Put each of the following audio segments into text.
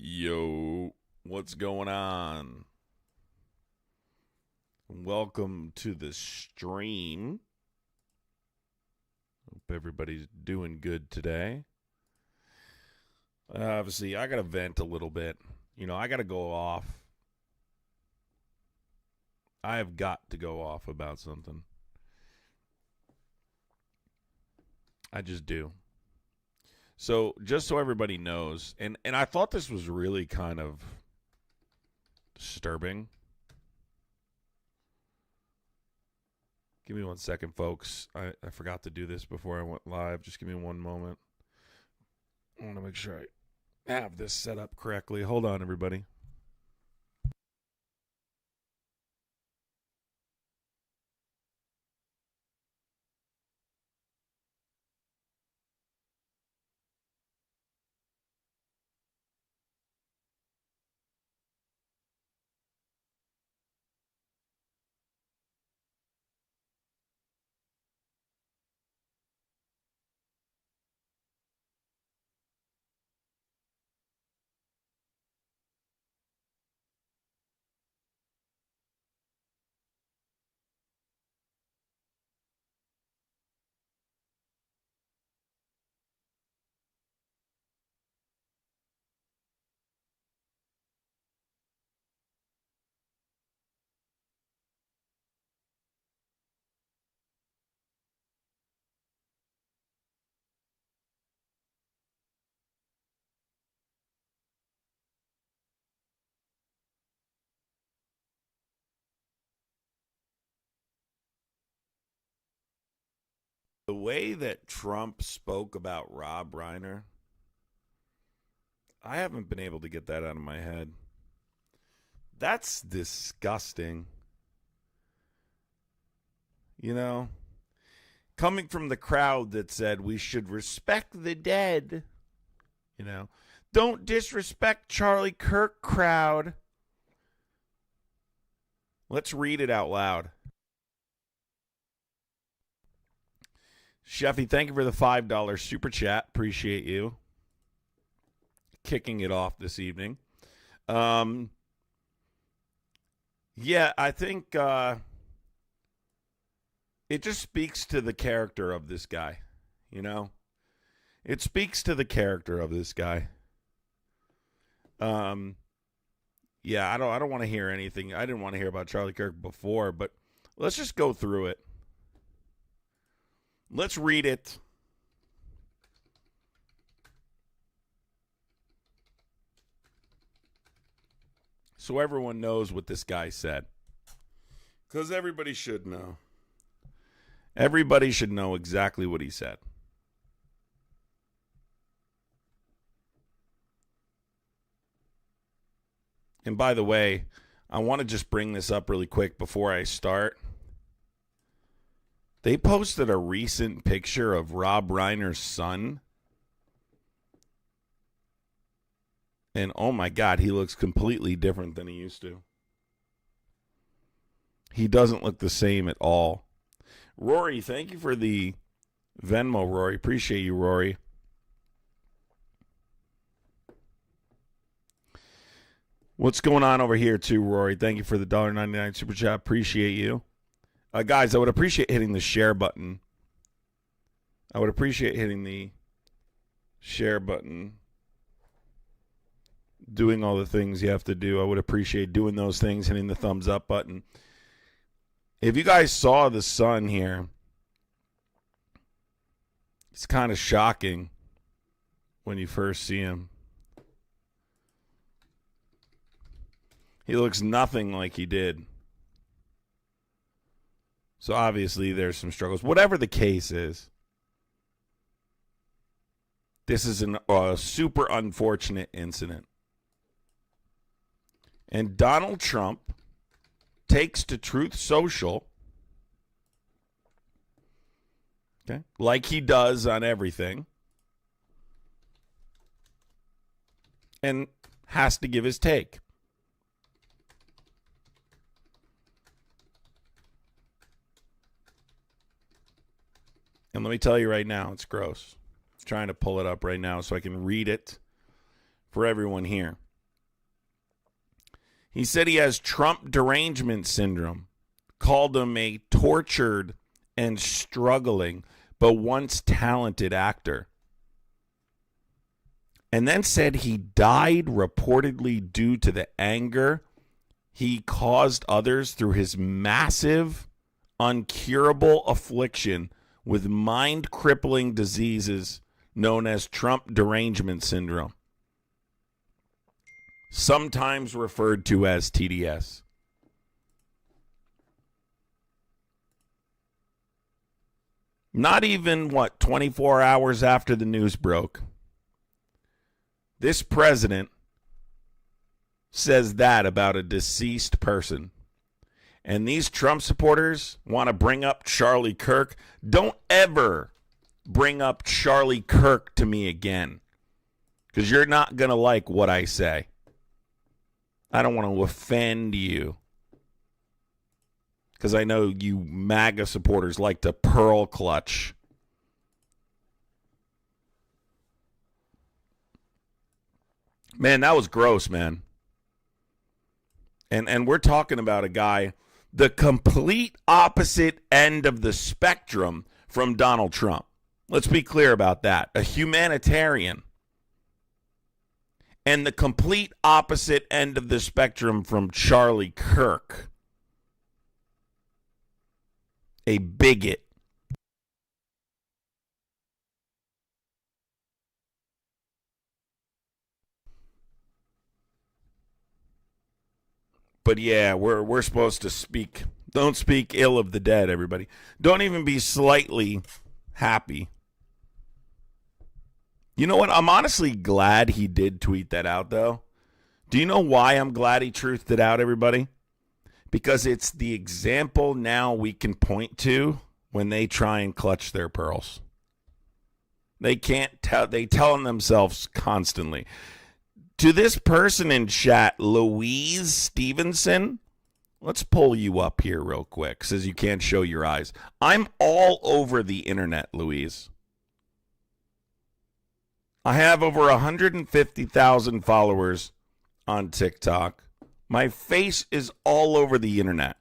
Yo, what's going on? Welcome to the stream. Hope everybody's doing good today. Obviously, I got to vent a little bit. I got to go off. I have got to go off about something. I just do. So, just so everybody knows, and I thought this was really kind of disturbing. Give me 1 second, folks. I forgot to do this before I went live. Just give me one moment. I want to make sure I have this set up correctly. Hold on, everybody. The way that Trump spoke about Rob Reiner, I haven't been able to get that out of my head. That's disgusting. Coming from the crowd that said we should respect the dead, don't disrespect Charlie Kirk crowd. Let's read it out loud. Sheffy, thank you for the $5 super chat. Appreciate you kicking it off this evening. Yeah, I think it just speaks to the character of this guy, It speaks to the character of this guy. Yeah, I don't want to hear anything. I didn't want to hear about Charlie Kirk before, but let's just go through it. Let's read it. So everyone knows what this guy said. Because everybody should know. Everybody should know exactly what he said. And by the way, I want to just bring this up really quick before I start. They posted a recent picture of Rob Reiner's son. And oh my God, he looks completely different than he used to. He doesn't look the same at all. Rory, thank you for the Venmo, Rory. Appreciate you, Rory. What's going on over here too, Rory? Thank you for the $1.99 super chat. Appreciate you. Guys, I would appreciate hitting the share button. I would appreciate hitting the share button. Doing all the things you have to do. I would appreciate doing those things, hitting the thumbs up button. If you guys saw the son here, it's kind of shocking when you first see him. He looks nothing like he did. So obviously there's some struggles. Whatever the case is, this is a super unfortunate incident. And Donald Trump takes to Truth Social, okay, like he does on everything, and has to give his take. And let me tell you right now, it's gross. I'm trying to pull it up right now so I can read it for everyone here. He said he has Trump derangement syndrome, called him a tortured and struggling but once talented actor, and then said he died reportedly due to the anger he caused others through his massive, uncurable affliction with mind-crippling diseases known as Trump derangement syndrome, sometimes referred to as TDS. Not even, 24 hours after the news broke, this president says that about a deceased person. And these Trump supporters want to bring up Charlie Kirk. Don't ever bring up Charlie Kirk to me again, because you're not going to like what I say. I don't want to offend you, because I know you MAGA supporters like to pearl clutch. Man, that was gross, man. And we're talking about a guy, the complete opposite end of the spectrum from Donald Trump. Let's be clear about that. A humanitarian. And the complete opposite end of the spectrum from Charlie Kirk. A bigot. But yeah, we're supposed to speak. Don't speak ill of the dead, everybody. Don't even be slightly happy. You know what? I'm honestly glad he did tweet that out, though. Do you know why I'm glad he truthed it out, everybody? Because it's the example now we can point to when they try and clutch their pearls. They can't tell. They tell themselves constantly. To this person in chat, Louise Stevenson, let's pull you up here real quick. Says you can't show your eyes. I'm all over the internet, Louise. I have over 150,000 followers on TikTok. My face is all over the internet.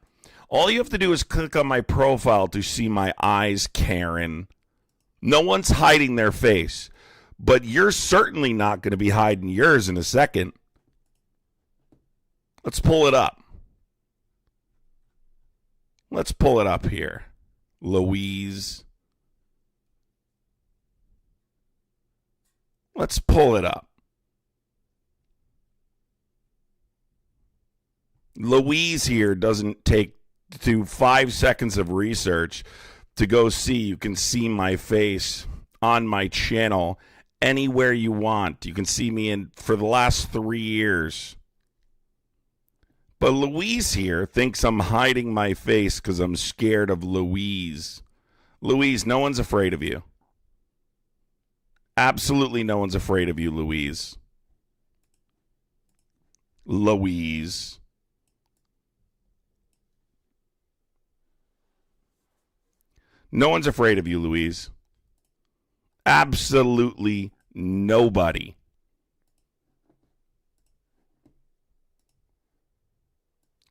All you have to do is click on my profile to see my eyes, Karen. No one's hiding their face. But you're certainly not going to be hiding yours in a second. Let's pull it up. Let's pull it up here. Louise. Let's pull it up. Louise here doesn't take to 5 seconds of research to go see. You can see my face on my channel anywhere you want. You can see me in for the last 3 years. But Louise here thinks I'm hiding my face because I'm scared of Louise. Louise, no one's afraid of you. Absolutely no one's afraid of you, Louise. Louise. No one's afraid of you, Louise. Absolutely nobody.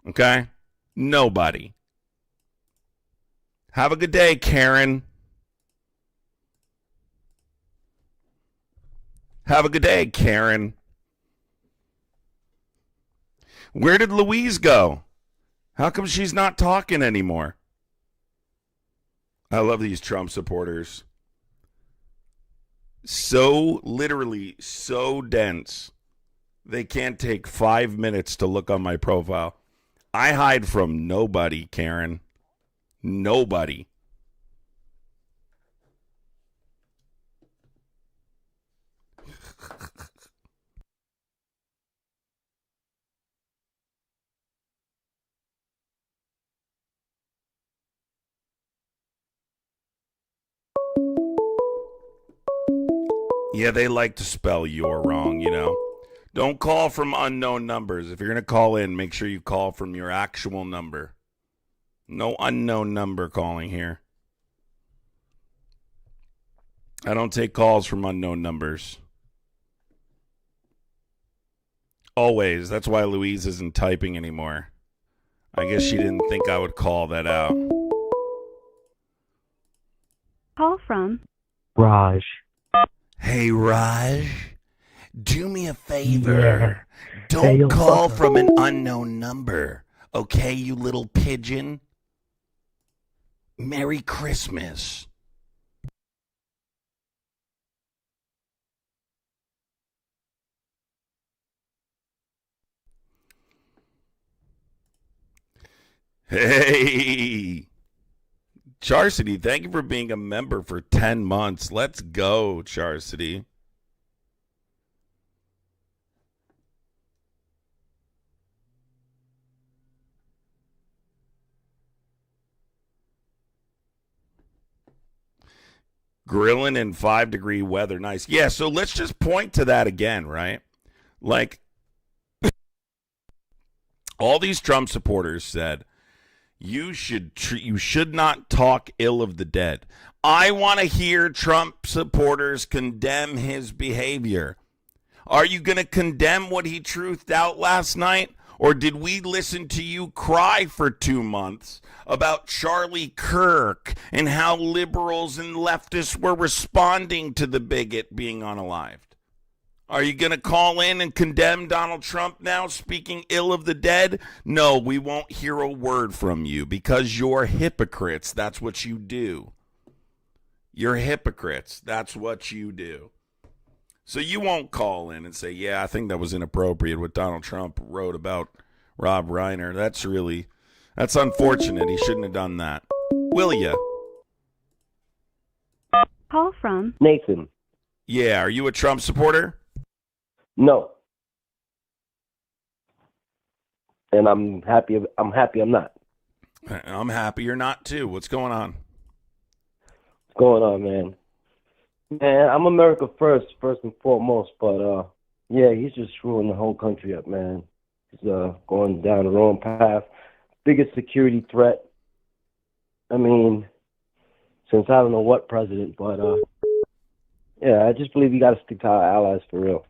Okay? Nobody. Have a good day, Karen. Have a good day, Karen. Where did Louise go? How come she's not talking anymore? I love these Trump supporters. So, literally, so dense. They can't take 5 minutes to look on my profile. I hide from nobody, Karen. Nobody. Yeah, they like to spell "you're" wrong, you know. Don't call from unknown numbers. If you're going to call in, make sure you call from your actual number. No unknown number calling here. I don't take calls from unknown numbers. Always. That's why Louise isn't typing anymore. I guess she didn't think I would call that out. Call from Raj. Hey, Raj. Do me a favor. Yeah. Don't Hey, call fucker. from an unknown number. Okay, you little pigeon? Merry Christmas. Hey. Charcity, thank you for being a member for 10 months. Let's go, Charcity. Grilling in 5-degree weather. Nice. Yeah, so let's just point to that again, right? Like, all these Trump supporters said, you should not talk ill of the dead. I want to hear Trump supporters condemn his behavior. Are you going to condemn what he truthed out last night? Or did we listen to you cry for 2 months about Charlie Kirk and how liberals and leftists were responding to the bigot being unalived? Are you going to call in and condemn Donald Trump now, speaking ill of the dead? No, we won't hear a word from you because you're hypocrites. That's what you do. You're hypocrites. That's what you do. So you won't call in and say, yeah, I think that was inappropriate what Donald Trump wrote about Rob Reiner. That's unfortunate. He shouldn't have done that. Will ya? call from Nathan. Yeah, are you a Trump supporter? No. And I'm happy I'm not. I'm happy you're not too. What's going on? What's going on, man? Man, I'm America first and foremost, but yeah, he's just screwing the whole country up, man. He's going down the wrong path. Biggest security threat. I mean, since I don't know what president, but yeah, I just believe you got to stick to our allies for real.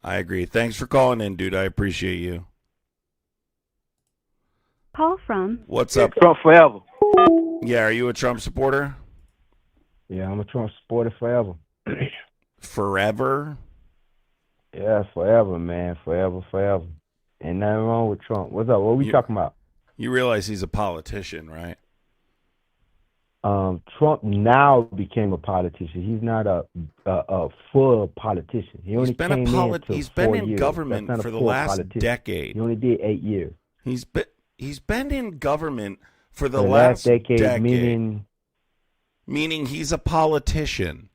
I agree. Thanks for calling in, dude. I appreciate you. call from What's up? Trump forever. Yeah, are you a Trump supporter? Yeah, I'm a Trump supporter forever. Forever? Yeah, forever, man. Forever. Ain't nothing wrong with Trump. What's up? What we talking about? You realize he's a politician, right? Trump now became a politician. He's not a full politician. He's been in government for the last decade. He only did 8 years. He's been in government for the last decade. Meaning he's a politician.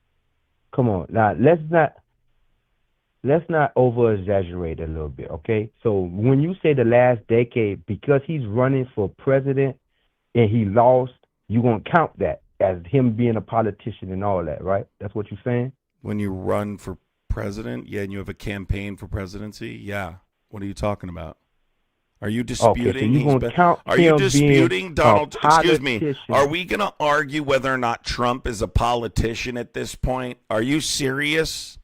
Come on, now let's not over exaggerate a little bit, okay? So when you say the last decade, because he's running for president and he lost, you're gonna count that as him being a politician and all that, right? That's what you're saying? When you run for president, yeah, and you have a campaign for presidency, yeah. What are you talking about? Are you disputing? Okay, so you're gonna count are you him disputing being Donald? a Excuse me. politician. Are we going to argue whether or not Trump is a politician at this point? Are you serious?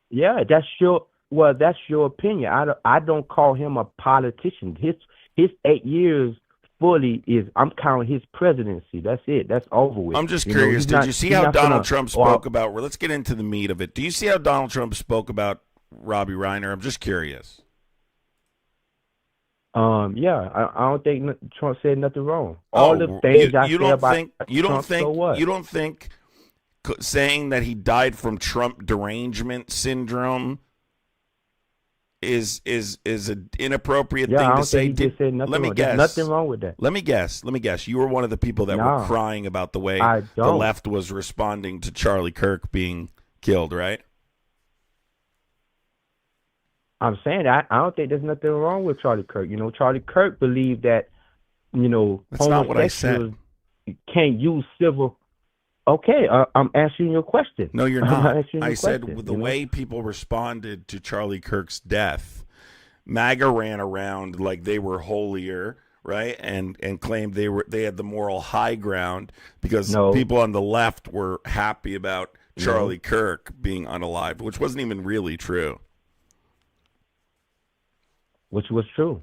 Yeah, that's your opinion. I don't call him a politician. His 8 years fully is I'm counting his presidency. That's it. That's over with. I'm just curious. Did you see how Donald Trump spoke about? Well, let's get into the meat of it. Do you see how Donald Trump spoke about Robbie Reiner? I'm just curious. Yeah, I don't think Trump said nothing wrong. All the things I said about Trump, so what? You don't think saying that he died from Trump derangement syndrome is an inappropriate thing to say? Let me guess. There's nothing wrong with that. Let me guess. You were one of the people that were crying about the way the left was responding to Charlie Kirk being killed, right? I'm saying I don't think there's nothing wrong with Charlie Kirk. You know, Charlie Kirk believed that, that's not what I said. Can't use civil. Okay, I'm answering your question. No, you're not. I said the way people responded to Charlie Kirk's death, MAGA ran around like they were holier, right? And claimed they had the moral high ground because people on the left were happy about Charlie Kirk being unalived, which wasn't even really true. which was true.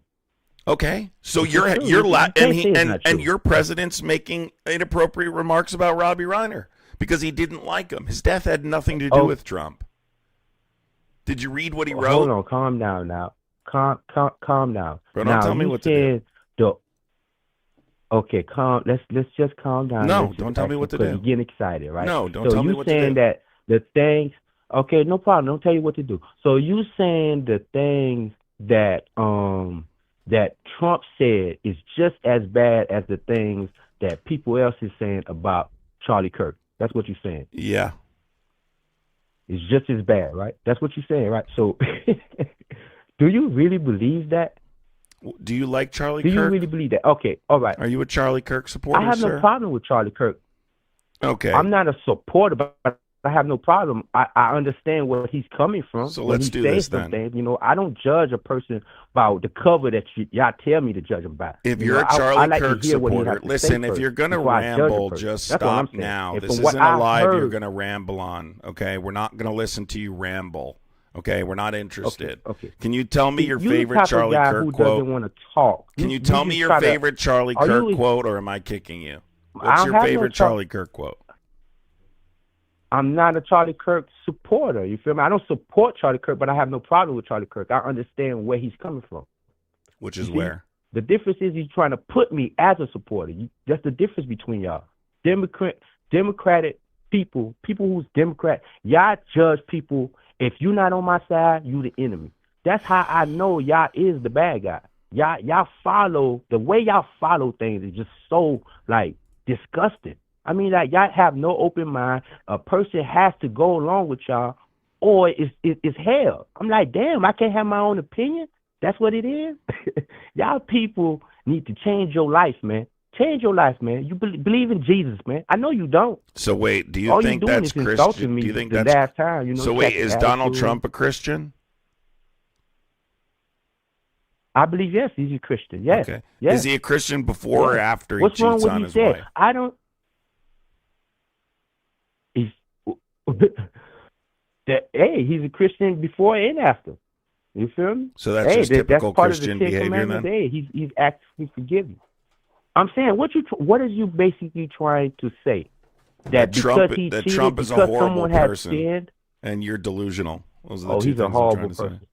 Okay, so Which was true. You and can't say it's and not and true. your president's making inappropriate remarks about Robbie Reiner because he didn't like him. His death had nothing to do Oh, with Trump. Did you read what he wrote? hold on, calm down now. Calm down. Bro, don't Now tell me you what to do. said the okay, calm. Let's just calm down. No, Let's just don't tell me actually, what to because do. you're getting excited, right? No, don't So tell me you what to saying do. that the things. Okay, no problem. Don't tell you what to do. So you saying the things that that Trump said is just as bad as the things that people else is saying about Charlie Kirk. That's what you're saying. Yeah. It's just as bad, right? That's what you're saying, right? So do you really believe that? Do you like Charlie Do Kirk? you really believe that? Okay, all right. Are you a Charlie Kirk supporter, I have sir? no problem with Charlie Kirk. Okay. I'm not a supporter, but I have no problem. I understand where he's coming from. So when let's he do says this some then. things, I don't judge a person by the cover that y'all tell me to judge him by. If You you're know, a Charlie I like to Kirk hear what he supporter, has to say listen, if first you're going to before I judge a ramble, person. just That's what I'm stop saying. now. And This from what isn't a I live you're heard- going to ramble on, okay? We're not going to listen to you ramble, okay? We're not interested. Okay. Can you tell me your You favorite the type Charlie of guy Kirk who quote? doesn't want to talk. Can you tell me just your try to- favorite Charlie Are Kirk you- quote, or am I kicking you? I What's don't your have no favorite Charlie Kirk quote? I'm not a Charlie Kirk supporter. You feel me? I don't support Charlie Kirk, but I have no problem with Charlie Kirk. I understand where he's coming from. Which is You see? where? The difference is he's trying to put me as a supporter. That's the difference between y'all. Democratic people who's Democrat, y'all judge people. If you're not on my side, you the enemy. That's how I know y'all is the bad guy. Y'all follow, the way y'all follow things is just so, disgusting. I mean, y'all have no open mind. A person has to go along with y'all, or it's hell. I'm like, damn, I can't have my own opinion? That's what it is? Y'all people need to change your life, man. Change your life, man. You believe in Jesus, man. I know you don't. So wait, do you All think you doing that's is insulting Christian? me Do you think the that's last time? So you wait, got is the Donald attitude. Trump a Christian? I believe, yes, he's a Christian. Yes. Okay. Yes. Is he a Christian before or Yes. after he What's wrong cheats with on he his said? wife? I don't. He's he's a Christian before and after. You feel me? So that's just typical that's part Christian of the Ten behavior Commandments. then? Hey, he's actually forgiving. I'm saying, what are you basically trying to say? That Trump, because he that cheated, Trump is a because horrible someone has person, sinned? and you're delusional. Those are the Oh, two he's a things I'm horrible trying to person. say.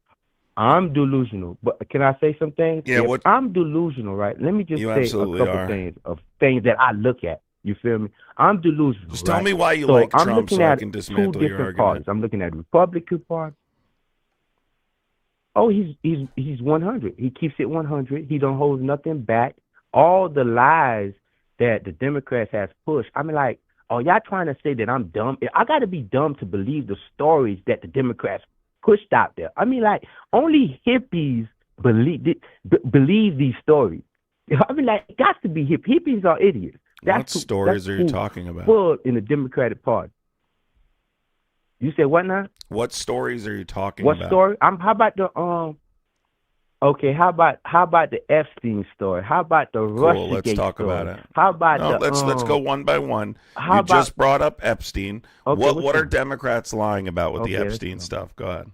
I'm delusional, but can I say some things? Yeah, If I'm delusional, right? Let me just You say a absolutely couple are. things of things that I look at. You feel me? I'm delusional. Just tell right? me why you So like I'm Trump looking so I at can two dismantle your different argument. parties. I'm looking at the Republican Party. Oh, he's 100. He keeps it 100. He don't hold nothing back. All the lies that the Democrats has pushed. I mean, oh, y'all trying to say that I'm dumb? I got to be dumb to believe the stories that the Democrats pushed out there. I mean, only hippies believe these stories. I mean, it got to be hippies are idiots. What stories are you talking about? Full in the Democratic Party. You said what now? What stories are you talking What about? story? How about the Okay, how about the Epstein story? How about the Russiagate Let's talk story? about it. How about No, the let's go one by one. How You about, just brought up Epstein. Okay, what which are one? Democrats lying about with the Okay, let's Epstein go. stuff? Go ahead.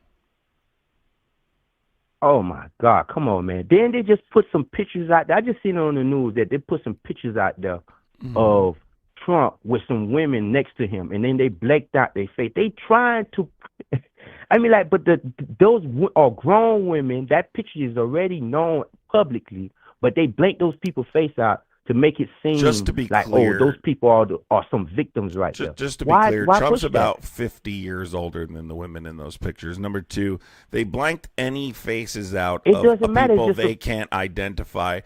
Oh my God, come on, man. Then they just put some pictures out there. I just seen it on the news that they put some pictures out there of Trump with some women next to him, and then they blanked out their face. They trying to I mean, but those are grown women. That picture is already known publicly, but they blank those people's face out to make it seem Just to be like, clear, oh, those people are some victims right there. Just to be Why clear, push Trump's that? about 50 years older than the women in those pictures. Number two, they blanked any faces out It of doesn't matter, people it's just they can't identify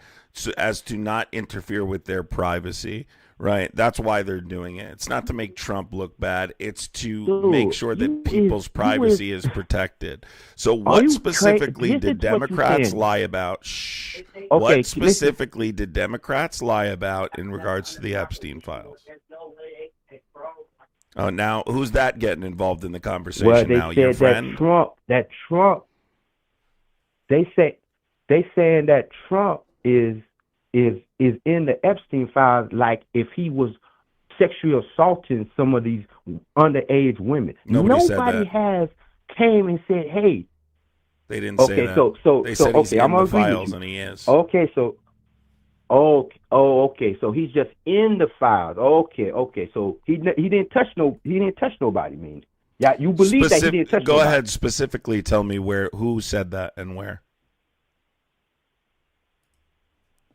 as to not interfere with their privacy. Right, that's why they're doing it. It's not to make Trump look bad. It's to Dude, make sure that people's privacy is protected. So, Are what you specifically crazy? did This is what you're Democrats saying. lie about? Shh. Okay, What listen. specifically did Democrats lie about in regards to the Epstein files? Oh, now who's that getting involved in the conversation Well, they now? Your said friend? that Trump. They saying that Trump is in the Epstein files, like if he was sexually assaulting some of these underage women. Nobody said Nobody that. has came and said, hey, They didn't say Okay, that. They said he's okay, I'm in gonna the agree with files, you. and he is. Okay, so okay, so he's just in the files. Okay, so he didn't touch nobody. Means, yeah, you believe that he didn't touch Go nobody. ahead, specifically tell me who said that and where.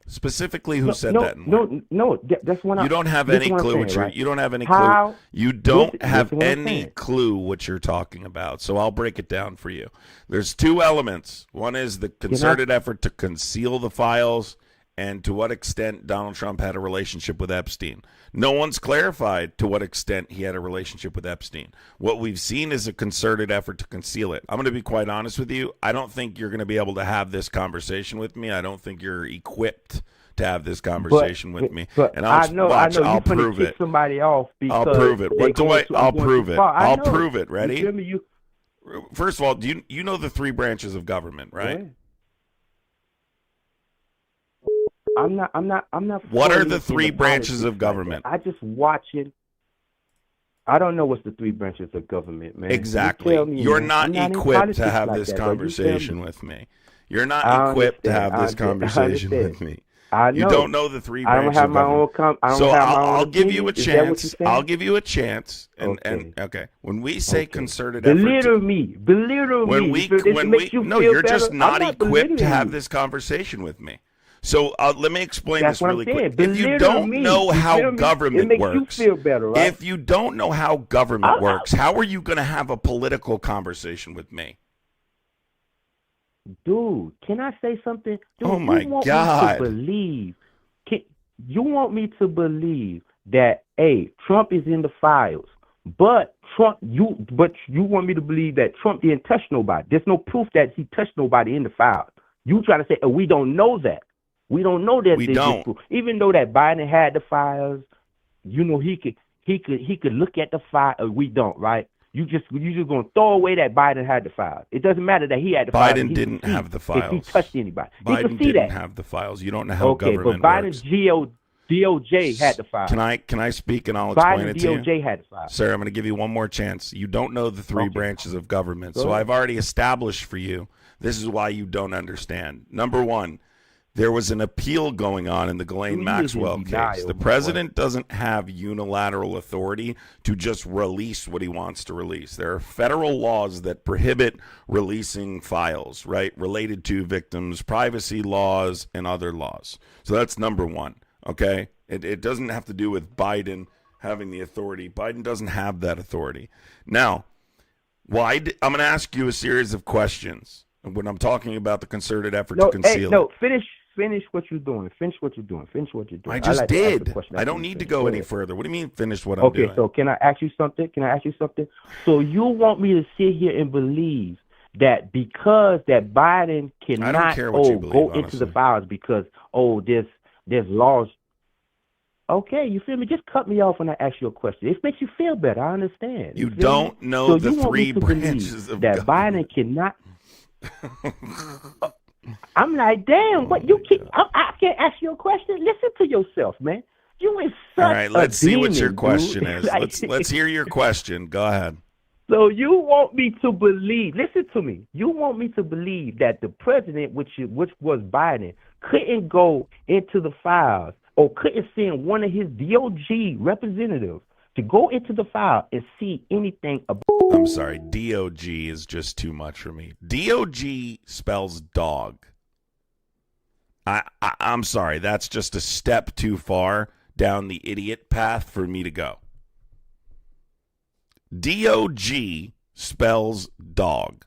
Specifically, who said that and where. No. That's what You don't have listen any what I'm clue saying, what you're. right? You don't have any clue. How? You don't have listen what I'm any saying. clue what you're talking about. So I'll break it down for you. There's two elements. One is the concerted effort to conceal the files, and to what extent Donald Trump had a relationship with Epstein. No one's clarified to what extent he had a relationship with Epstein. What we've seen is a concerted effort to conceal it. I'm going to be quite honest with you. I don't think you're going to be able to have this conversation with me. I don't think you're equipped to have this conversation with me. But I'll I know I'll you're prove kick it. somebody off because I'll prove it. What do I? I'll prove it. I'll prove it. Ready? You feel me? First of all, do you know the three branches of government, right? I'm not. What are the three branches of government? I just watch it. I don't know what's the three branches of government, man. Exactly. You're not equipped to have this conversation with me. You're not equipped to have this conversation with me. I know. You don't know the three branches I don't have of government. I'll give you a chance. I'll give you a chance. And when we say concerted effort, belittle me. You're just not equipped to have this conversation with me. So let me explain this really quick. If you don't know how government works, if you don't know how government works, how are you going to have a political conversation with me? Dude, can I say something? Dude, oh my God! You want me to believe that Trump is in the files, but you want me to believe that Trump didn't touch nobody. There's no proof that he touched nobody in the files. You try to say, we don't know that. We don't know that. We don't. Even though that Biden had the files, he could look at the file. We don't, right? You just gonna throw away that Biden had the files. It doesn't matter that he had the files. Biden didn't have the files. If he touched anybody, Biden didn't have the files. You don't know how government works. But Biden's DOJ had the files. Can I speak and I'll explain it to you? DOJ had the files. Sir, I'm going to give you one more chance. You don't know the three branches of government, so I've already established for you. This is why you don't understand. Number one, there was an appeal going on in the Ghislaine Maxwell case. The president doesn't have unilateral authority to just release what he wants to release. There are federal laws that prohibit releasing files, right, related to victims, privacy laws, and other laws. So that's number one, okay? It doesn't have to do with Biden having the authority. Biden doesn't have that authority. Now, I'm going to ask you a series of questions when I'm talking about the concerted effort to conceal it. Finish what you're doing. I just did. I don't need to go any further. What do you mean finish what I'm doing? Okay, so can I ask you something? So you want me to sit here and believe that because that Biden cannot go into the files because there's laws. Okay, you feel me? Just cut me off when I ask you a question. It makes you feel better. I understand. You don't know the three branches of that government. Biden cannot. I'm like, damn, what you keep? I can't ask you a question. Listen to yourself, man. You is such all right. Let's see what your question dude. is. Let's hear your question. Go ahead. So you want me to believe? Listen to me. You want me to believe that the president, which was Biden, couldn't go into the files or couldn't send one of his DOJ representatives to go into the file and see anything about. I'm sorry, DOG is just too much for me. DOG spells dog. I'm sorry, that's just a step too far down the idiot path for me to go. DOG spells dog.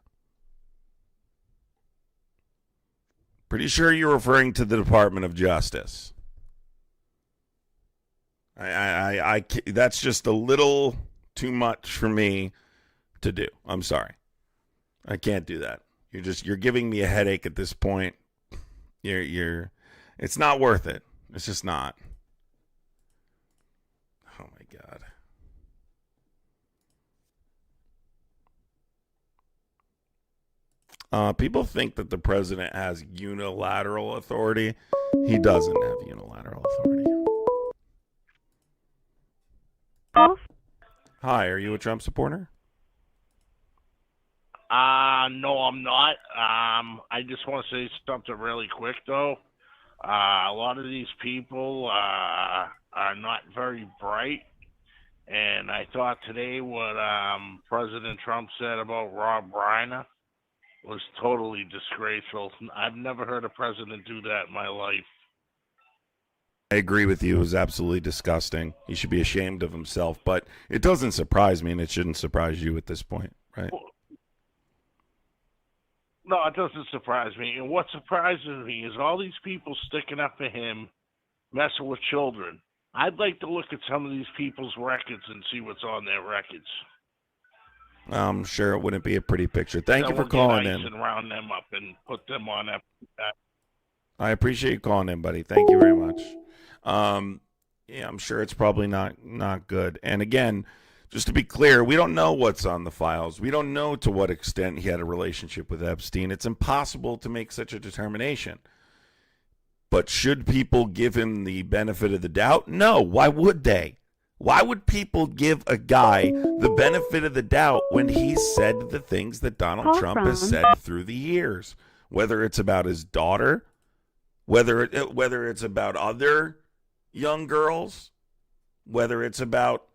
Pretty sure you're referring to the Department of Justice. I that's just a little too much for me to do. I'm sorry. I can't do that. You're giving me a headache at this point. It's not worth it. It's just not. Oh my God. People think that the president has unilateral authority. He doesn't have unilateral authority. Hi, are you a Trump supporter? No, I'm not. I just want to say something really quick, though. A lot of these people are not very bright, and I thought today what President Trump said about Rob Reiner was totally disgraceful. I've never heard a president do that in my life. I agree with you. It was absolutely disgusting. He should be ashamed of himself, but it doesn't surprise me, and it shouldn't surprise you at this point, right? No, it doesn't surprise me. And what surprises me is all these people sticking up for him, messing with children. I'd like to look at some of these people's records and see what's on their records. I'm sure it wouldn't be a pretty picture. Thank you for We'll calling get ice in. and round them up and put them on that. I appreciate you calling in, buddy. Thank you very much. Yeah, I'm sure it's probably not good. And again, just to be clear, we don't know what's on the files. We don't know to what extent he had a relationship with Epstein. It's impossible to make such a determination. But should people give him the benefit of the doubt? No. Why would they? Why would people give a guy the benefit of the doubt when he said the things that Donald Trump has said through the years? Whether it's about his daughter, whether it's about other young girls, whether it's about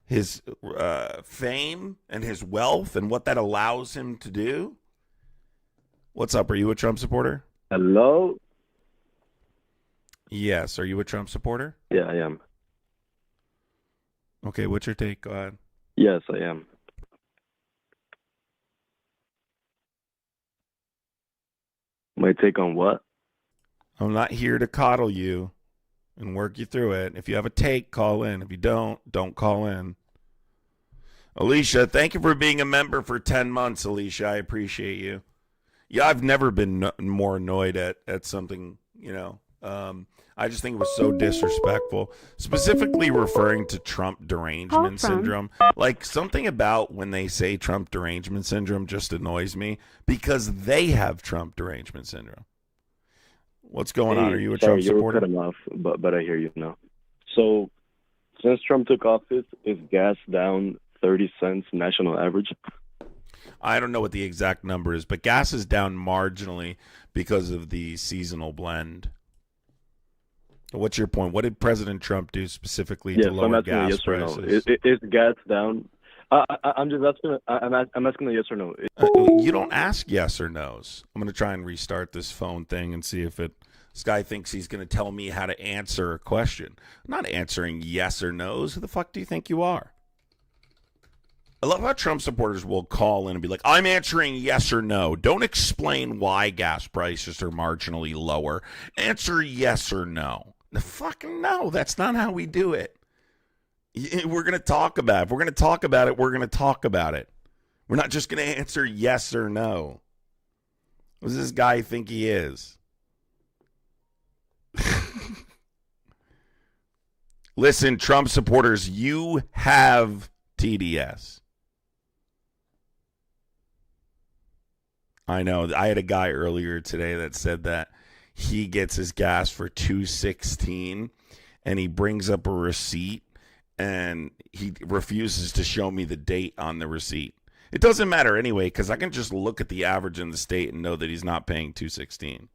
his fame and his wealth and what that allows him to do. What's up? Are you a Trump supporter? Hello? Yes. Are you a Trump supporter? Yeah, I am. Okay, what's your take? Go ahead. Yes, I am. My take on what? I'm not here to coddle you and work you through it. If you have a take, call in. If you don't call in. Alicia, thank you for being a member for 10 months, Alicia. I appreciate you. Yeah, I've never been more annoyed at something, I just think it was so disrespectful, specifically referring to Trump derangement syndrome. Like, something about when they say Trump derangement syndrome just annoys me because they have Trump derangement syndrome. What's going on? Are you a Trump supporter? You were cutting off, but I hear you now. So, since Trump took office, is gas down 30 cents national average? I don't know what the exact number is, but gas is down marginally because of the seasonal blend. What's your point? What did President Trump do specifically to lower gas prices? Is gas down? I'm just asking. I'm asking a yes or no. You don't ask yes or no's. I'm going to try and restart this phone thing and see if this guy thinks he's going to tell me how to answer a question. I'm not answering yes or no's. Who the fuck do you think you are? I love how Trump supporters will call in and be like, I'm answering yes or no. Don't explain why gas prices are marginally lower. Answer yes or no. The fucking no. That's not how we do it. We're going to talk about it. If we're going to talk about it, we're going to talk about it. We're not just going to answer yes or no. What does this guy think he is? Listen, Trump supporters, you have TDS. I know. I had a guy earlier today that said that he gets his gas for $2.16 and he brings up a receipt and he refuses to show me the date on the receipt. It doesn't matter anyway because I can just look at the average in the state and know that he's not paying $2.16.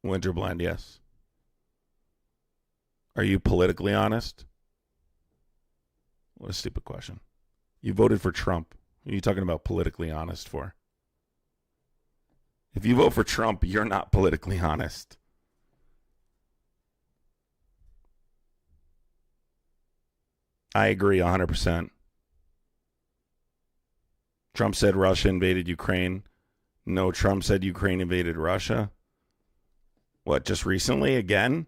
Winter blend, yes. Are you politically honest? What a stupid question. You voted for Trump. What are you talking about politically honest for? If you vote for Trump, you're not politically honest. I agree 100%. Trump said Russia invaded Ukraine. No, Trump said Ukraine invaded Russia. What, just recently again?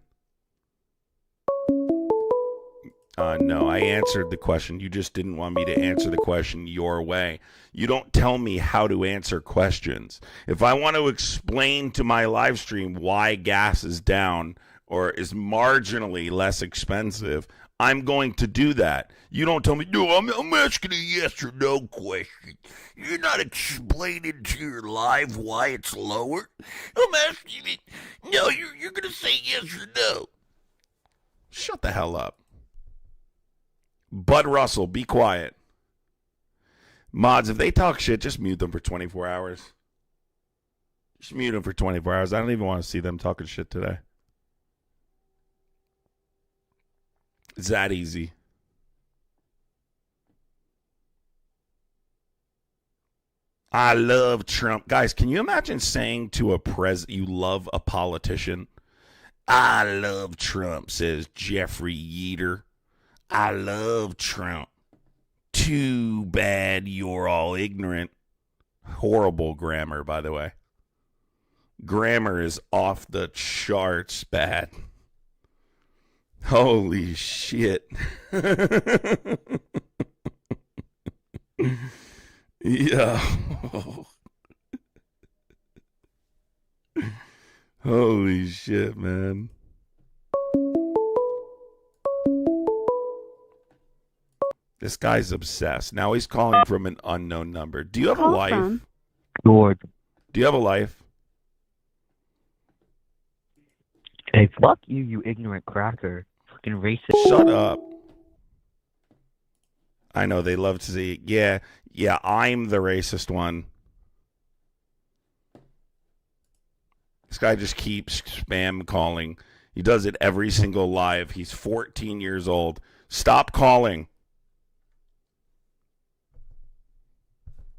No, I answered the question. You just didn't want me to answer the question your way. You don't tell me how to answer questions. If I want to explain to my live stream why gas is down or is marginally less expensive, I'm going to do that. You don't tell me, no, I'm asking a yes or no question. You're not explaining to your live why it's lower. I'm asking you, no, you're going to say yes or no. Shut the hell up. Bud Russell, be quiet. Mods, if they talk shit, just mute them for 24 hours. Just mute them for 24 hours. I don't even want to see them talking shit today. It's that easy. I love Trump. Guys, can you imagine saying to a you love a politician? I love Trump, says Jeffrey Yeater. I love Trump. Too bad you're all ignorant. Horrible grammar, by the way. Grammar is off the charts bad. Holy shit. Yeah. Holy shit, man. This guy's obsessed. Now he's calling from an unknown number. Do you have a Call life? from Lord. Do you have a life? Hey, fuck you, you ignorant cracker. Fucking racist. Shut up. I know they love to see. Yeah, I'm the racist one. This guy just keeps spam calling. He does it every single live. He's 14 years old. Stop calling.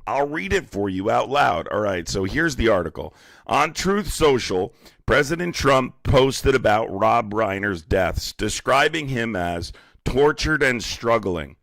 I'll read it for you out loud. All right, so here's the article. On Truth Social, President Trump posted about Rob Reiner's deaths, describing him as tortured and struggling,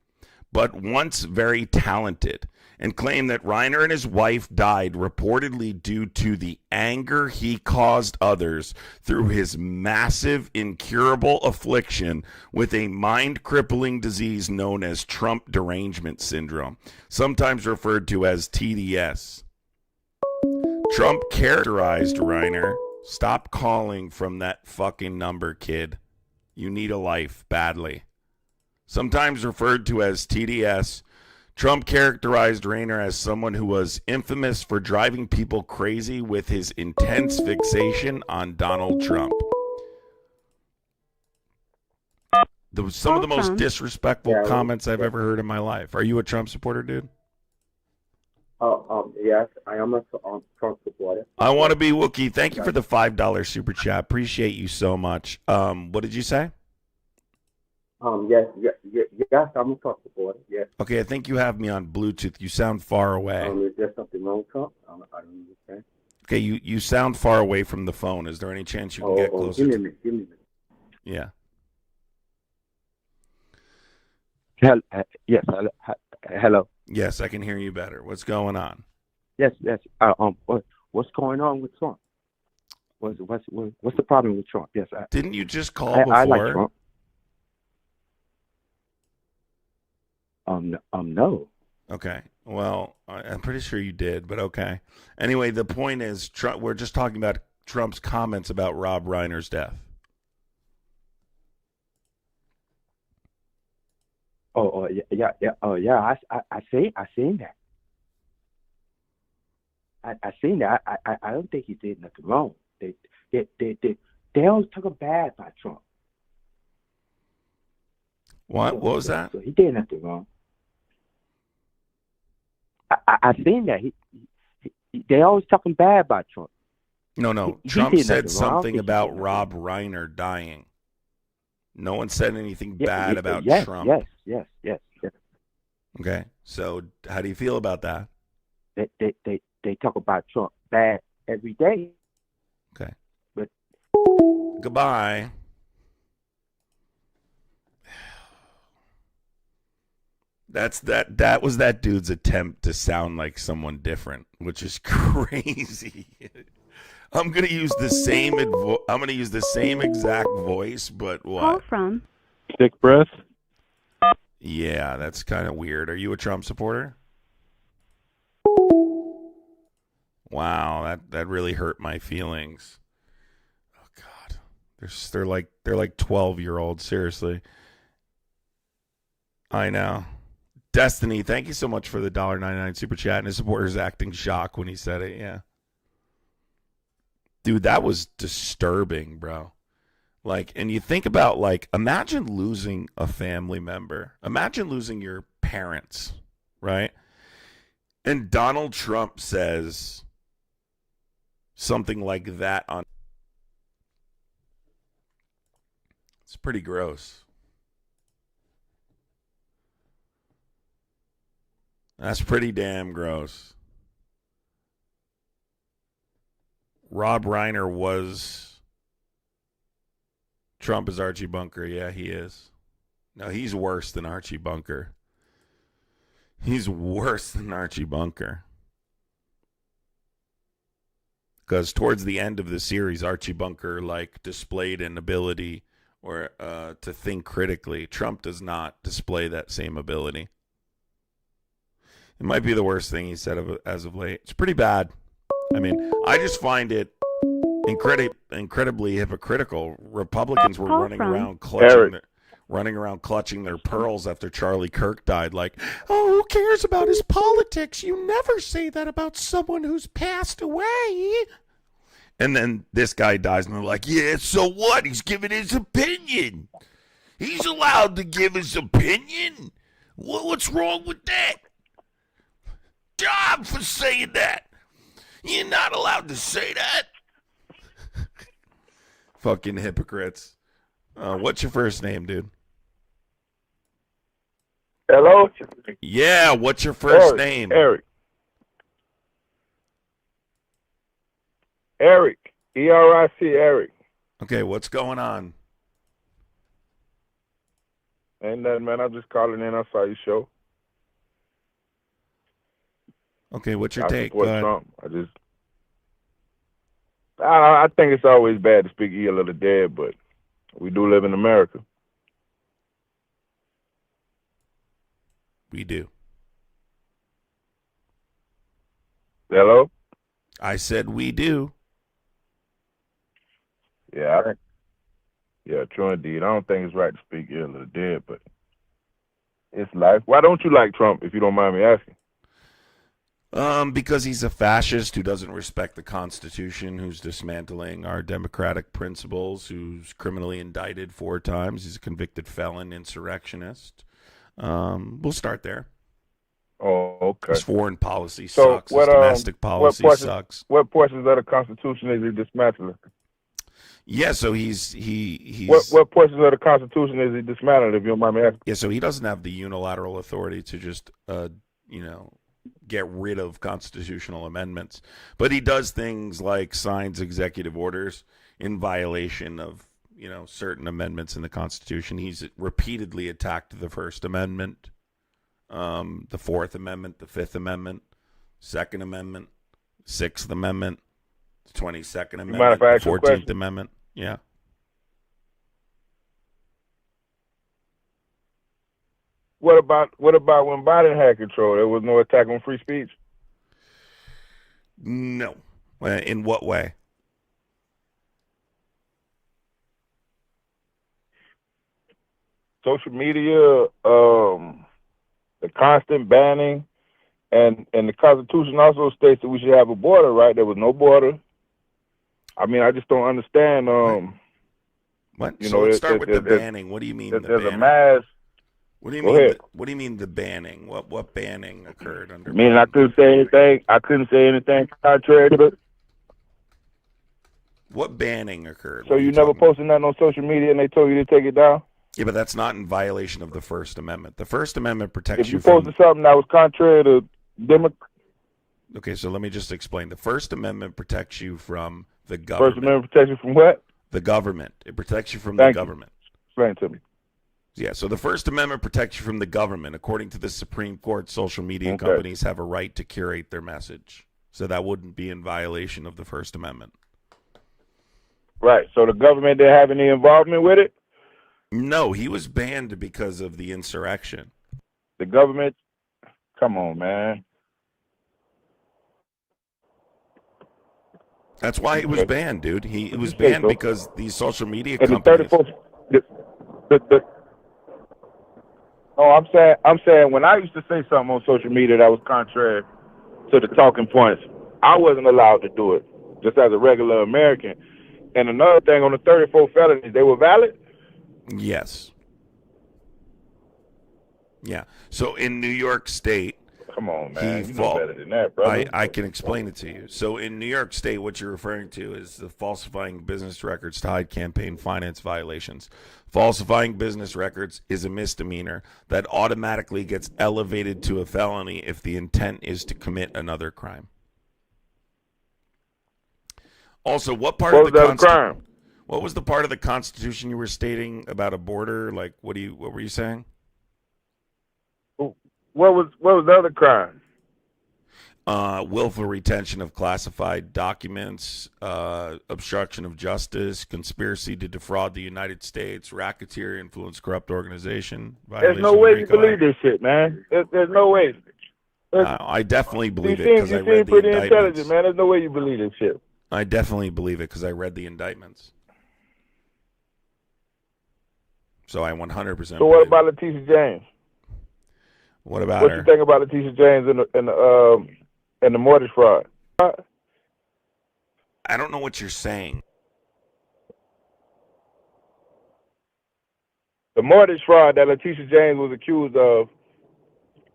but once very talented, and claimed that Reiner and his wife died reportedly due to the anger he caused others through his massive, incurable affliction with a mind-crippling disease known as Trump derangement syndrome, sometimes referred to as TDS. Trump characterized Reiner, stop calling from that fucking number, kid. You need a life badly. Sometimes referred to as TDS, Trump characterized Reiner as someone who was infamous for driving people crazy with his intense fixation on Donald Trump. Some of the most disrespectful comments I've ever heard in my life. Are you a Trump supporter, dude? Yes, I am a Trump supporter. I want to be Wookiee. Thank you for the $5 super chat. Appreciate you so much. What did you say? Yes, I'm a Trump supporter. Yes. Okay, I think you have me on Bluetooth. You sound far away. Is there something wrong with Trump? I don't understand. Okay, you sound far away from the phone. Is there any chance you can get closer? Give me a minute. Yeah. Yes. Hello. Yes, I can hear you better. What's going on? Yes. What's going on with Trump? What's the problem with Trump? Yes. Didn't you just call before? I like Trump. No. Okay. Well, I'm pretty sure you did, but okay. Anyway, the point is, we're just talking about Trump's comments about Rob Reiner's death. Yeah. I seen that. I seen that. I don't think he did nothing wrong. They always talk bad about Trump. What was that? So he did nothing wrong. I seen that. They always talking bad about Trump. No. Trump said something about Rob Reiner dying. No one said anything bad about Trump. Yes. Okay. So how do you feel about that? They talk about Trump bad every day. Okay. But goodbye. That was that dude's attempt to sound like someone different, which is crazy. I'm gonna use the same exact voice, but what? Call from Thick breath. Yeah, that's kind of weird. Are you a Trump supporter? Wow, that really hurt my feelings. Oh God, They're like 12-year-olds. Seriously. I know. Destiny, thank you so much for the $1.99 super chat. And his supporters acting shocked when he said it. Yeah. Dude, that was disturbing, bro. Like, and you think about, like, imagine losing a family member. Imagine losing your parents, right? And Donald Trump says something like that on. It's pretty gross. That's pretty damn gross. Rob Reiner was Trump is Archie Bunker. Yeah, he is. No, he's worse than Archie Bunker. He's worse than Archie Bunker. Because towards the end of the series, Archie Bunker like displayed an ability or to think critically. Trump does not display that same ability. It might be the worst thing he said as of late. It's pretty bad. I mean, I just find it incredibly hypocritical. Republicans were running around clutching their pearls after Charlie Kirk died. Like, oh, who cares about his politics? You never say that about someone who's passed away. And then this guy dies, and they're like, yeah, so what? He's giving his opinion. He's allowed to give his opinion. What's wrong with that? Job for saying that. You're not allowed to say that. Fucking hypocrites. What's your first name, dude? Hello? Yeah, what's your first name? Eric. E-R-I-C, Eric. Okay, what's going on? Ain't nothing, man. I'm just calling in. I saw your show. Okay, what's your I take? support Trump. I think it's always bad to speak ill of the dead, but we do live in America. We do. Hello? I said we do. Yeah, true indeed. I don't think it's right to speak ill of the dead, but it's life. Why don't you like Trump, if you don't mind me asking? Because he's a fascist who doesn't respect the Constitution, who's dismantling our democratic principles, who's criminally indicted 4 times. He's a convicted felon, insurrectionist. We'll start there. Oh, okay. His foreign policy sucks. His domestic policy sucks. What portions of the Constitution is he dismantling? Yeah, so he's what portions of the Constitution is he dismantling, if you don't mind me asking? Yeah, so he doesn't have the unilateral authority to just get rid of constitutional amendments. But he does things like signs executive orders in violation of, certain amendments in the Constitution. He's repeatedly attacked the First Amendment, the Fourth Amendment, the Fifth Amendment, Second Amendment, Sixth Amendment, the 22nd Amendment, the 14th Amendment. Yeah. What about when Biden had control? There was no attack on free speech? No. In what way? Social media, the constant banning, and the Constitution also states that we should have a border, right? There was no border. I mean, I just don't understand. What? So let's start with the banning. What do you mean? There's a mass. What do you mean? What do you mean the banning? What banning occurred under? Meaning I couldn't say anything. I couldn't say anything contrary to it. What banning occurred? So you never posted nothing on social media, and they told you to take it down? Yeah, but that's not in violation of the First Amendment. The First Amendment protects you from... If you posted something that was contrary to Democrat... Okay, so let me just explain. The First Amendment protects you from the government. First Amendment protects you from what? The government. It protects you from the government. Explain to me. Yeah, so the First Amendment protects you from the government. According to the Supreme Court, social media companies have a right to curate their message. So that wouldn't be in violation of the First Amendment. Right. So the government didn't have any involvement with it? No, he was banned because of the insurrection. The government? Come on, man. That's why he was banned, dude. He was You say banned so. because these social media And the companies. 34th, no, I'm saying when I used to say something on social media that was contrary to the talking points, I wasn't allowed to do it, just as a regular American. And another thing, on the 34 felonies, they were valid? Yes. Yeah. So in New York State, Come on, man. You know better than that, brother. I can explain it to you. So in New York State, what you're referring to is the falsifying business records to hide campaign finance violations. Falsifying business records is a misdemeanor that automatically gets elevated to a felony if the intent is to commit another crime. Also, what part of the crime? What was the part of the Constitution you were stating about a border? Like, what were you saying? What was the other crime? Willful retention of classified documents, obstruction of justice, conspiracy to defraud the United States, racketeer, influence, corrupt organization. There's no way you believe this shit, man. There's no way. I definitely believe it You because I seem read the pretty indictments. intelligent, man. There's no way you believe this shit. I definitely believe it because I read the indictments. So I 100%. So what about Letitia James? What about what her? What you think about Letitia James and the mortgage fraud? I don't know what you're saying. The mortgage fraud that Letitia James was accused of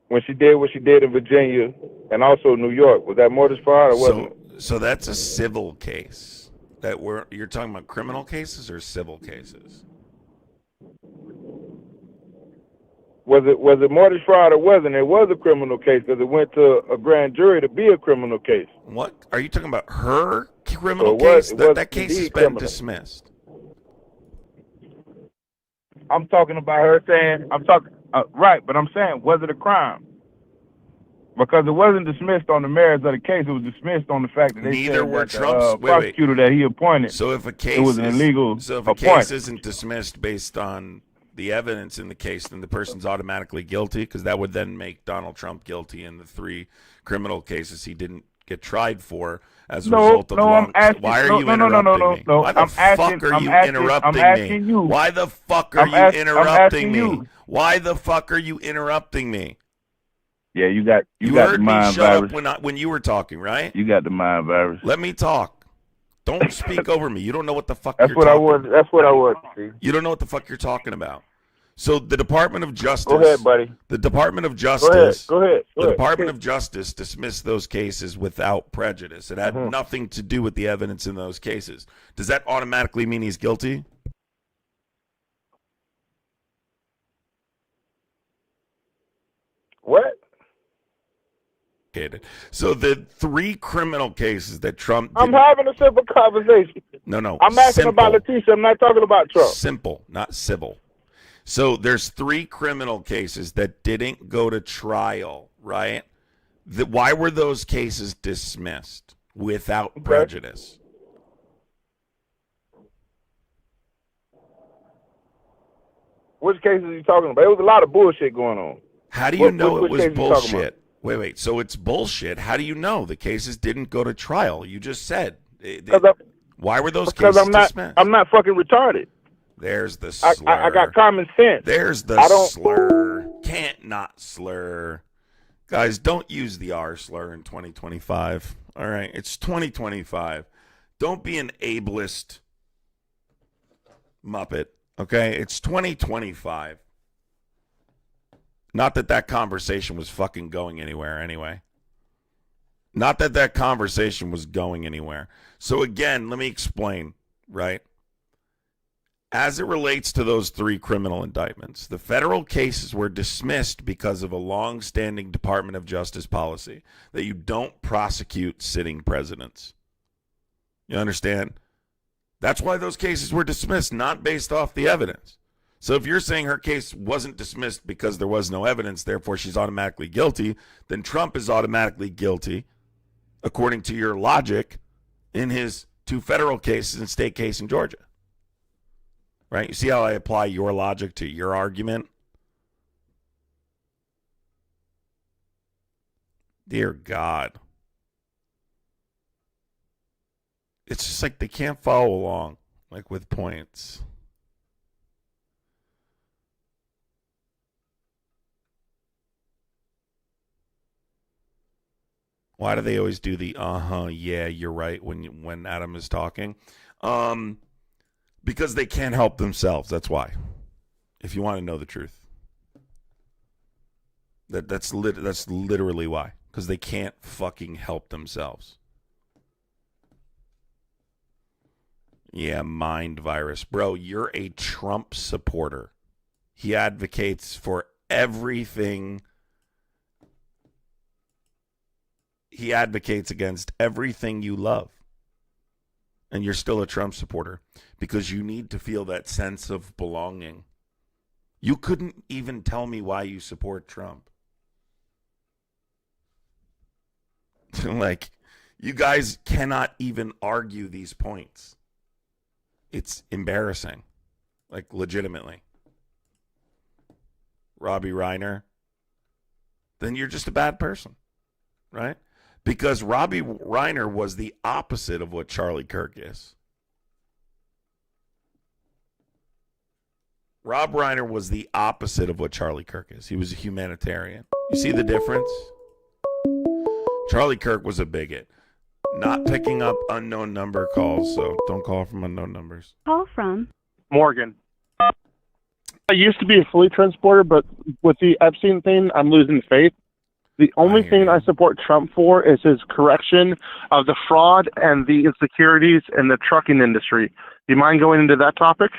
when she did what she did in Virginia and also New York, was that mortgage fraud or wasn't it? So that's a civil case. You're talking about criminal cases or civil cases? Was it mortgage fraud or wasn't it? It was a criminal case because it went to a grand jury to be a criminal case. What? Are you talking about her criminal case? That case has been dismissed. I'm talking about her saying, right, but I'm saying, was it a crime? Because it wasn't dismissed on the merits of the case. It was dismissed on the fact that they said that the prosecutor that he appointed, so if a case it was an illegal So if a case isn't dismissed based on the evidence in the case, then the person's automatically guilty, because that would then make Donald Trump guilty in the 3 criminal cases he didn't get tried for as a result of long. Why are you interrupting me? Why the fuck are you interrupting me? Why the fuck are you interrupting me? Why the fuck are you interrupting me? Yeah, you got heard the me mind shut virus. up when you were talking, right? You got the mind virus. Let me talk. Don't speak over me. You don't know what the fuck That's you're what talking I was. That's what I was. See? You don't know what the fuck you're talking about. So the Department of Justice. Go ahead, buddy. The Department of Justice. Go ahead. The Department of Justice dismissed those cases without prejudice. It had nothing to do with the evidence in those cases. Does that automatically mean he's guilty? What? So the 3 criminal cases that Trump I'm having a simple conversation. No. I'm asking about Letitia. I'm not talking about Trump. Simple, not civil. So there's 3 criminal cases that didn't go to trial, right? Why were those cases dismissed without prejudice? Which cases are you talking about? There was a lot of bullshit going on. How do you know it was bullshit? Wait. So it's bullshit. How do you know the cases didn't go to trial? You just said. Why were those cases dismissed? I'm not fucking retarded. There's the slur. I got common sense. There's the slur. Can't not slur. Guys, don't use the R slur in 2025. All right? It's 2025. Don't be an ableist Muppet. Okay? It's 2025. Not that conversation was fucking going anywhere anyway. Not that conversation was going anywhere. So again, let me explain, right? As it relates to those 3 criminal indictments, the federal cases were dismissed because of a long-standing Department of Justice policy that you don't prosecute sitting presidents. You understand? That's why those cases were dismissed, not based off the evidence. So if you're saying her case wasn't dismissed because there was no evidence, therefore she's automatically guilty, then Trump is automatically guilty, according to your logic, in his 2 federal cases and state case in Georgia. Right? You see how I apply your logic to your argument? Dear God. it's just like they can't follow along, like with points. Why do they always do the yeah, you're right when Adam is talking? Because they can't help themselves. That's why. If you want to know the truth, that's literally why. Because they can't fucking help themselves. Yeah, mind virus, bro. You're a Trump supporter. He advocates for everything. He advocates against everything you love. And you're still a Trump supporter because you need to feel that sense of belonging. You couldn't even tell me why you support Trump. Like, you guys cannot even argue these points. It's embarrassing. Like, legitimately. Robbie Reiner. Then you're just a bad person. Right? Because Robbie Reiner was the opposite of what Charlie Kirk is. Rob Reiner was the opposite of what Charlie Kirk is. He was a humanitarian. You see the difference? Charlie Kirk was a bigot. Not picking up unknown number calls, so don't call from unknown numbers. Call from Morgan. I used to be a fully transporter, but with the Epstein thing, I'm losing faith. The only thing I support Trump for is his correction of the fraud and the insecurities in the trucking industry. Do you mind going into that topic?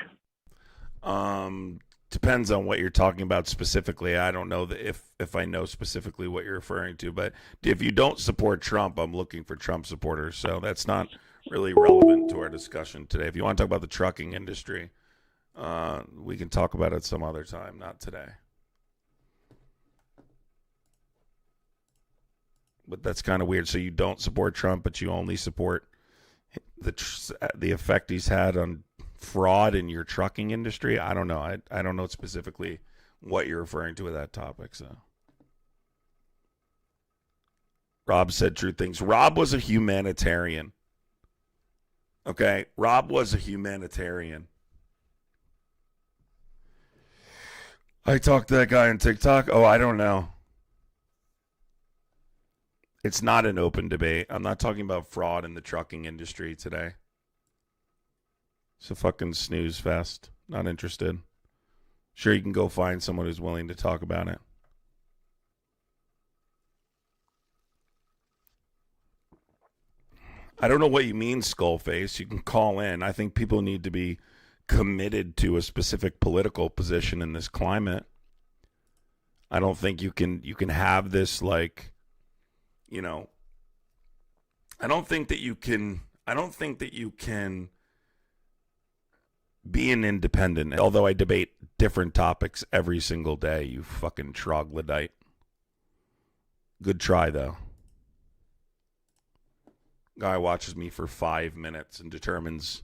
Depends on what you're talking about specifically. I don't know if I know specifically what you're referring to, but if you don't support Trump, I'm looking for Trump supporters. So that's not really relevant to our discussion today. If you want to talk about the trucking industry, we can talk about it some other time, not today. But that's kind of weird. So you don't support Trump, but you only support the effect he's had on fraud in your trucking industry. I don't know. I don't know specifically what you're referring to with that topic. So Rob said true things. Rob was a humanitarian. Okay, Rob was a humanitarian. I talked to that guy on TikTok. Oh, I don't know. It's not an open debate. I'm not talking about fraud in the trucking industry today. It's a fucking snooze fest. Not interested. Sure, you can go find someone who's willing to talk about it. I don't know what you mean, Skullface. You can call in. I think people need to be committed to a specific political position in this climate. I don't think you can have this, like, you know, I don't think that you can be an independent, although I debate different topics every single day, you fucking troglodyte. Good try, though. Guy watches me for 5 minutes and determines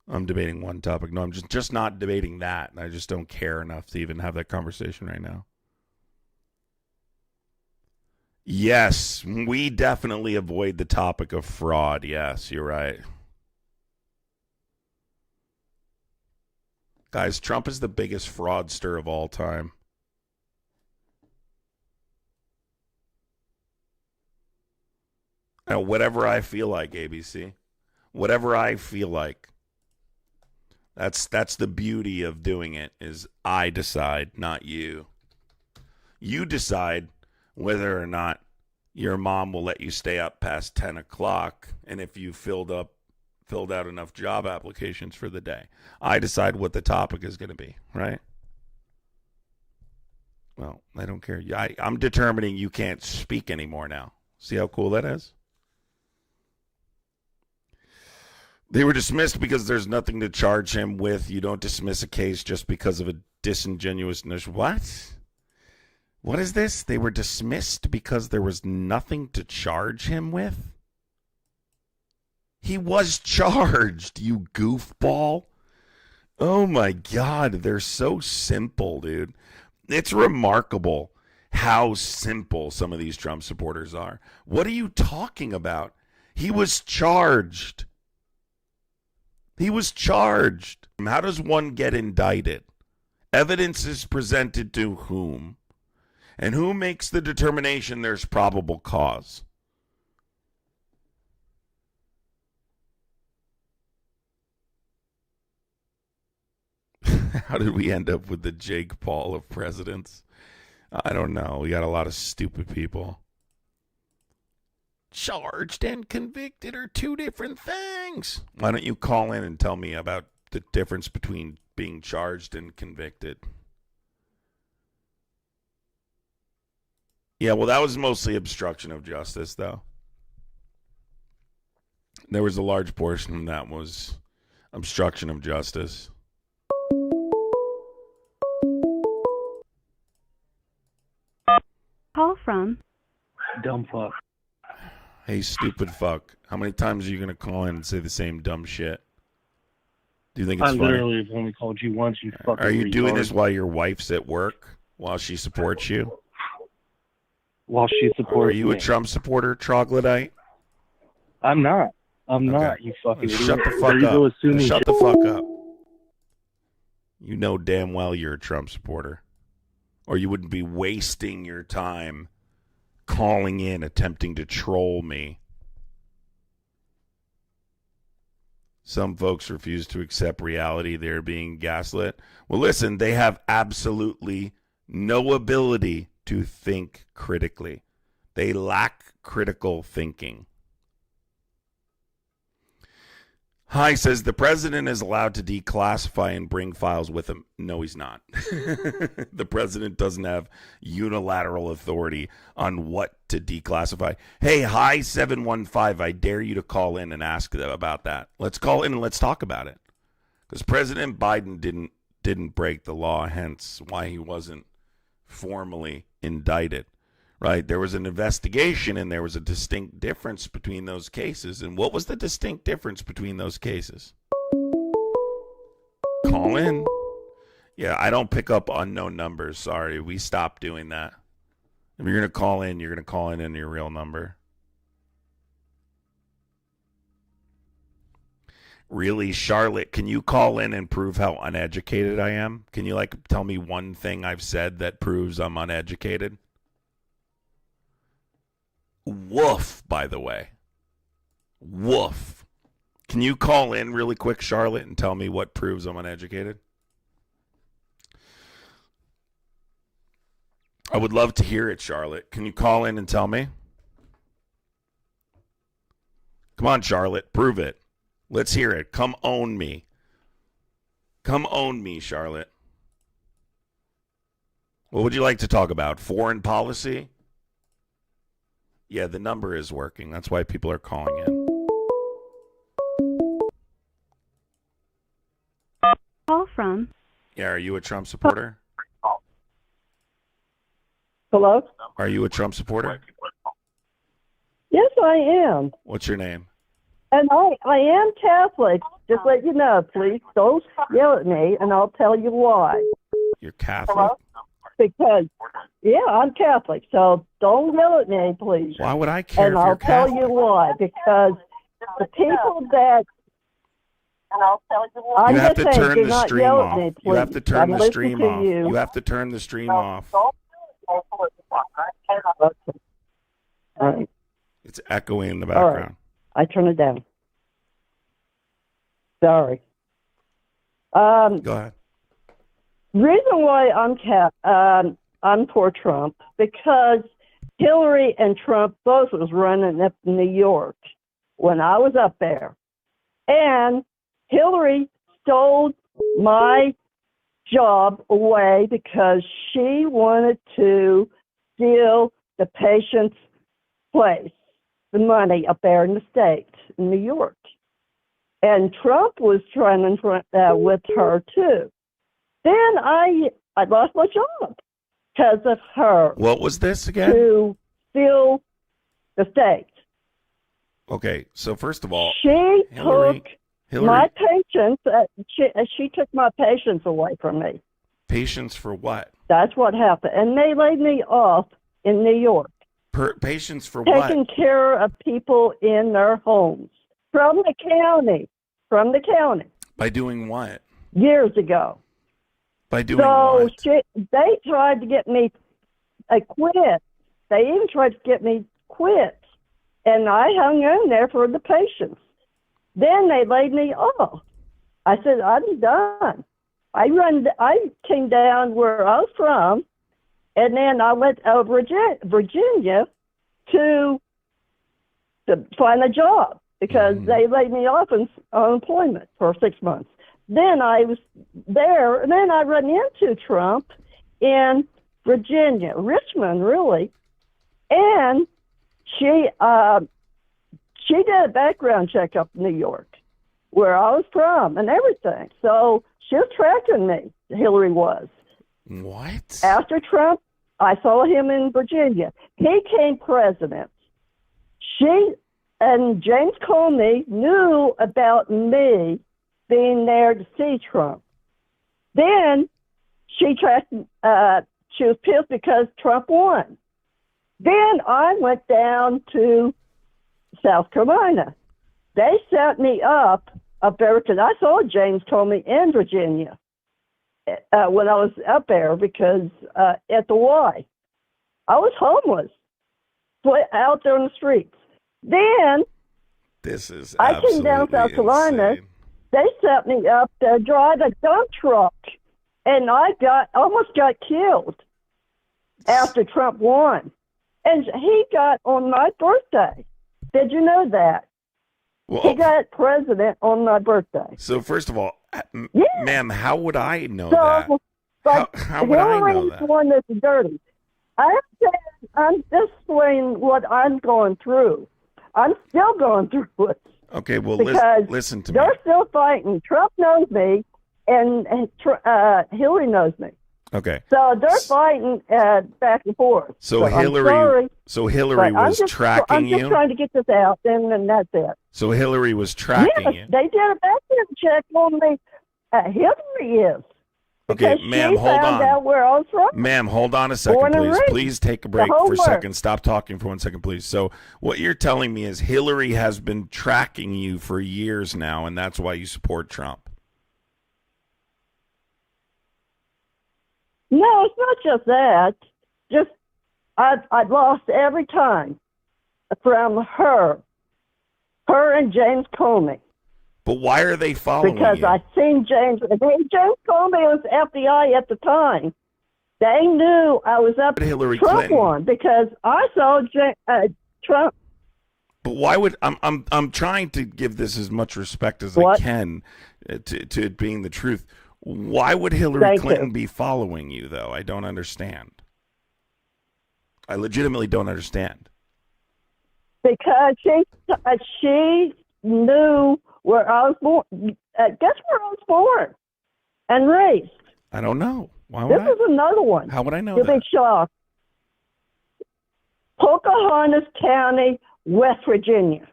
I'm debating one topic. No, I'm just not debating that. I just don't care enough to even have that conversation right now. Yes, we definitely avoid the topic of fraud. Yes, you're right. Guys, Trump is the biggest fraudster of all time. Now, whatever I feel like, ABC. Whatever I feel like. That's the beauty of doing it, is I decide, not you. You decide whether or not your mom will let you stay up past 10 o'clock and if you filled out enough job applications for the day. I decide what the topic is going to be, right? Well, I don't care. I'm determining you can't speak anymore now. See how cool that is? They were dismissed because there's nothing to charge him with. You don't dismiss a case just because of a disingenuousness. What? What is this? They were dismissed because there was nothing to charge him with? He was charged, you goofball. Oh my God, they're so simple, dude. It's remarkable how simple some of these Trump supporters are. What are you talking about? He was charged. He was charged. How does one get indicted? Evidence is presented to whom? And who makes the determination there's probable cause? How did we end up with the Jake Paul of presidents? I don't know. We got a lot of stupid people. Charged and convicted are two different things. Why don't you call in and tell me about the difference between being charged and convicted? Yeah, well, that was mostly obstruction of justice, though. There was a large portion that was obstruction of justice. Call from Dumb fuck. Hey, stupid fuck. How many times are you going to call in and say the same dumb shit? Do you think it's I funny? literally have only called you once, you fucking Are you doing retard. this while your wife's at work? While she supports you? While she supports Are you me. a Trump supporter, troglodyte? I'm not. I'm Okay. not, you fucking Shut idiot. the fuck There you up. go assuming Shut shit. the fuck up. You know damn well you're a Trump supporter. Or you wouldn't be wasting your time calling in, attempting to troll me. Some folks refuse to accept reality. They're being gaslit. Well, listen, they have absolutely no ability to think critically. They lack critical thinking. Hi says the president is allowed to declassify and bring files with him. No, he's not. The president doesn't have unilateral authority on what to declassify. Hey, hi 715, I dare you to call in and ask them about that. Let's call in and let's talk about it. Because President Biden didn't break the law, hence why he wasn't formally indicted. Right? There was an investigation and there was a distinct difference between those cases. And what was the distinct difference between those cases? Call in. Yeah, I don't pick up unknown numbers. Sorry, we stopped doing that. If you're going to call in, you're going to call in your real number. Really, Charlotte, can you call in and prove how uneducated I am? Can you tell me one thing I've said that proves I'm uneducated? Woof, by the way. Woof. Can you call in really quick, Charlotte, and tell me what proves I'm uneducated? I would love to hear it, Charlotte. Can you call in and tell me? Come on, Charlotte, prove it. Let's hear it. Come own me. Come own me, Charlotte. What would you like to talk about? Foreign policy? Yeah, the number is working. That's why people are calling in. Call from Yeah, are you a Trump supporter? Hello? Are you a Trump supporter? Yes, I am. What's your name? And I am Catholic. Just let you know, please. Don't yell at me, and I'll tell you why. You're Catholic? Because, yeah, I'm Catholic, so don't yell at me, please. Why would I care And if I'll you're tell Catholic? you why. Because the people that... And I'll tell you why. You I'm have just to saying, turn do the not stream yell at off. me, please. You have to turn the listening stream to off. you. You have to turn the stream off. Okay. All right. It's echoing in the All right. background. I turn it down. Sorry. Go ahead. Reason why I'm for Trump, because Hillary and Trump both was running up in New York when I was up there. And Hillary stole my job away because she wanted to steal the patient's place, the money up there in the States, in New York. And Trump was trying with her, too. Then I lost my job because of her. What was this again? To steal the state. Okay, so first of all, She Hillary, took my patients. She took my patients away from me. patience for what? That's what happened. And they laid me off in New York. Patience for what? Taking care of people in their homes from the county. from the county By doing what? years ago. By doing So what? they tried to get me quit. They even tried to get me quit. And I hung in there for the patients. Then they laid me off. I said, I'm done. I came down where I was from, and then I went over Virginia to find a job because they laid me off in unemployment for 6 months. Then I was there, and then I ran into Trump in Virginia, Richmond, really, and she did a background check up in New York, where I was from, and everything. So she was tracking me. Hillary was. What? After Trump, I saw him in Virginia. He became president. She and James Comey knew about me being there to see Trump. Then she tracked. She was pissed because Trump won. Then I went down to South Carolina. They set me up there because I saw James Comey in Virginia when I was up there because at the Y. I was homeless, out there on the streets. Then this is I came down to South Carolina. Insane. They set me up to drive a dump truck, and I almost got killed after Trump won. And he got on my birthday. Did you know that? Well, he got president on my birthday. So first of all, ma'am, how would I know So, that? but How would I know Hillary's that? the one that's dirty. I'm just explaining what I'm going through. I'm still going through it. Okay, well, because listen to me. they're still fighting. Trump knows me, and Hillary knows me. Okay. So they're fighting back and forth. So Hillary, I'm sorry, so Hillary but was tracking I'm just you. trying to get this out, and that's it. So Hillary was tracking Yes, you. they did a background check on me. Hillary is. Okay, Because ma'am, she hold found on. out where I was from. Ma'am, hold on a second, Born and please. raised. Please take a break The whole for a work. second. Stop talking for 1 second, please. So what you're telling me is Hillary has been tracking you for years now, and that's why you support Trump. No, it's not just that. Just I've lost every time from her and James Comey. But why are they following Because you? I seen James Comey was FBI at the time. They knew I was up. Hillary Trump Clinton. won because I saw Trump. But why would I'm trying to give this as much respect as What? I can to it being the truth. Why would Hillary Thank Clinton you. be following you though? I don't understand. I legitimately don't understand. Because she knew where I was born. Guess where I was born and raised. I don't know. Why would This is another one. How would I know You'll that? be shocked. Pocahontas County, West Virginia.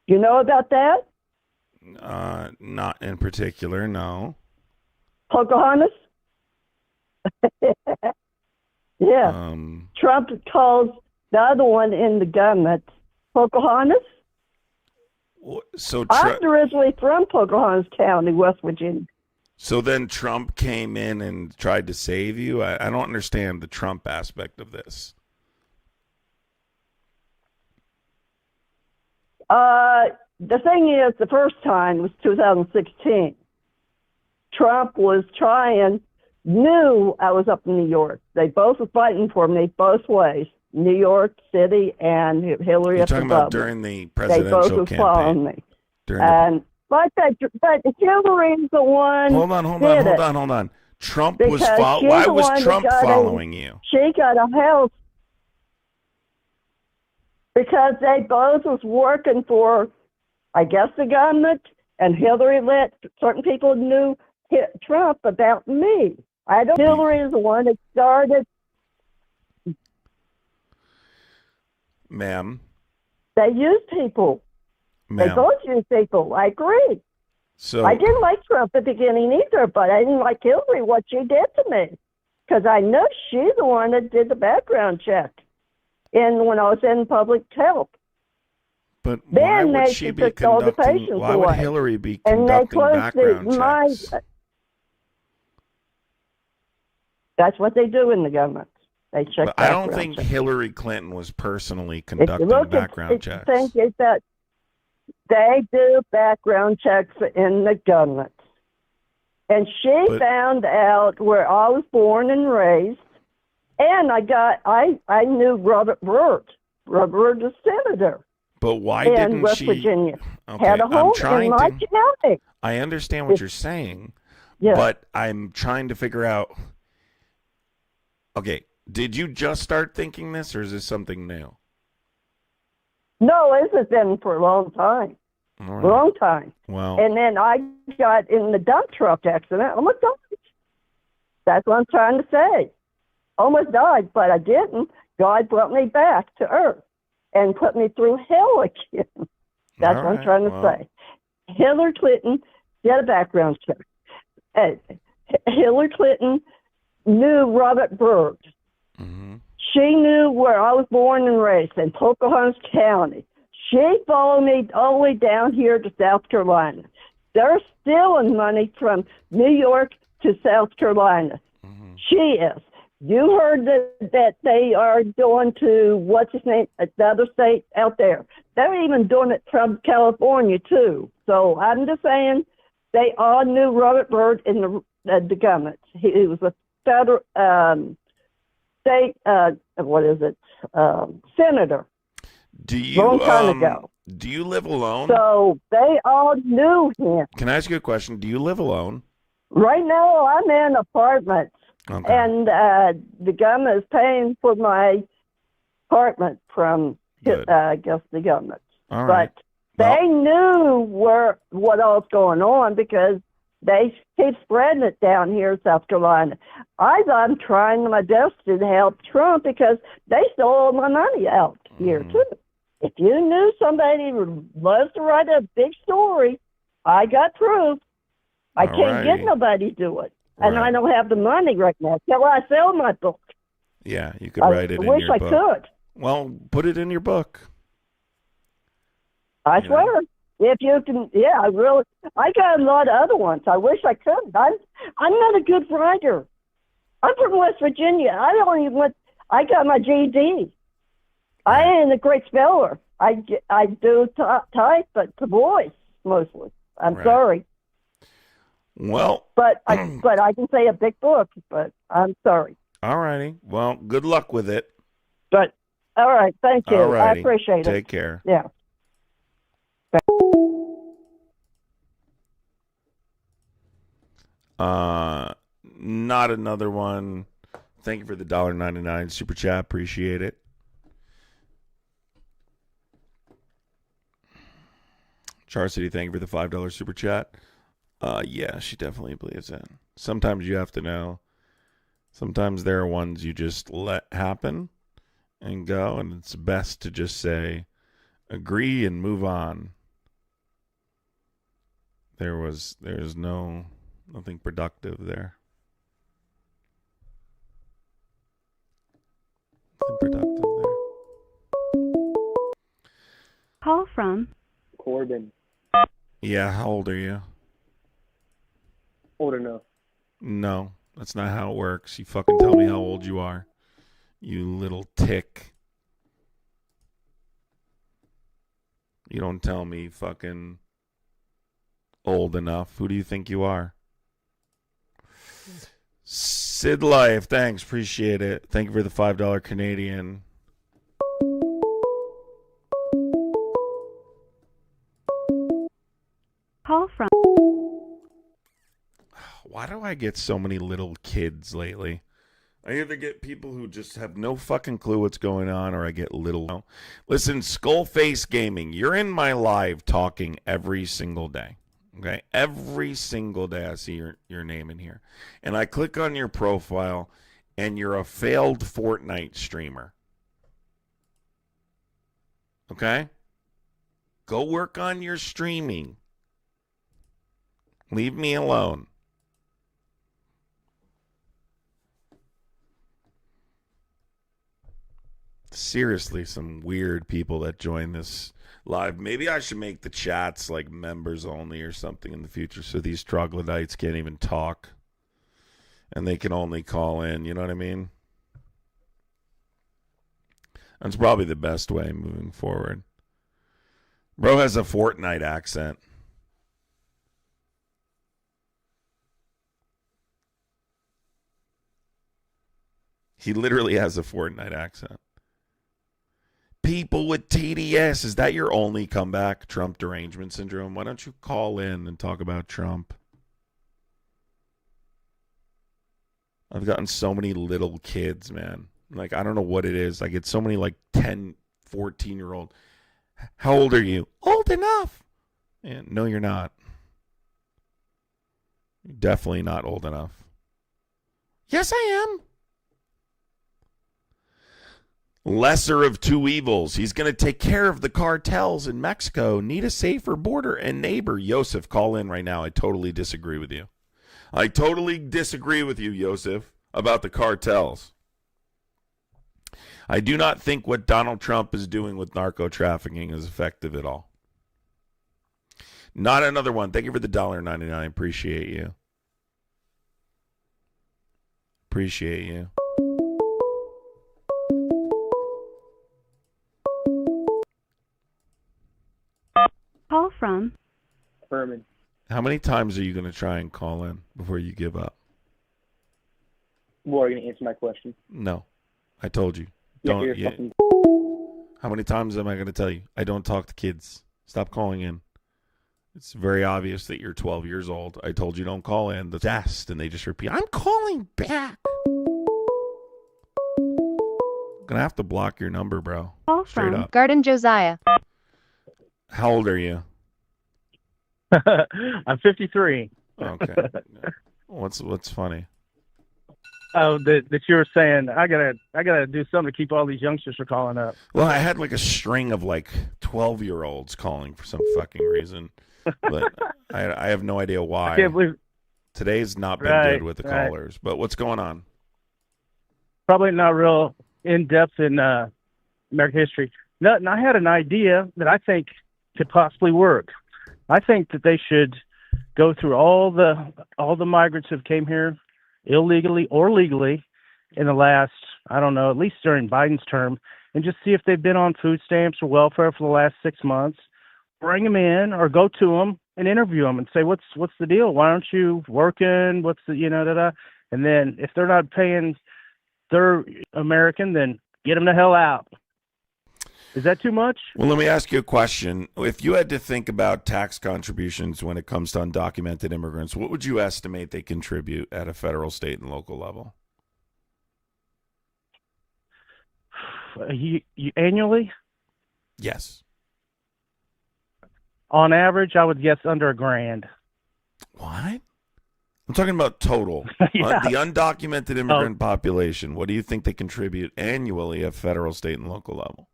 You know about that? Not in particular, no. Pocahontas? Yeah. Trump calls the other one in the government Pocahontas. So I'm originally from Pocahontas County, West Virginia. So then Trump came in and tried to save you? I don't understand the Trump aspect of this. The thing is, the first time was 2016. Trump was knew I was up in New York. They both were fighting for me both ways, New York City and Hillary. You're at the talking about bubble. during the They presidential both were following campaign. me. But Hillary's the one. Hold on. Trump was Because she's why the was one that Trump got following you? She got a house because they both was working for, I guess, the government, and Hillary let certain people knew Trump about me. Hillary is the one that started. Ma'am. They use people. They Ma'am. both use people. I agree. So I didn't like Trump at the beginning either, but I didn't like Hillary, what she did to me. Because I know she's the one that did the background check when I was in public health. But Then why would they she be took all the conducting? patients Why would away. Hillary be And they conducting closed background checks? That's what they do in the government. They check But I don't background think checks. Hillary Clinton was personally If you conducting look background at checks. think is that they do background checks in the government. And she But- found out where I was born and raised, and I knew Robert Byrd. Robert Byrd, the senator But why in didn't West she? Virginia, Okay, had a home in trying my to. county. I understand what you're saying, Yeah. but I'm trying to figure out. Okay, did you just start thinking this, or is this something new? No, this has been for a long time. All right. Long time. Well, And then I got in the dump truck accident. Almost died. That's what I'm trying to say. Almost died, but I didn't. God brought me back to earth and put me through hell again. That's all what I'm right, trying to well. say. Hillary Clinton did a background check. Hillary Clinton knew Robert Byrd. Mhm. She knew where I was born and raised in Pocahontas County. She followed me all the way down here to South Carolina. They're stealing money from New York to South Carolina. Mhm. She is. You heard that they are doing to, what's his name, the other state out there. They're even doing it from California, too. So I'm just saying they all knew Robert Byrd in the government. He was a federal state, senator. Do you Long time ago. Do you live alone? So they all knew him. Can I ask you a question? Do you live alone? Right now, I'm in an apartment, Okay. and the government is paying for my apartment from, Good. I guess, the government. All right. But they knew what all was going on because they keep spreading it down here in South Carolina. I'm trying my best to help Trump because they stole all my money out here, Mm-hmm. too. If you knew somebody who loves to write a big story, I got proof. I can't get Alrighty. nobody to do it. And Right. I don't have the money right now till I sell my book. Yeah, you could I write it in wish your I book. could. Well, put it in your book. I Yeah. swear. If you can, yeah, I got a lot of other ones. I wish I could. I'm not a good writer. I'm from West Virginia. I got my GED. I ain't a great speller. I do type, but to voice mostly. I'm Right. sorry. Well, But I can say a big book, but I'm sorry. all righty. Well, good luck with it. But all right, thank you. All righty. I appreciate it. Take care. Yeah. Not another one. Thank you for the $1.99 super chat. Appreciate it. Char City, thank you for the $5 super chat. Yeah, she definitely believes it. Sometimes you have to know. Sometimes there are ones you just let happen and go, and it's best to just say, agree and move on. There's nothing productive there. Nothing productive there. Call from Corbin. Yeah, how old are you? Old enough. No, that's not how it works. You fucking tell me how old you are. You little tick. You don't tell me fucking old enough. Who do you think you are? Sid Life, thanks. Appreciate it. Thank you for the $5 Canadian. Call from Why do I get so many little kids lately? I either get people who just have no fucking clue what's going on, or I get little. Listen, Skullface Gaming, you're in my live talking every single day. Okay? Every single day I see your name in here. And I click on your profile, and you're a failed Fortnite streamer. Okay? Go work on your streaming. Leave me alone. Seriously, some weird people that join this live. Maybe I should make the chats like members only or something in the future so these troglodytes can't even talk and they can only call in. You know what I mean? That's probably the best way moving forward. Bro has a Fortnite accent. He literally has a Fortnite accent. People with TDS, is that your only comeback? Trump derangement syndrome? Why don't you call in and talk about Trump? I've gotten so many little kids, man. Like, I don't know what it is. I get so many, like, 10, 14-year-old. How old are you? Old enough. And no, you're not. You're definitely not old enough. Yes, I am. Lesser of two evils. He's going to take care of the cartels in Mexico. Need a safer border and neighbor. Yosef, call in right now. I totally disagree with you. I totally disagree with you, Yosef, about the cartels. I do not think what Donald Trump is doing with narco trafficking is effective at all. Not another one. Thank you for the $1.99. Appreciate you. Appreciate you. Call from Furman. How many times are you going to try and call in before you give up? Well, are you going to answer my question? No. I told you. Yeah, Don't. you're Yeah. fucking... How many times am I going to tell you? I don't talk to kids. Stop calling in. It's very obvious that you're 12 years old. I told you don't call in. The test, and they just repeat, I'm calling back. I'm going to have to block your number, bro. Call Straight from up. Garden Josiah. How old are you? I'm 53. Okay. What's funny? Oh, that you were saying I gotta do something to keep all these youngsters from calling up. Well, I had like a string of like 12-year-olds calling for some fucking reason, but I have no idea why. I can't believe Today's not been Right, good with the right. callers. But what's going on? probably not real in depth in American history. No, and I had an idea that I think could possibly work. I think that they should go through all the migrants who came here illegally or legally in the last, I don't know, at least during Biden's term, and just see if they've been on food stamps or welfare for the last 6 months. Bring them in or go to them and interview them and say, what's the deal? Why aren't you working? What's the, da-da. And then if they're not paying their American, then get them the hell out. Is that too much? Well, let me ask you a question. If you had to think about tax contributions when it comes to undocumented immigrants, what would you estimate they contribute at a federal, state, and local level? You annually? Yes. On average, I would guess under $1,000. What? I'm talking about total. Yeah. The undocumented immigrant population. What do you think they contribute annually at federal, state, and local level?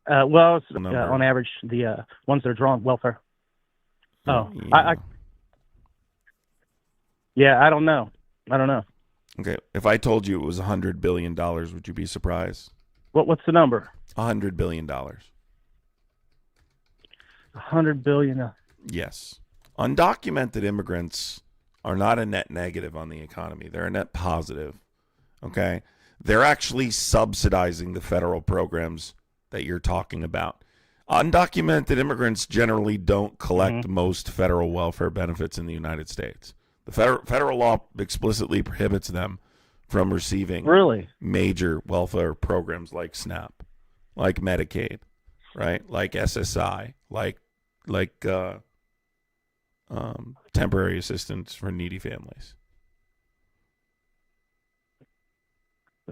Well, it's, Number. on average, the ones that are drawing welfare. Oh, Yeah. I don't know. Okay. If I told you it was $100 billion, would you be surprised? What's the number? $100 billion. $100 billion. Yes. Undocumented immigrants are not a net negative on the economy. They're a net positive. Okay? They're actually subsidizing the federal programs that you're talking about. Undocumented immigrants generally don't collect most federal welfare benefits in the United States. The federal law explicitly prohibits them from receiving major welfare programs like SNAP, like Medicaid, right? Like SSI, like temporary assistance for needy families.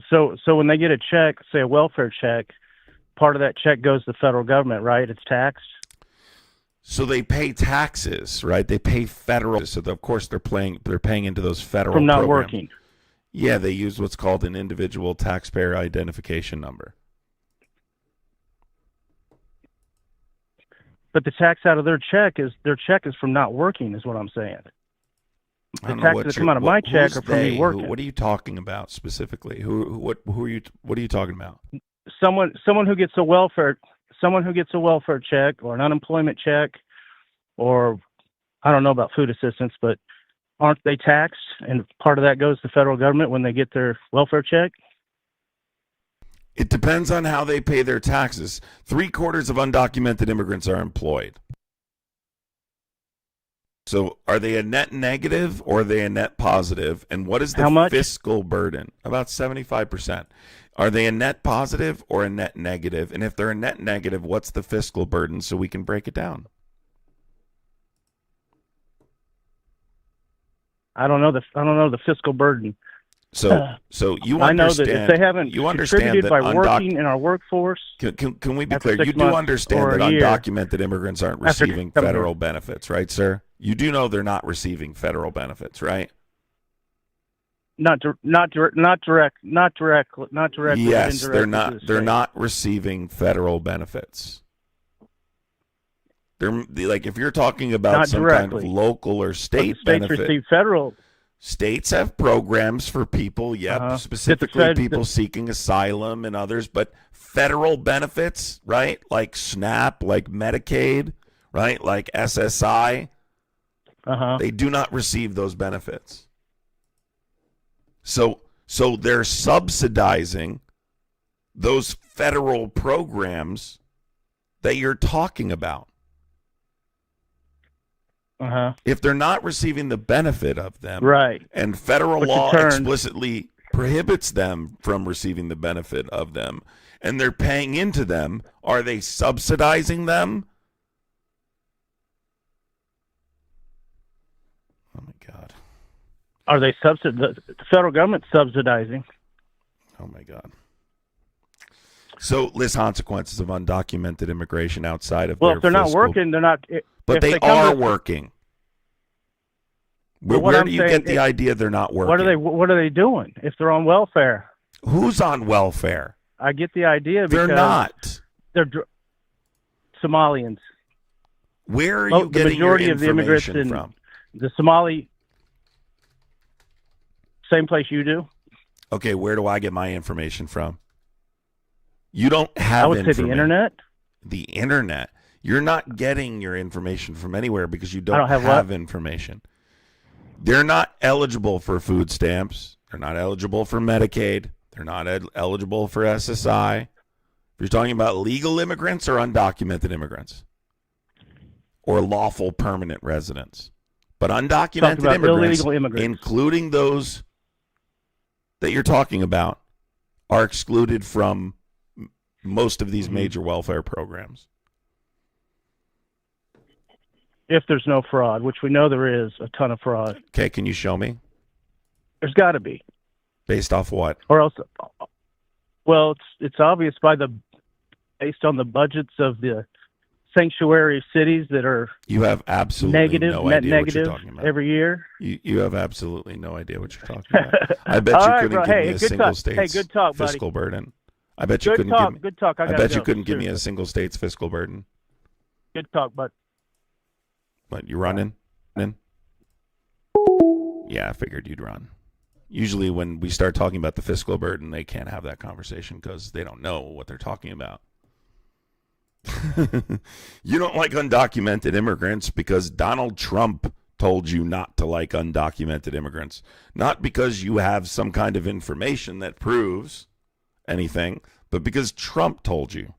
So when they get a check, say a welfare check, part of that check goes to the federal government, right? It's taxed. So they pay taxes, right? They pay federal. So of course they're paying into those federal From not programs. working. Yeah, they use what's called an individual taxpayer identification number. But the tax out of their check is from not working, is what I'm saying. The taxes that come out of my check are from me working. What are you talking about specifically? What are you talking about? someone who gets a welfare check or an unemployment check, or I don't know about food assistance, but aren't they taxed? And part of that goes to the federal government when they get their welfare check. It depends on how they pay their taxes. 3/4 of undocumented immigrants are employed. So are they a net negative or are they a net positive? And what is the fiscal burden? About 75%. Are they a net positive or a net negative? And if they're a net negative, what's the fiscal burden so we can break it down? I don't know the fiscal burden. So you understand. I know that if they haven't contributed by working in our workforce. Can we be clear? You do understand that undocumented immigrants aren't receiving federal benefits, right, sir? You do know they're not receiving federal benefits, right? Not directly. Yes, they're not. They're not receiving federal benefits. They're like, if you're talking about not some directly. kind of local or state states benefit, receive federal. States have programs for people, specifically people seeking asylum and others, but federal benefits, right? Like SNAP, like Medicaid, right? Like SSI, they do not receive those benefits. So they're subsidizing those federal programs that you're talking about. If they're not receiving the benefit of them, right, and federal law explicitly prohibits them from receiving the benefit of them, and they're paying into them, are they subsidizing them? Oh my God. Are they the federal government subsidizing? Oh my God. So list consequences of undocumented immigration outside of if they're not working, they're not. But they are working. Where do you get the idea they're not working? What are they doing if they're on welfare? Who's on welfare? I get the idea because they're not. They're Somalians. Where are you getting your information from? The Somali. Same place you do. Okay, where do I get my information from? You don't have. I would say the internet. The internet. You're not getting your information from anywhere because you don't have information. They're not eligible for food stamps. They're not eligible for Medicaid. They're not eligible for SSI. If you're talking about legal immigrants or undocumented immigrants or lawful permanent residents. But undocumented immigrants, including those that you're talking about, are excluded from most of these major welfare programs. If there's no fraud, which we know there is a ton of fraud. Okay, can you show me? There's got to be. Based off what? Or else, well, it's obvious based on the budgets of the sanctuary cities that are. You have absolutely negative, no net idea negative what you're talking about. Every year. You have absolutely no idea what you're talking about. I bet you couldn't give me a single state's fiscal burden. I bet you couldn't give me. Good talk. I bet you couldn't give me a single state's fiscal burden. Good talk, bud. What, you running? Yeah, I figured you'd run. Usually when we start talking about the fiscal burden, they can't have that conversation because they don't know what they're talking about. You don't like undocumented immigrants because Donald Trump told you not to like undocumented immigrants. Not because you have some kind of information that proves anything, but because Trump told you.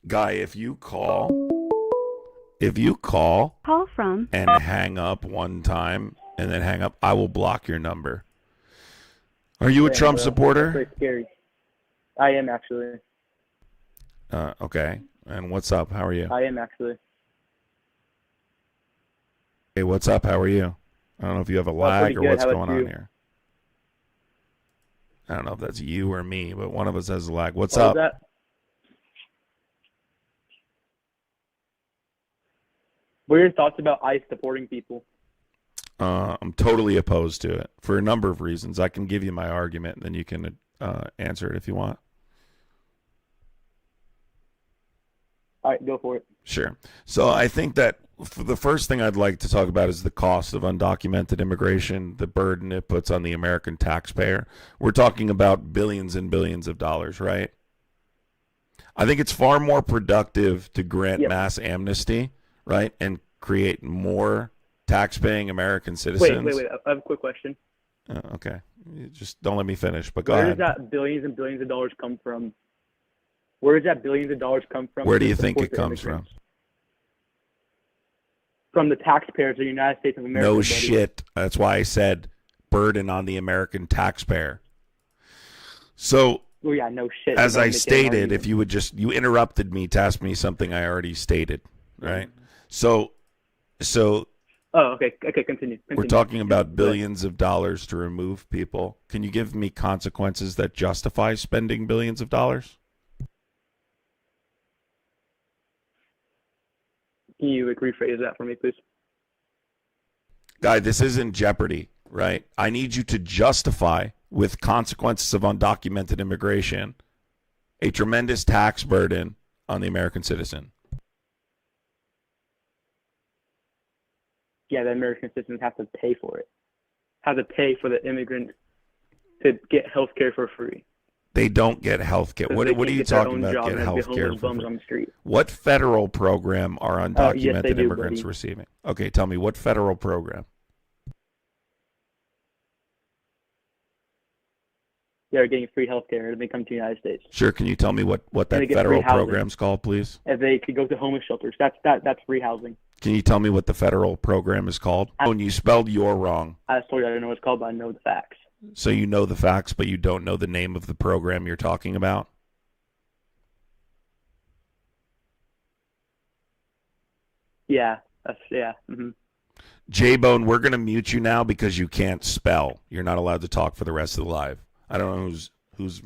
Guy, if you call from and hang up one time and then hang up, I will block your number. Are you a Trump supporter? That's scary. I am actually. Okay. And what's up? How are you? I am actually. Hey, what's up? How are you? I don't know if you have a lag or what's going on here. I don't know if that's you or me, but one of us has a lag. What's up? What are your thoughts about ICE deporting people? I'm totally opposed to it for a number of reasons. I can give you my argument, and then you can answer it if you want. All right, go for it. Sure. So I think that the first thing I'd like to talk about is the cost of undocumented immigration, the burden it puts on the American taxpayer. We're talking about billions and billions of dollars, right? I think it's far more productive to grant mass amnesty, right, and create more tax-paying American citizens. Wait. I have a quick question. Okay. You just don't let me finish, but go Where ahead. does that billions and billions of dollars come from? Where does that billions of dollars come from? Where do to you think support it the comes from? immigrants? From the taxpayers of the United States of America. No buddy. shit. That's why I said burden on the American taxpayer. So, Well, yeah, no shit. as Don't I make it an stated, argument. if you would just, you interrupted me to ask me something I already stated, right? So Oh, okay, continue. we're talking about billions of dollars to remove people. Can you give me consequences that justify spending billions of dollars? Can you rephrase that for me, please? Guy, this isn't Jeopardy, right? I need you to justify, with consequences of undocumented immigration, a tremendous tax burden on the American citizen. Yeah, the American citizens have to pay for it. Have to pay for the immigrant to get health care for free. They don't get health care. What are you talking about? Get health care bums on the street. What federal program are undocumented yes, they do, immigrants buddy. receiving? Okay, tell me, what federal program? They're getting free health care when they come to the United States. Sure, can you tell me what And they that get federal free housing. program's called, please? If they could go to homeless shelters, that's free housing. Can you tell me what the federal program is called? Oh, and you spelled "you're" wrong. I told you I don't know what it's called, but I know the facts. So you know the facts, but you don't know the name of the program you're talking about? Yeah, yeah. Mm-hmm. J-Bone, we're going to mute you now because you can't spell. You're not allowed to talk for the rest of the live. I don't know who's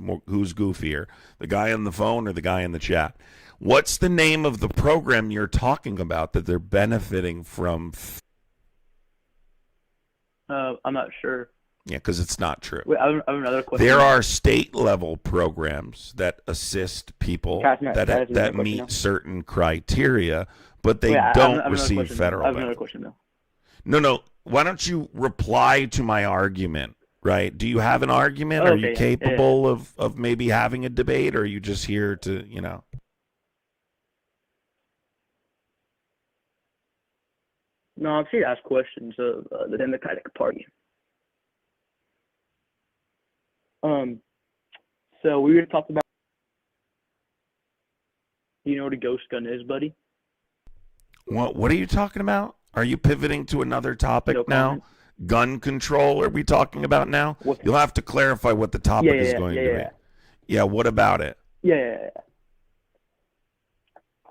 goofier, the guy on the phone or the guy in the chat. What's the name of the program you're talking about that they're benefiting from? I'm not sure. Yeah, because it's not true. Wait, I have another question. There are state-level programs that assist people that meet certain criteria, but they don't receive federal I have another benefits. question, though. No. Why don't you reply to my argument, right? Do you have an argument? Are you Okay, capable of maybe having a debate, or are you just here to, No, I'm here to ask questions of the Democratic Party. So we were talking about. Do you know what a ghost gun is, buddy? What are you talking about? Are you pivoting to another topic No now? comment. Gun control are we talking about now? You'll have to clarify what the topic is going to be. Yeah, what about it? Yeah,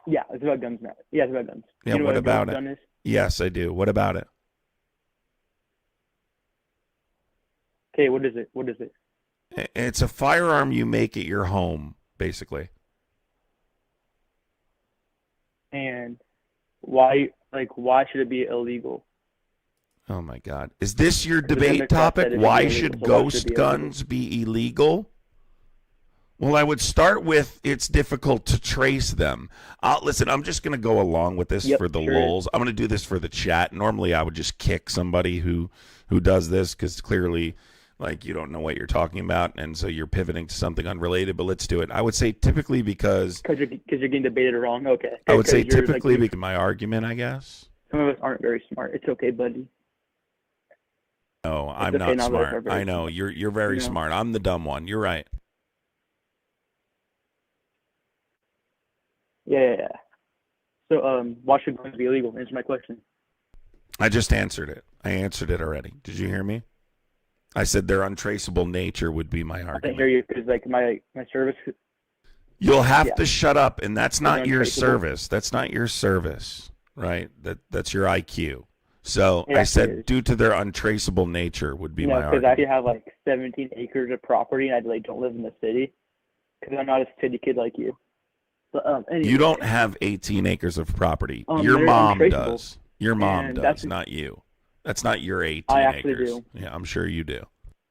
it's about guns now. Yeah, it's about guns. Yeah, you know what a about ghost it? gun is? Yes, I do. What about it? Okay, what is it? It's a firearm you make at your home, basically. And why should it be illegal? Oh my God. Is this your The debate Democrats topic? said it Why should be should illegal, so why should ghost it be illegal? guns be illegal? Well, I would start with it's difficult to trace them. Listen, I'm just going to go along with this for the lulz. I'm going to do this for the chat. Normally, I would just kick somebody who does this because clearly, you don't know what you're talking about, and so you're pivoting to something unrelated. But let's do it. I would say typically because Because you're getting debated wrong. Okay. I would say 'Cause you're, typically because my argument, I guess. some of us aren't very smart. It's okay, buddy. No, I'm okay, not now that we're smart. very I know you're very Yeah. smart. I'm the dumb one. You're right. Yeah. So, why should guns be illegal? Answer my question. I just answered it. I answered it already. Did you hear me? I said their untraceable nature would be my I argument. can't hear you because my service. You'll have Yeah. to shut up, and that's not your untraceable. service. That's not your service, right? That's your IQ. So Yeah, I it said is. due to their untraceable nature would be my Because argument. I actually have 17 acres of property, and I don't live in the city because I'm not a city kid like you. But anyway, You don't have 18 acres of property. Your they're mom untraceable. does. Your mom And does, that's- not you. That's not your 18 I actually acres. do. Yeah, I'm sure you do.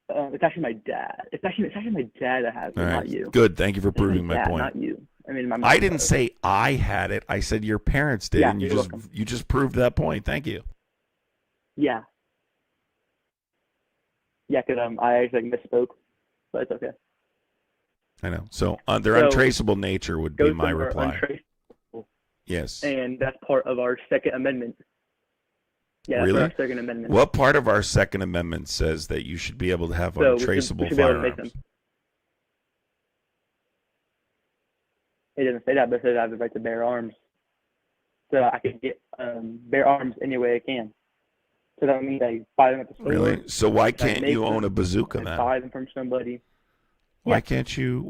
It's actually my dad. It's actually my dad that has it, All not right. you. Good. Thank you for It's my proving my dad, point. Not you. I mean, my I didn't say I had it. I said your parents did, Yeah, and you're welcome. you just proved that point. Thank you. Yeah. Yeah, because I actually misspoke, but it's okay. I know. So their So, untraceable nature would be Goes my to our reply. untraceable, Yes. and that's part of our Second Amendment. Yeah, Really? that's our Second Amendment. What part of our Second Amendment says that you should be able to have So untraceable we should be able to make firearms? them. It doesn't say that, but it says I have the right to bear arms. So I can get bear arms any way I can. So that means I buy them at the store. Really? So why I can't make you own a them, bazooka I then? buy them from somebody. Why can't you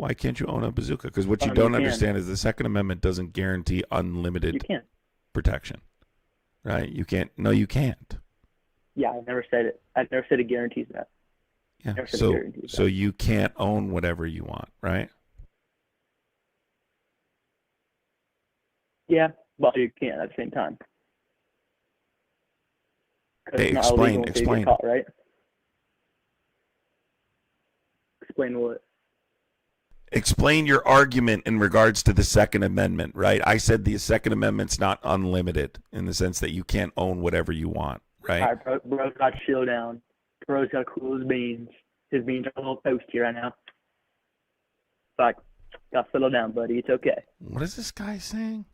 own a bazooka? Because what you You don't can. understand is the Second Amendment doesn't guarantee unlimited You can. protection. Right? You can't. No, you can't. Yeah, I never said it. I never said it guarantees that. Yeah. Never said it So guarantees so you can't own whatever you want, right? Yeah, but you can at the same time. 'Cause Hey, it's not explain, illegal until you explain. get caught, right? Explain what? Explain your argument in regards to the Second Amendment, right? I said the Second Amendment's not unlimited in the sense that you can't own whatever you want, right? All right, bro's got to chill down. Bro's got to cool his beans. His beans are a little toasty right now. Like, got to settle down, buddy. It's okay. What is this guy saying?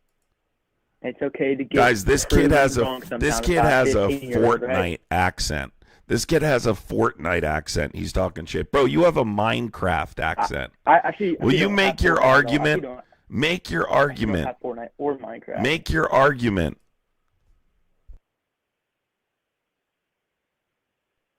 It's okay to get Guys, this kid proven has wrong a sometimes. About 15 years, Fortnite right? accent. This kid has a Fortnite accent. He's talking shit, bro. You have a Minecraft accent. I actually. Will you don't make have your Fortnite, though. I argument? actually don't- Make your I don't argument. have Fortnite or Minecraft. Make your argument.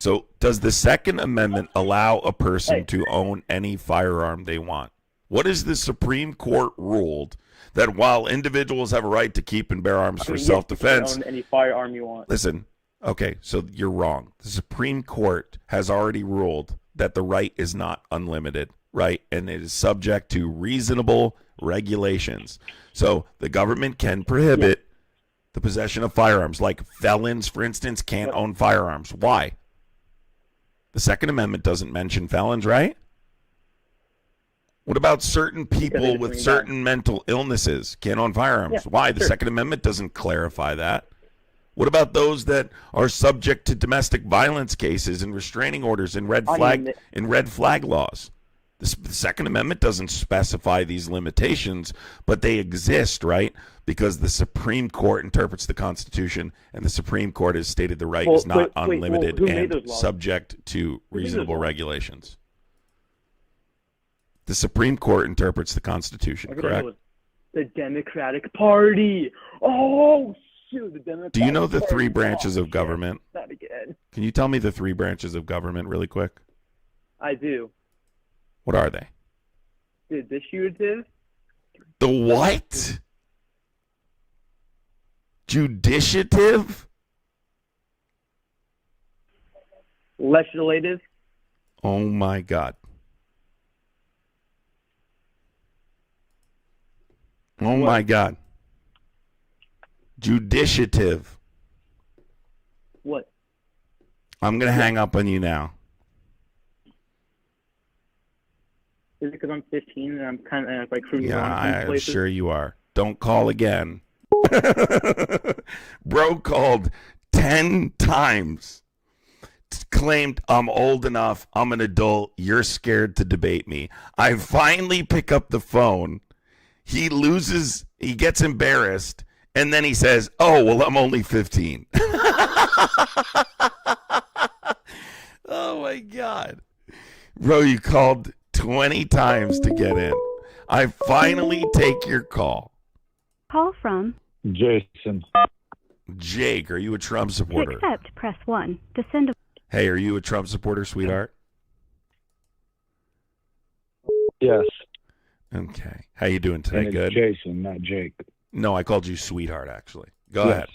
So, does the Second Amendment allow a person to own any firearm they want? What is the Supreme Court ruled that while individuals have a right to keep and bear arms I for mean, yes, self-defense, you can own any firearm you want. listen, okay, so you're wrong. The Supreme Court has already ruled that the right is not unlimited, right? And it is subject to reasonable regulations. So the government can prohibit the possession of firearms. Like felons, for instance, can't own firearms. Why? The Second Amendment doesn't mention felons, right? What about certain people with certain mental illnesses can't own firearms? Yeah, Why? The sure. Second Amendment doesn't clarify that. What about those that are subject to domestic violence cases and restraining orders and red flag laws? The Second Amendment doesn't specify these limitations, but they exist, right? Because the Supreme Court interprets the Constitution, and the Supreme Court has stated the right is not unlimited who made and those laws? subject to made those reasonable laws? regulations. The Supreme Court interprets the Constitution, Okay, correct? it was the Democratic Party. Oh, shoot, the Democratic Do you know the Party. three branches Oh, of government? not again. Can you tell me the three branches of government really quick? I do. What are they? The judiciative, The what? Judiciative? legislative, Oh my God. Oh my God. Judiciative. what? I'm going to hang up on you now. Is it because I'm 15 and I'm kind of like cruising Yeah, around some I'm places? sure you are. Don't call again. Bro called 10 times. Claimed I'm old enough, I'm an adult, you're scared to debate me. I finally pick up the phone. He loses, he gets embarrassed, and then he says, "Oh, well, I'm only 15." Oh my God. Bro, you called 20 times to get in. I finally take your call. Call from. Jason. Jake, are you a Trump To supporter? accept, press 1. To send a. Hey, are you a Trump supporter, sweetheart? Yes. Okay. How you doing today? And it's Good? Jason, not Jake. No, I called you sweetheart, actually. Go Yes. ahead.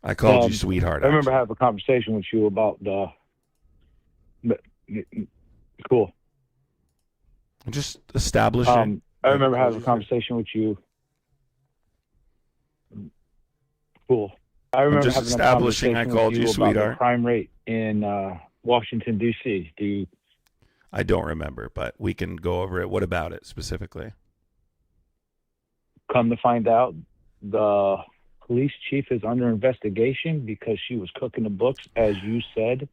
I called you sweetheart, I remember actually. having a conversation with you about the. Cool. I'm just establishing. I remember having a conversation with you. Cool. I remember just having a establishing I conversation called with you about sweetheart. the crime rate in Washington D.C. Do you? I don't remember, but we can go over it. What about it specifically? Come to find out, the police chief is under investigation because she was cooking the books. As you said,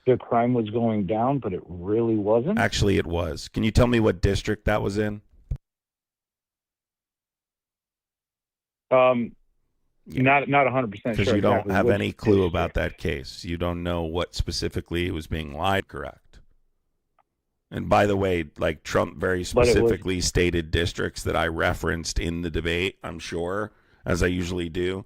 the crime was going down, but it really wasn't. Actually, it was. Can you tell me what district that was in? Not 100% Because sure. you don't exactly have which any clue district. about that case. You don't know what specifically was being lied. Correct. And by the way, like Trump very specifically stated districts that I referenced in the debate, I'm sure, as I usually do,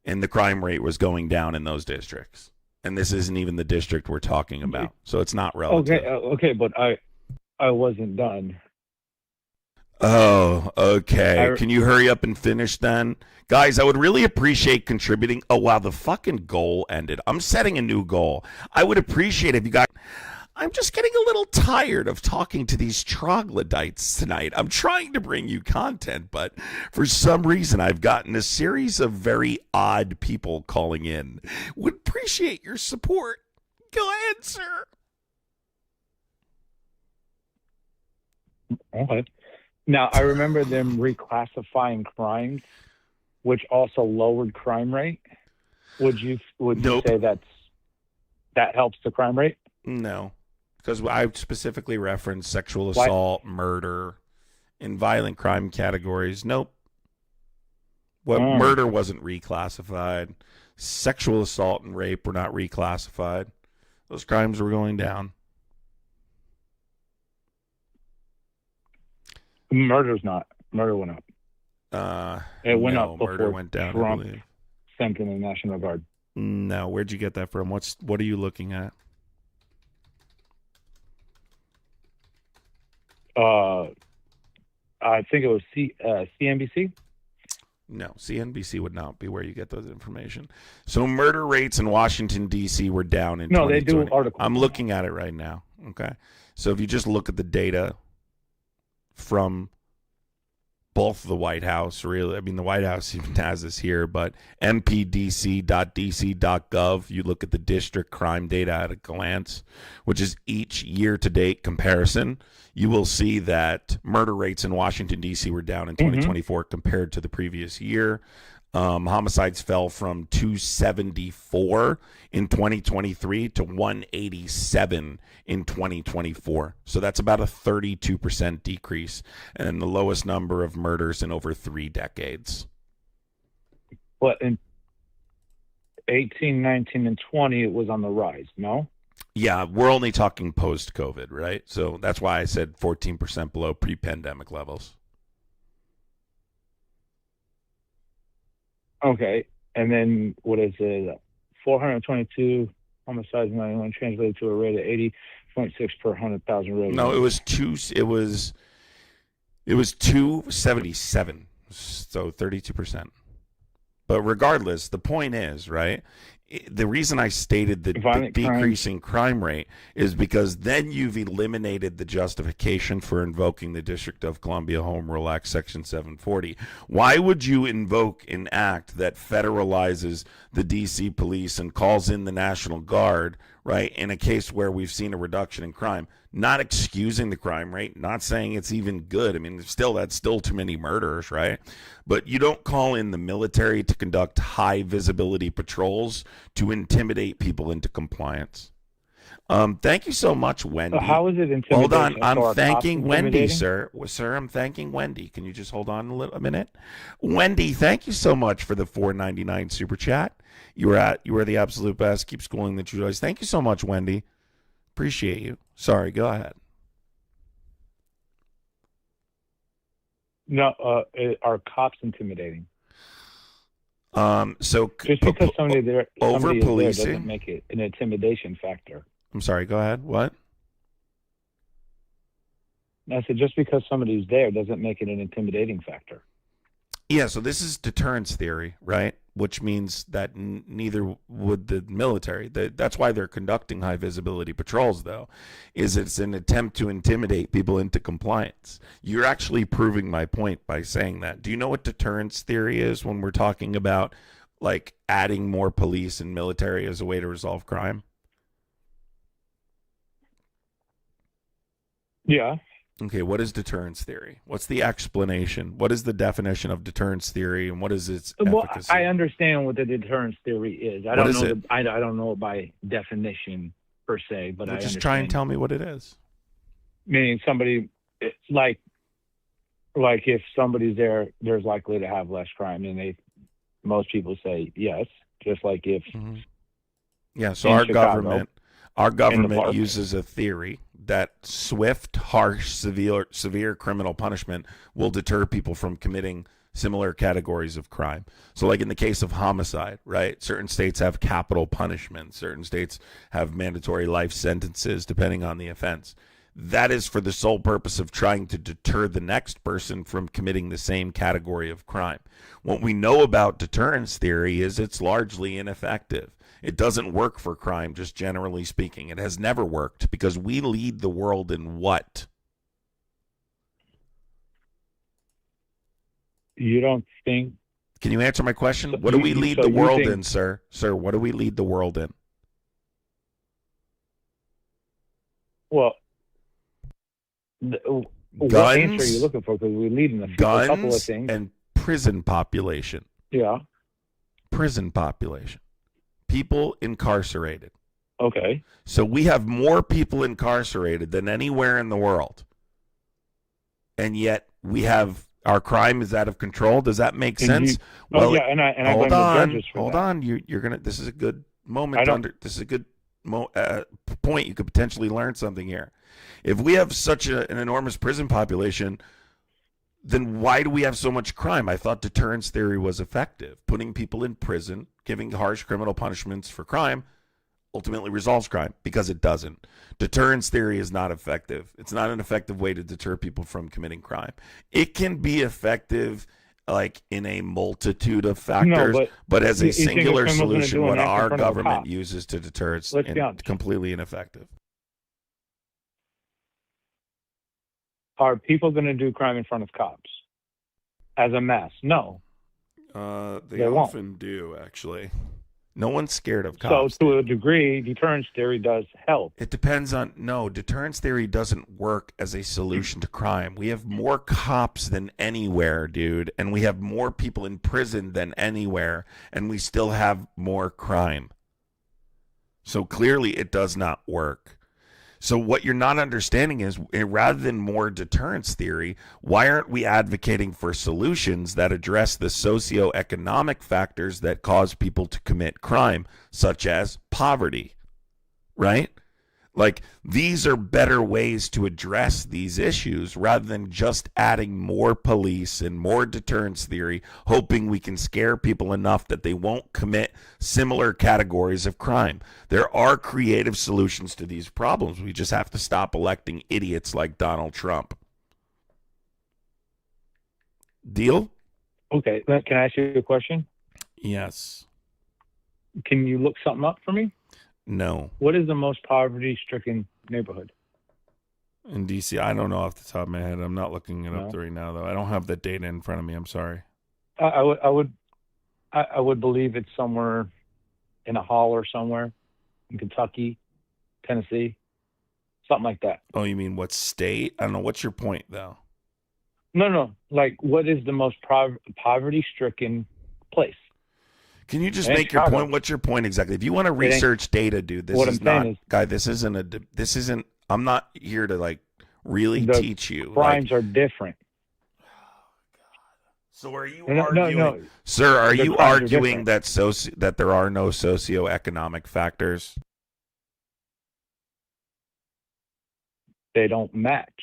and the crime rate was going down in those districts. And this isn't even the district we're talking about, so it's not relative. Okay, but I wasn't done. Oh, okay. Can you hurry up and finish then? Guys, I would really appreciate contributing. Oh, wow, the fucking goal ended. I'm setting a new goal. I would appreciate if you guys... I'm just getting a little tired of talking to these troglodytes tonight. I'm trying to bring you content, but for some reason I've gotten a series of very odd people calling in. Would appreciate your support. Go ahead, sir. Okay. Now, I remember them reclassifying crimes, which also lowered crime rate. Would you say that helps the crime rate? No, because I specifically referenced sexual assault, murder, and violent crime categories. Nope. Murder wasn't reclassified. Sexual assault and rape were not reclassified. Those crimes were going down. Murder's not. Murder went up. It went up before murder went down, Trump I believe. sent in the National Guard. No, where'd you get that from? What are you looking at? I think it was CNBC. No, CNBC would not be where you get those information. So murder rates in Washington, D.C. were down in 2020. They do articles. I'm looking at it right now. Okay. So if you just look at the data from both the White House, really, I mean, the White House even has this here, but mpdc.dc.gov, you look at the district crime data at a glance, which is each year-to-date comparison, you will see that murder rates in Washington, D.C. were down in 2024 compared to the previous year. Homicides fell from 274 in 2023 to 187 in 2024. So that's about a 32% decrease, and the lowest number of murders in over 3 decades. But in 18, 19, and 20, it was on the rise, no? Yeah, we're only talking post-COVID, right? So that's why I said 14% below pre-pandemic levels. Okay, and then what is it? 422 homicides, 91 translated to a rate of 80.6 per 100,000 residents. No, it was 277, so 32%. But regardless, the point is, right? The reason I stated the decreasing crime rate is because then you've eliminated the justification for invoking the District of Columbia Home Rule Act Section 740. Why would you invoke an act that federalizes the D.C. police and calls in the National Guard, right, in a case where we've seen a reduction in crime? Not excusing the crime rate, not saying it's even good. I mean, that's still too many murders, right? But you don't call in the military to conduct high visibility patrols to intimidate people into compliance. Thank you so much, Wendy. How is it intimidating? Hold on, So I'm are thanking cops Wendy, intimidating? sir. Sir, I'm thanking Wendy. Can you just hold on a minute? Wendy, thank you so much for the $4.99 super chat. You are the absolute best. Keep schooling the true lies. Thank you so much, Wendy. Appreciate you. Sorry, go ahead. No, are cops intimidating? So Just because somebody is there over-policing? doesn't make it an intimidation factor. I'm sorry, go ahead. What? I said just because somebody's there doesn't make it an intimidating factor. Yeah, so this is deterrence theory, right? Which means that neither would the military. That's why they're conducting high visibility patrols, though, is it's an attempt to intimidate people into compliance. You're actually proving my point by saying that. Do you know what deterrence theory is when we're talking about like adding more police and military as a way to resolve crime? Yeah. Okay, what is deterrence theory? What's the explanation? What is the definition of deterrence theory, and what is its efficacy? I understand what the deterrence theory is. I What don't is know. it? I don't know it by definition per se, but Well, I just understand. try and tell me what it is. Meaning somebody like if somebody's there, there's likely to have less crime, and most people say yes. Just like if Yeah, so in our Chicago, government park. uses a theory that swift, harsh, severe criminal punishment will deter people from committing similar categories of crime. So like in the case of homicide, right? Certain states have capital punishment, certain states have mandatory life sentences depending on the offense. That is for the sole purpose of trying to deter the next person from committing the same category of crime. What we know about deterrence theory is it's largely ineffective. It doesn't work for crime, just generally speaking. It has never worked because we lead the world in what? You don't think? Can you answer my question? So What do we you- lead so the you world think- in, sir? Sir, what do we lead the world in? Well, what Guns, answer are you looking for? Because we lead in a couple of guns, things. and prison population. Yeah. Prison population. People incarcerated. Okay. So we have more people incarcerated than anywhere in the world. And yet we have our crime is out of control. Does that make sense? Yeah, and I blame the judges for hold that. on. You're gonna. This is a good moment. I don't- This is a good point. You could potentially learn something here. If we have such an enormous prison population, then why do we have so much crime? I thought deterrence theory was effective. Putting people in prison, giving harsh criminal punishments for crime, ultimately resolves crime, because it doesn't. Deterrence theory is not effective. It's not an effective way to deter people from committing crime. It can be effective like in a multitude of factors, but as a you think a singular criminal's gonna solution, do an what act in our front of a government cop? uses to deter it's Let's be honest. completely ineffective. Are people going to do crime in front of cops as a mass? No. They They won't. often do, actually. No one's scared of cops. So to a degree, deterrence theory does help. It depends on deterrence theory doesn't work as a solution to crime. We have more cops than anywhere, dude, and we have more people in prison than anywhere, and we still have more crime. So clearly it does not work. So what you're not understanding is, rather than more deterrence theory, why aren't we advocating for solutions that address the socioeconomic factors that cause people to commit crime, such as poverty, right? Like, these are better ways to address these issues rather than just adding more police and more deterrence theory, hoping we can scare people enough that they won't commit similar categories of crime. There are creative solutions to these problems. We just have to stop electing idiots like Donald Trump. Deal? Okay. Can I ask you a question? Yes. Can you look something up for me? No. What is the most poverty-stricken neighborhood? In D.C., I don't know off the top of my head. I'm not looking it up No. right now, though. I don't have the data in front of me. I'm sorry. I would believe it's somewhere in a holler somewhere in Kentucky, Tennessee, something like that. Oh, you mean what state? I don't know. What's your point, though? No. Like, what is the most poverty-stricken place? Can you just It ain't make your Chicago. point? What's your point exactly? If you want to It ain't- research data, dude, this What is I'm saying not, is- guy. This isn't. I'm not here to like really The teach you. Crimes Like, are different. so are you No, arguing, no. sir? Are The you crimes are arguing that that there are no socioeconomic factors? They don't match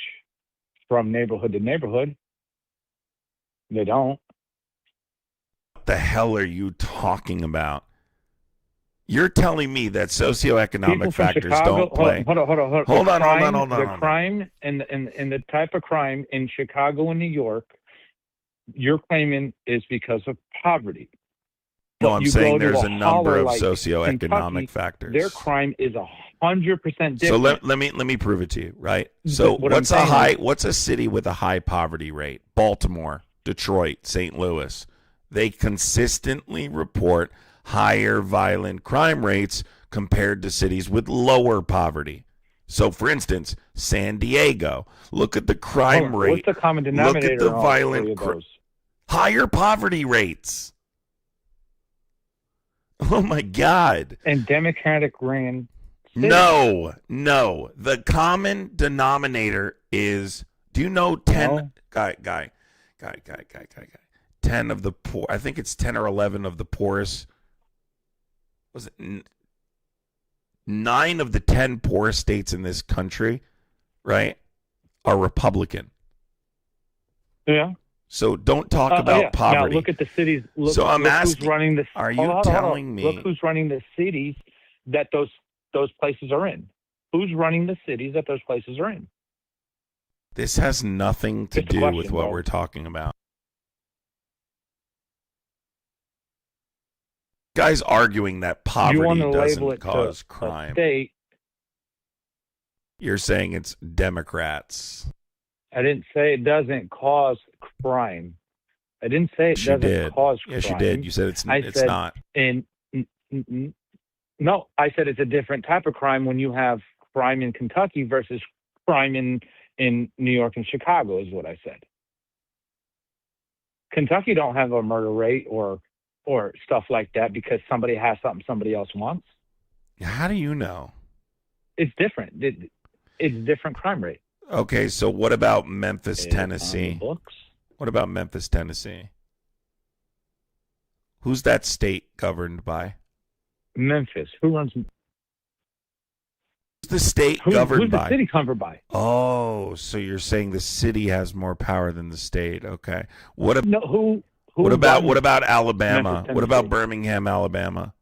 from neighborhood to neighborhood. They don't. What the hell are you talking about? You're telling me that socioeconomic People from factors Chicago, don't play. Hold on. Hold on. The crime and the type of crime in Chicago and New York, you're claiming is because of poverty. No, But I'm you saying go to there's a number holler of like socioeconomic Kentucky, factors. Their crime is 100% different. So let me prove it to you, right? But So what I'm what's a saying high is- what's a city with a high poverty rate? Baltimore, Detroit, St. Louis. They consistently report higher violent crime rates compared to cities with lower poverty. So, for instance, San Diego, look at the crime rate. What's the common Look denominator at the on all violent three of those? higher poverty rates. Oh my God. And Democratic ran. No. The common denominator is, do you know 10 guy. 10 of the poor, I think it's 10 or 11 of the poorest. Was it 9 of the 10 poorest states in this country, right, are Republican. Yeah. So don't talk about poverty. Now look at the cities. Look, so I'm look asking, who's running the, are you telling me? Look who's running the cities that those places are in. Who's running the cities that those places are in? This has nothing to do with what bro. we're talking about. Guys arguing that poverty doesn't cause crime. You're saying it's Democrats. I didn't say it doesn't cause crime. I didn't say it doesn't cause crime. Yes, you did. You said it's said, not. No, I said it's a different type of crime when you have crime in Kentucky versus crime in New York and Chicago is what I said. Kentucky don't have a murder rate or stuff like that because somebody has something somebody else wants. How do you know? It's different. It's different crime rate. Okay, so what about Memphis, Tennessee? Books. What about Memphis, Tennessee? Who's that state governed by? Memphis. Who runs? Who's the state governed by? Who's the city governed by? Oh, so you're saying the city has more power than the state? Okay. What about Alabama? What about Birmingham, Alabama?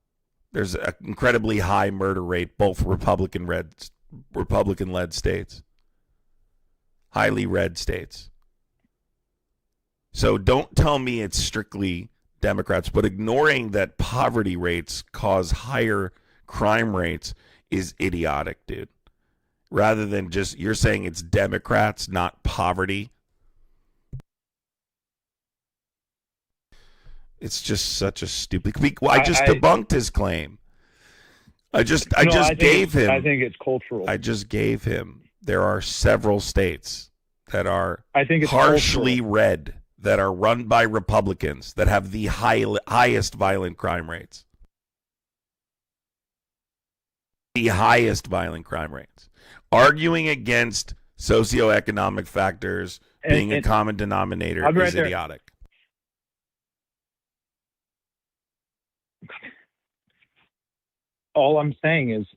There's an incredibly high murder rate, both Republican-led states. Highly red states. So don't tell me it's strictly Democrats, but ignoring that poverty rates cause higher crime rates is idiotic, dude. Rather than just, you're saying it's Democrats, not poverty. It's just such a stupid. Well, I just debunked his claim. I just gave him. I think it's cultural. I just gave him. There are several states that are harshly cultural. Red, that are run by Republicans, that have the highest violent crime rates. The highest violent crime rates. Arguing against socioeconomic factors being a common denominator is idiotic. All I'm saying is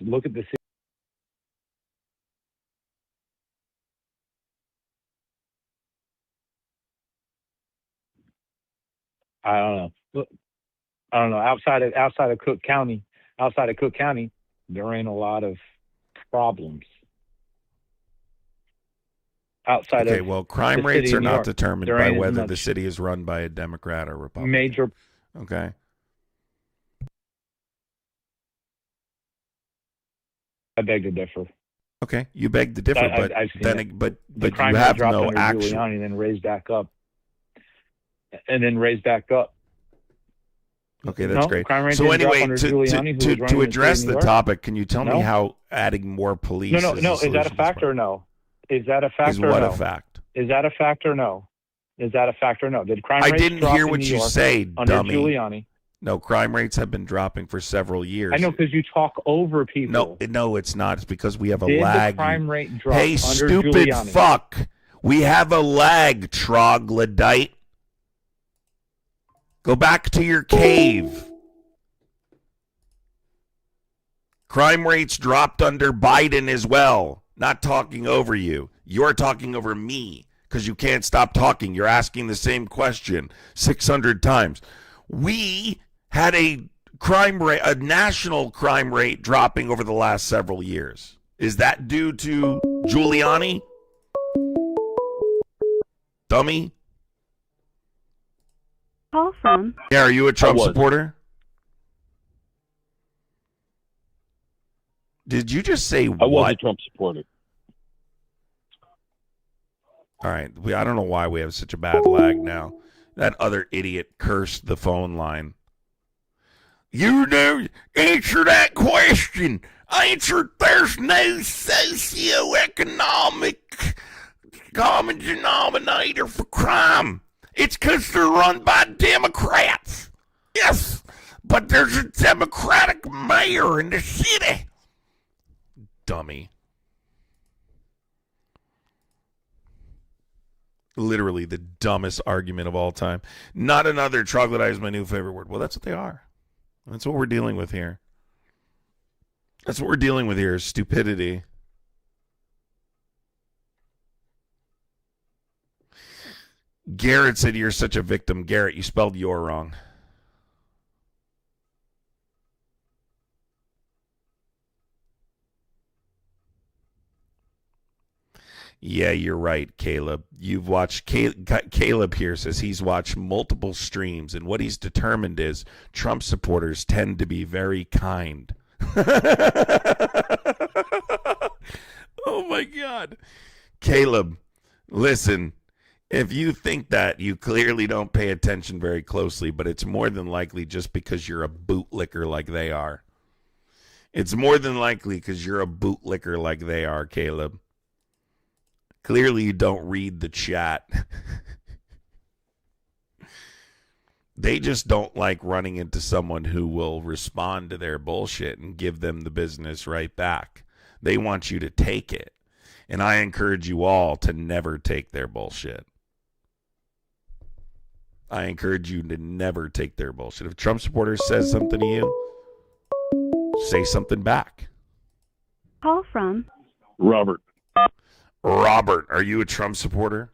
look at the city. I don't know. Outside of Cook County, there ain't a lot of problems. Well, crime rates are not determined by whether the city is run by a Democrat or Republican. Okay. I beg to differ. Okay, you beg to differ, but crime you have dropped no under action. Giuliani and then raised back up. Okay, that's great. Crime rate So didn't drop anyway, under Giuliani, who was running to the address state of the New York? topic, can you tell me how adding more police? No. Is that a fact or no? Is that a fact is or what no? a fact? Is that a fact or no? Is that a fact or no? Did crime rates didn't drop hear in what New you York say, under dummy. Giuliani? No, crime rates have been dropping for several years. I know because you talk over people. No, it's not. It's because we have a Did lag. the crime rate drop Hey, under stupid Giuliani? fuck! We have a lag, troglodyte. Go back to your cave. Crime rates dropped under Biden as well. Not talking over you. You're talking over me because you can't stop talking. You're asking the same question 600 times. We had a national crime rate dropping over the last several years. Is that due to Giuliani? Dummy? Call from. Yeah, are you a Trump supporter? Did you just say what? I was a Trump supporter. All right. I don't know why we have such a bad lag now. That other idiot cursed the phone line. You know, answer that question. answered there's no socioeconomic common denominator for crime. It's because they're run by Democrats. Yes, but there's a Democratic mayor in the city. Dummy. Literally the dumbest argument of all time. Not another troglodyte is my new favorite word. Well, that's what they are. That's what we're dealing with here. That's what we're dealing with here is stupidity. Garrett said you're such a victim. Garrett, you spelled your wrong. Yeah, you're right, Caleb. You've watched Caleb here says he's watched multiple streams, and what he's determined is Trump supporters tend to be very kind. Oh my God. Caleb, listen, if you think that, you clearly don't pay attention very closely, but it's more than likely just because you're a bootlicker like they are. It's more than likely because you're a bootlicker like they are, Caleb. Clearly you don't read the chat. They just don't like running into someone who will respond to their bullshit and give them the business right back. They want you to take it. And I encourage you all to never take their bullshit. I encourage you to never take their bullshit. If a Trump supporter says something to you, say something back. Call from Robert. Robert, are you a Trump supporter?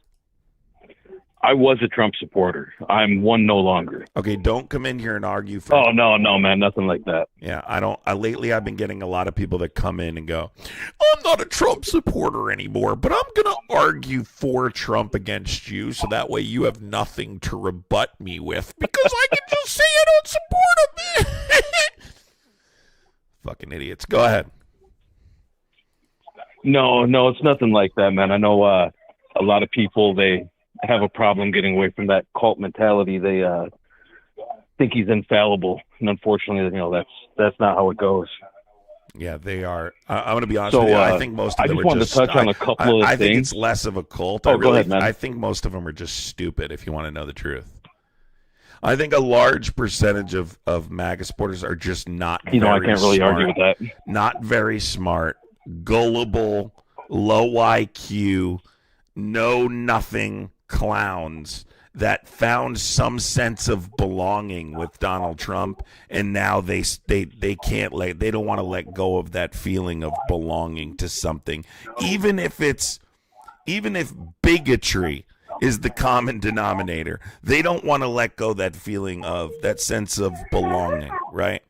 I was a Trump supporter. I'm one no longer. Okay, don't come in here and argue for. Oh no, man, nothing like that. Yeah, I don't. Lately, I've been getting a lot of people that come in and go, "I'm not a Trump supporter anymore, but I'm gonna argue for Trump against you, so that way you have nothing to rebut me with because I can just say I don't support him." Fucking idiots. Go ahead. No, it's nothing like that, man. I know a lot of people, they have a problem getting away from that cult mentality. They think he's infallible, and unfortunately, that's not how it goes. Yeah, they are. I'm going to be honest with you. I think most of them I are just wanted just. to touch on a couple of I think things. it's less of a cult. Oh, go ahead, man. I think most of them are just stupid. If you want to know the truth, I think a large percentage of MAGA supporters are just not. I can't really argue with that. Not very smart, gullible, low IQ, know nothing clowns that found some sense of belonging with Donald Trump, and now they don't want to let go of that feeling of belonging to something, even if bigotry is the common denominator. They don't want to let go that feeling of that sense of belonging, right?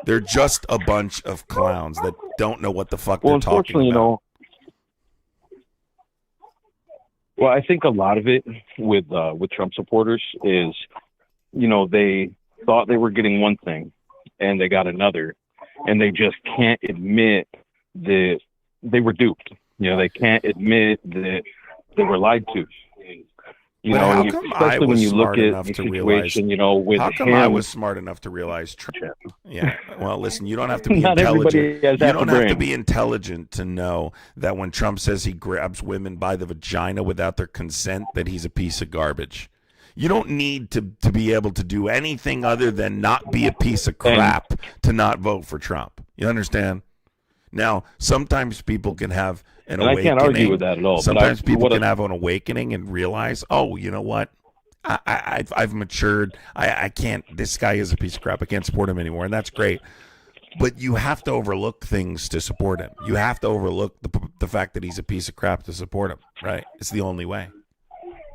They're just a bunch of clowns that don't know what the fuck they're talking about. Well, I think a lot of it with Trump supporters is, they thought they were getting one thing and they got another, and they just can't admit that they were duped. They can't admit that they were lied to. Especially when you look at the situation, with how come him. I was smart enough to realize Trump? Yeah. Well, listen, you don't have to be Not intelligent. everybody has that You don't have to brain. be intelligent to know that when Trump says he grabs women by the vagina without their consent, that he's a piece of garbage. You don't need to be able to do anything other than not be a piece of crap to not vote for Trump. You understand? Now, sometimes people can have an And I awakening. can't argue with that at all, but Sometimes people what can have an awakening and realize, oh, you know what? I've matured. I can't. This guy is a piece of crap. I can't support him anymore, and that's great. But you have to overlook things to support him. You have to overlook the fact that he's a piece of crap to support him. Right? It's the only way.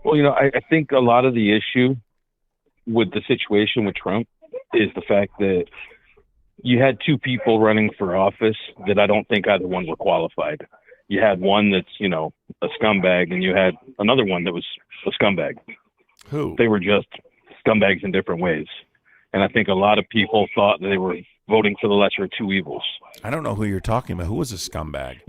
Well, I think a lot of the issue with the situation with Trump is the fact that you had two people running for office that I don't think either one were qualified. You had one that's, a scumbag, and you had another one that was a scumbag. Who? They were just scumbags in different ways. And I think a lot of people thought that they were voting for the lesser of two evils. I don't know who you're talking about. Who was a scumbag?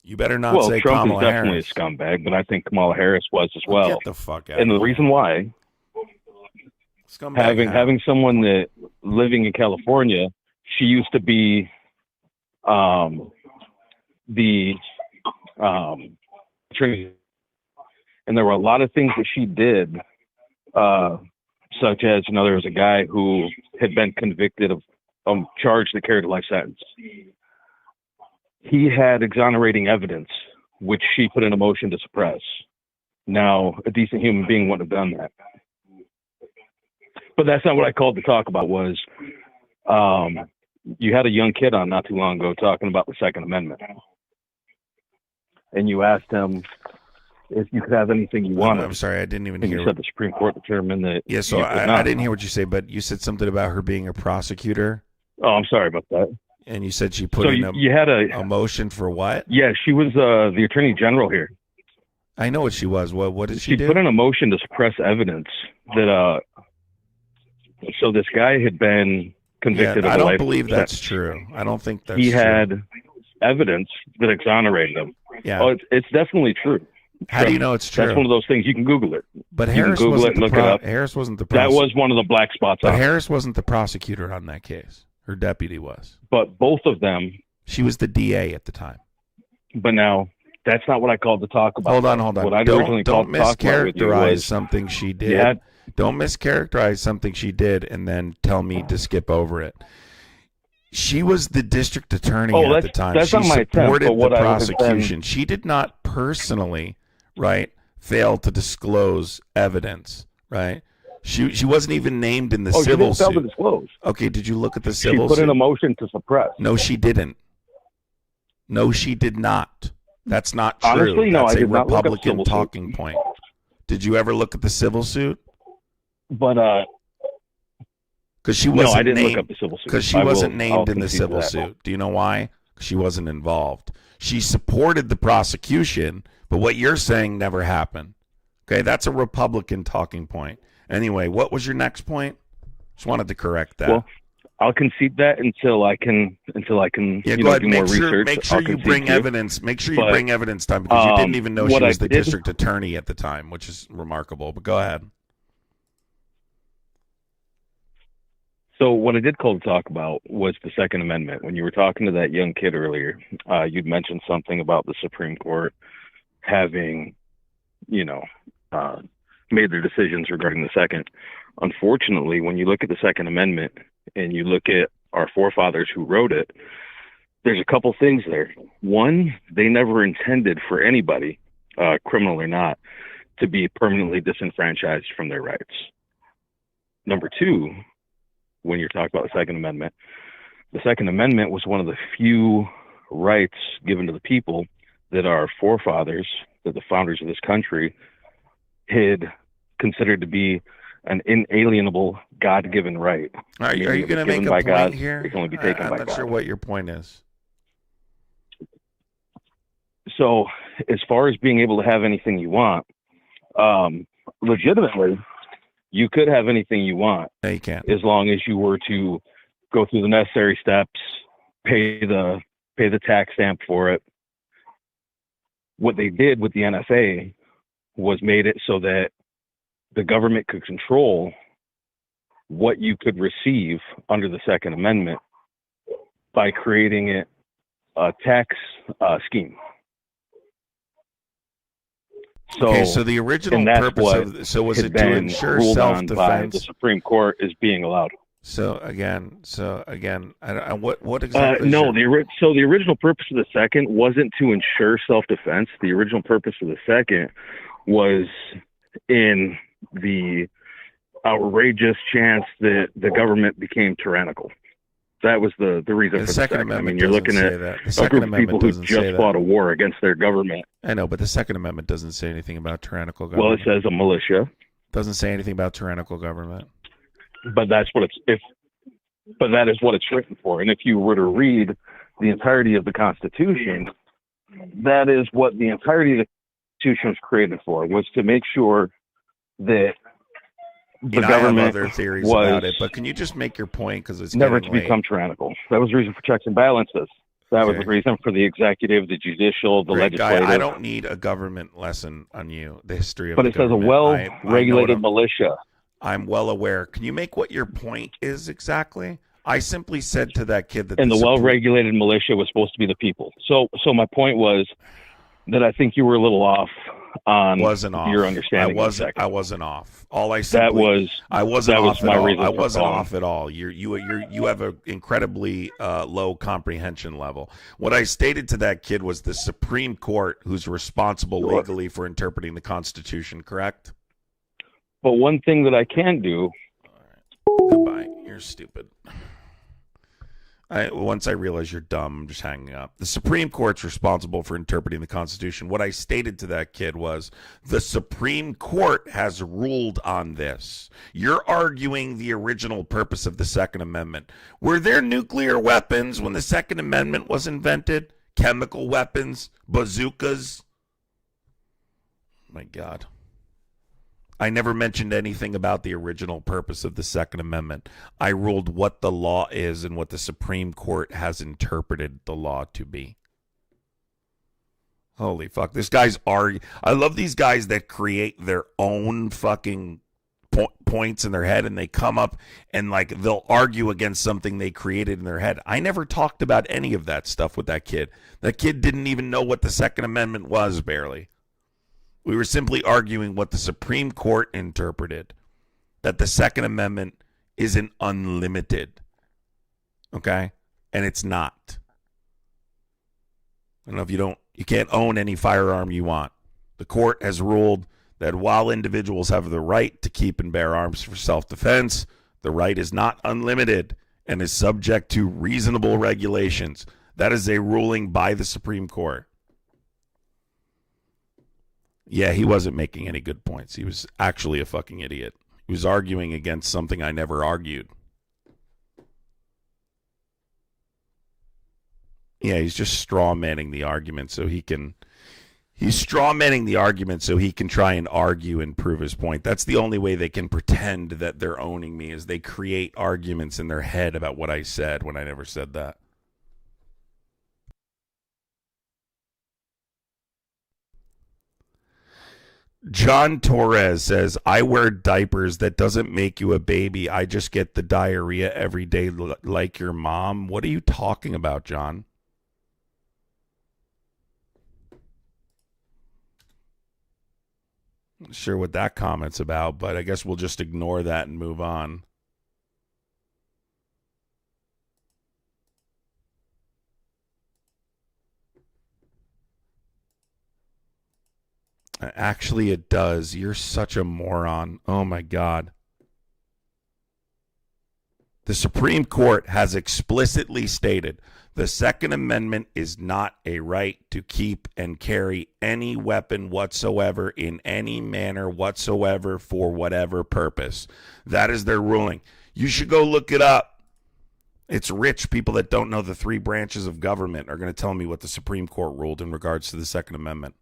You better not say Trump Kamala is definitely Harris. a scumbag, but I think Kamala Harris was as well. Get the fuck out. And the reason why, Scumbag having someone that living in California, she used to be the attorney, and there were a lot of things that she did, such as, there was a guy who had been convicted of charged that carried a life sentence. He had exonerating evidence, which she put in a motion to suppress. Now, a decent human being wouldn't have done that. But that's not what I called to talk about. Was you had a young kid on not too long ago talking about the Second Amendment, and you asked him if you could have anything you wanted. I'm sorry, I didn't even and hear. You said the Supreme Court determined that. Yeah, so I didn't hear what you say, but you said something about her being a prosecutor. Oh, I'm sorry about that. And you said she put in you had a motion for what? Yeah, she was the Attorney General here. I know what she was. What did she do? She put in a motion to suppress evidence that so this guy had been convicted of I a don't life believe that's sentence. true. I don't think that's he true. had evidence that exonerated him. Yeah. Oh, it's definitely true. How do you know it's true? That's one of those things. You can Google it. But you Harris can Google wasn't it and look it up. Harris wasn't the That was one of the black spots. But on it. Harris wasn't the prosecutor on that case. Her deputy was. But both of them. She was the DA at the time. But now, that's not what I called to talk about. Hold on. What I originally Don't called to talk about with you mischaracterize was something she did. Don't mischaracterize something she did and then tell me to skip over it. She was the district attorney at the time. That's She not my attempt, supported but what the I would have been- prosecution. She did not personally, right, fail to disclose evidence, right? She wasn't even named in the she civil didn't fail to suit. disclose. Okay, did you look at the She civil put suit? in a motion to suppress. No, she didn't. No, she did not. That's not true. Honestly, no, That's I did a not look up Republican civil suit. talking point. Did you ever look at the civil suit? But because she no, wasn't I didn't named, look up the civil suit. because she I will- wasn't I'll named in the concede civil that. suit. Do you know why? 'Cause she wasn't involved. She supported the prosecution, but what you're saying never happened. Okay, that's a Republican talking point. Anyway, what was your next point? Just wanted to correct that. Well, I'll concede that until I can Yeah, you go know, ahead. do more Make sure, research. make sure I'll you concede bring to you. evidence. Make sure you But, bring evidence, Tom, because you didn't even know she what I was the did- district attorney at the time, which is remarkable. But go ahead. So what I did call to talk about was the Second Amendment. When you were talking to that young kid earlier, you'd mentioned something about the Supreme Court having, made their decisions regarding the Second. Unfortunately, when you look at the Second Amendment and you look at our forefathers who wrote it, there's a couple things there. One, they never intended for anybody, criminal or not, to be permanently disenfranchised from their rights. Number two, when you're talking about the Second Amendment was one of the few rights given to the people that our forefathers, that the founders of this country, had considered to be an inalienable God-given right. Are you Meaning it going to was make given a by point God, here? it can only be taken I'm by not God. sure what your point is. So as far as being able to have anything you want, legitimately, you could have anything you want. No, you can't. As long as you were to go through the necessary steps, pay the tax stamp for it. What they did with the NSA was made it so that the government could control what you could receive under the Second Amendment by creating it a tax scheme. So, Okay, so the original and that's purpose what of so was had it to been ensure ruled on by self-defense? the Supreme Court is being allowed. So again, what exactly? is No, your- so the original purpose of the Second wasn't to ensure self-defense. The original purpose of the Second was in the outrageous chance that the government became tyrannical. That was the reason for the Second Second. Amendment You're doesn't looking say at that. The a Second group of Amendment people who doesn't say just that. fought a war against their government. I know, but the Second Amendment doesn't say anything about tyrannical Well, government. it says a militia, Doesn't say anything about tyrannical government. but that's what but that is what it's written for. And if you were to read the entirety of the Constitution, that is what the entirety of the Constitution was created for, was to make sure that the I have government other theories was about it, but can you just make your point because it's never getting to late. become tyrannical. That was the reason for checks and balances. That was Okay. the reason for the executive, the judicial, the Great guy, legislative. I don't need a government lesson on you, the history of But the it says a government. well-regulated I know what militia. I'm well aware. Can you make what your point is exactly? I simply said to that kid that And the well-regulated militia was supposed to be the people. So my point was that I think you were a little off on your understanding of the Second. I wasn't off. All I That simply was I wasn't that was off my at all. reason I for wasn't calling. off at all. You have an incredibly low comprehension level. What I stated to that kid was the Supreme Court, who's responsible legally for interpreting the Constitution. Correct? But one thing that I can do. Goodbye. You're stupid. Once I realize you're dumb, I'm just hanging up. The Supreme Court's responsible for interpreting the Constitution. What I stated to that kid was the Supreme Court has ruled on this. You're arguing the original purpose of the Second Amendment. Were there nuclear weapons when the Second Amendment was invented? Chemical weapons? Bazookas? My God. I never mentioned anything about the original purpose of the Second Amendment. I ruled what the law is and what the Supreme Court has interpreted the law to be. Holy fuck. This guy's I love these guys that create their own fucking points in their head, and they come up and like they'll argue against something they created in their head. I never talked about any of that stuff with that kid. That kid didn't even know what the Second Amendment was, barely. We were simply arguing what the Supreme Court interpreted, that the Second Amendment isn't unlimited, okay? And it's not. I don't know if you can't own any firearm you want. The court has ruled that while individuals have the right to keep and bear arms for self-defense, the right is not unlimited and is subject to reasonable regulations. That is a ruling by the Supreme Court. Yeah, he wasn't making any good points. He was actually a fucking idiot. He was arguing against something I never argued. Yeah, he's just straw-manning the argument so he can... He's straw-manning the argument so he can try and argue and prove his point. That's the only way they can pretend that they're owning me, is they create arguments in their head about what I said when I never said that. John Torres says, I wear diapers. That doesn't make you a baby. I just get the diarrhea every day like your mom. What are you talking about, John? Not sure what that comment's about, but I guess we'll just ignore that and move on. Actually, it does. You're such a moron. Oh, my God. The Supreme Court has explicitly stated the Second Amendment is not a right to keep and carry any weapon whatsoever in any manner whatsoever for whatever purpose. That is their ruling. You should go look it up. It's rich people that don't know the three branches of government are going to tell me what the Supreme Court ruled in regards to the Second Amendment.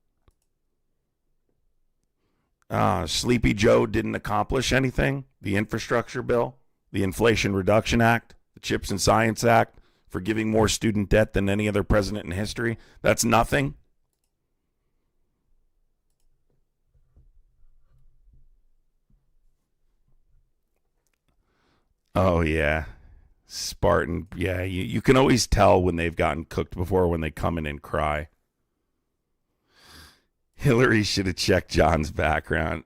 Sleepy Joe didn't accomplish anything. The infrastructure bill, the Inflation Reduction Act, the Chips and Science Act, for giving more student debt than any other president in history. That's nothing. Oh, yeah. Spartan. Yeah, you can always tell when they've gotten cooked before when they come in and cry. Hillary should have checked John's background.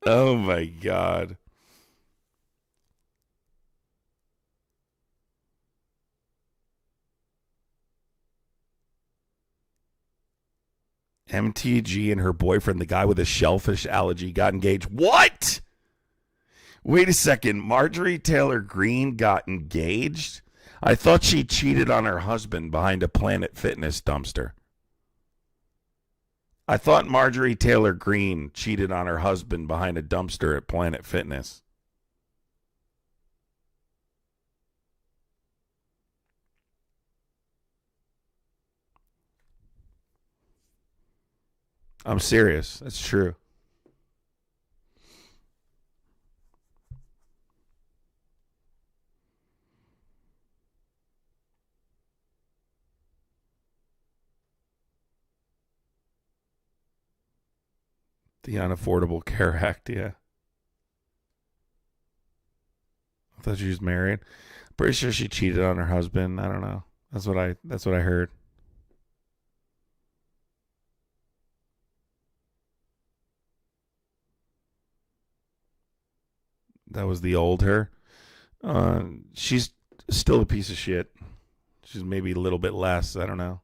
Oh, my God. MTG and her boyfriend, the guy with a shellfish allergy, got engaged. What? Wait a second. Marjorie Taylor Greene got engaged? I thought she cheated on her husband behind a Planet Fitness dumpster. I thought Marjorie Taylor Greene cheated on her husband behind a dumpster at Planet Fitness. I'm serious. That's true. The Unaffordable Care Act, yeah. I thought she was married. Pretty sure she cheated on her husband. I don't know. That's what I heard. That was the old her. She's still a piece of shit. She's maybe a little bit less. I don't know.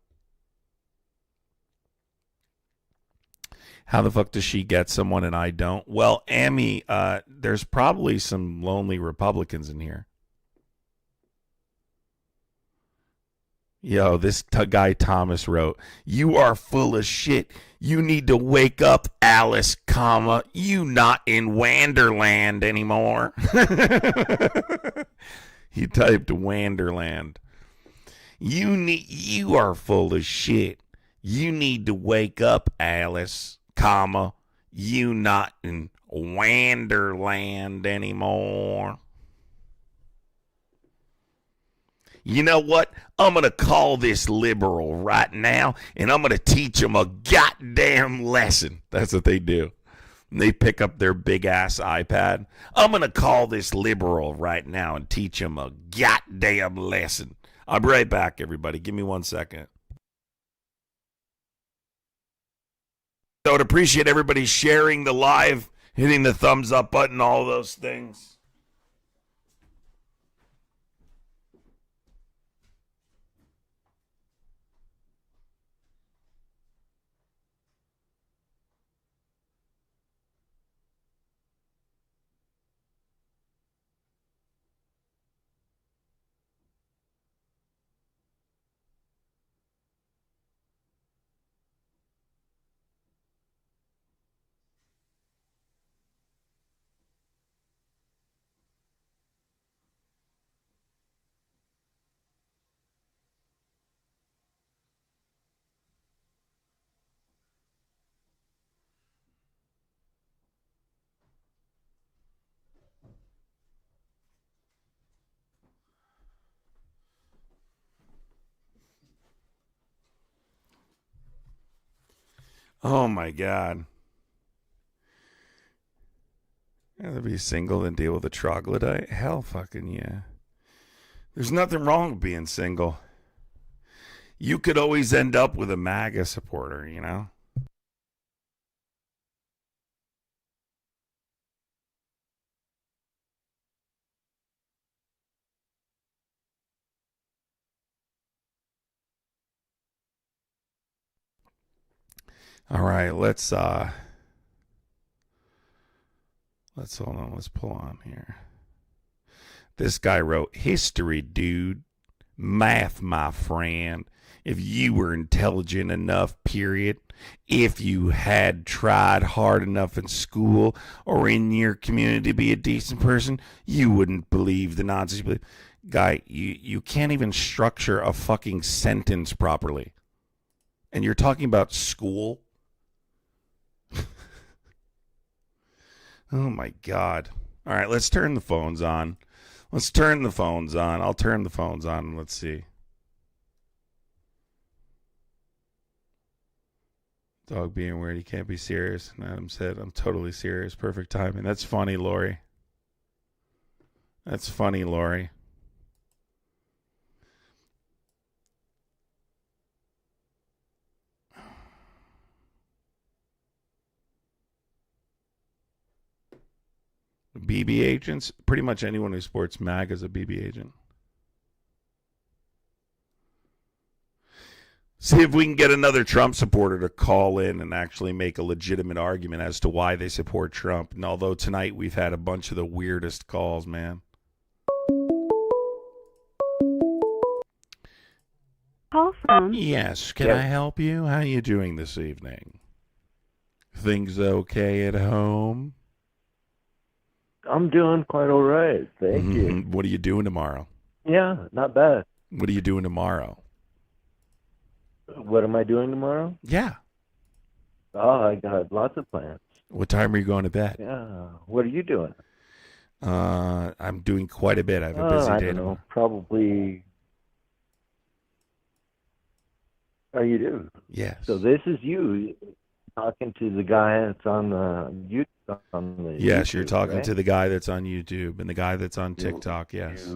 How the fuck does she get someone and I don't? Well, Amy, there's probably some lonely Republicans in here. Yo, this guy Thomas wrote, "You are full of shit. You need to wake up, Alice, comma. You not in Wanderland anymore." He typed Wanderland. You are full of shit. You need to wake up, Alice, comma. You not in Wanderland anymore. You know what? I'm going to call this liberal right now, and I'm going to teach them a goddamn lesson. That's what they do. They pick up their big-ass iPad. I'm going to call this liberal right now and teach them a goddamn lesson. I'll be right back, everybody. Give me 1 second. I would appreciate everybody sharing the live, hitting the thumbs up button, all those things. Oh my God. Rather be single than deal with a troglodyte? Hell fucking yeah. There's nothing wrong with being single. You could always end up with a MAGA supporter, you know? All right, let's hold on, let's pull on here. This guy wrote, "History, dude. Math, my friend. If you were intelligent enough, period. If you had tried hard enough in school or in your community to be a decent person, you wouldn't believe the nonsense you believe." Guy, you can't even structure a fucking sentence properly. And you're talking about school? Oh my God. All right, let's turn the phones on. Let's turn the phones on. I'll turn the phones on. Let's see. Dog being weird. He can't be serious. And Adam said, "I'm totally serious." Perfect timing. That's funny, Lori. That's funny, Lori. BB agents? Pretty much anyone who sports MAGA is a BB agent. See if we can get another Trump supporter to call in and actually make a legitimate argument as to why they support Trump. And although tonight we've had a bunch of the weirdest calls, man. Call from. Yes, can I help you? How are you doing this evening? Things okay at home? I'm doing quite all right. Thank you. What are you doing tomorrow? Yeah, not bad. What are you doing tomorrow? What am I doing tomorrow? Yeah. Oh, I got lots of plans. What time are you going to bed? Yeah. What are you doing? I'm doing quite a bit. I have a busy I day don't know. tomorrow. Probably. Oh, you do? Yes. So this is you. talking to the guy that's on the YouTube. Yes, you're YouTube, talking right? to the guy that's on YouTube and the guy that's on TikTok. Yes.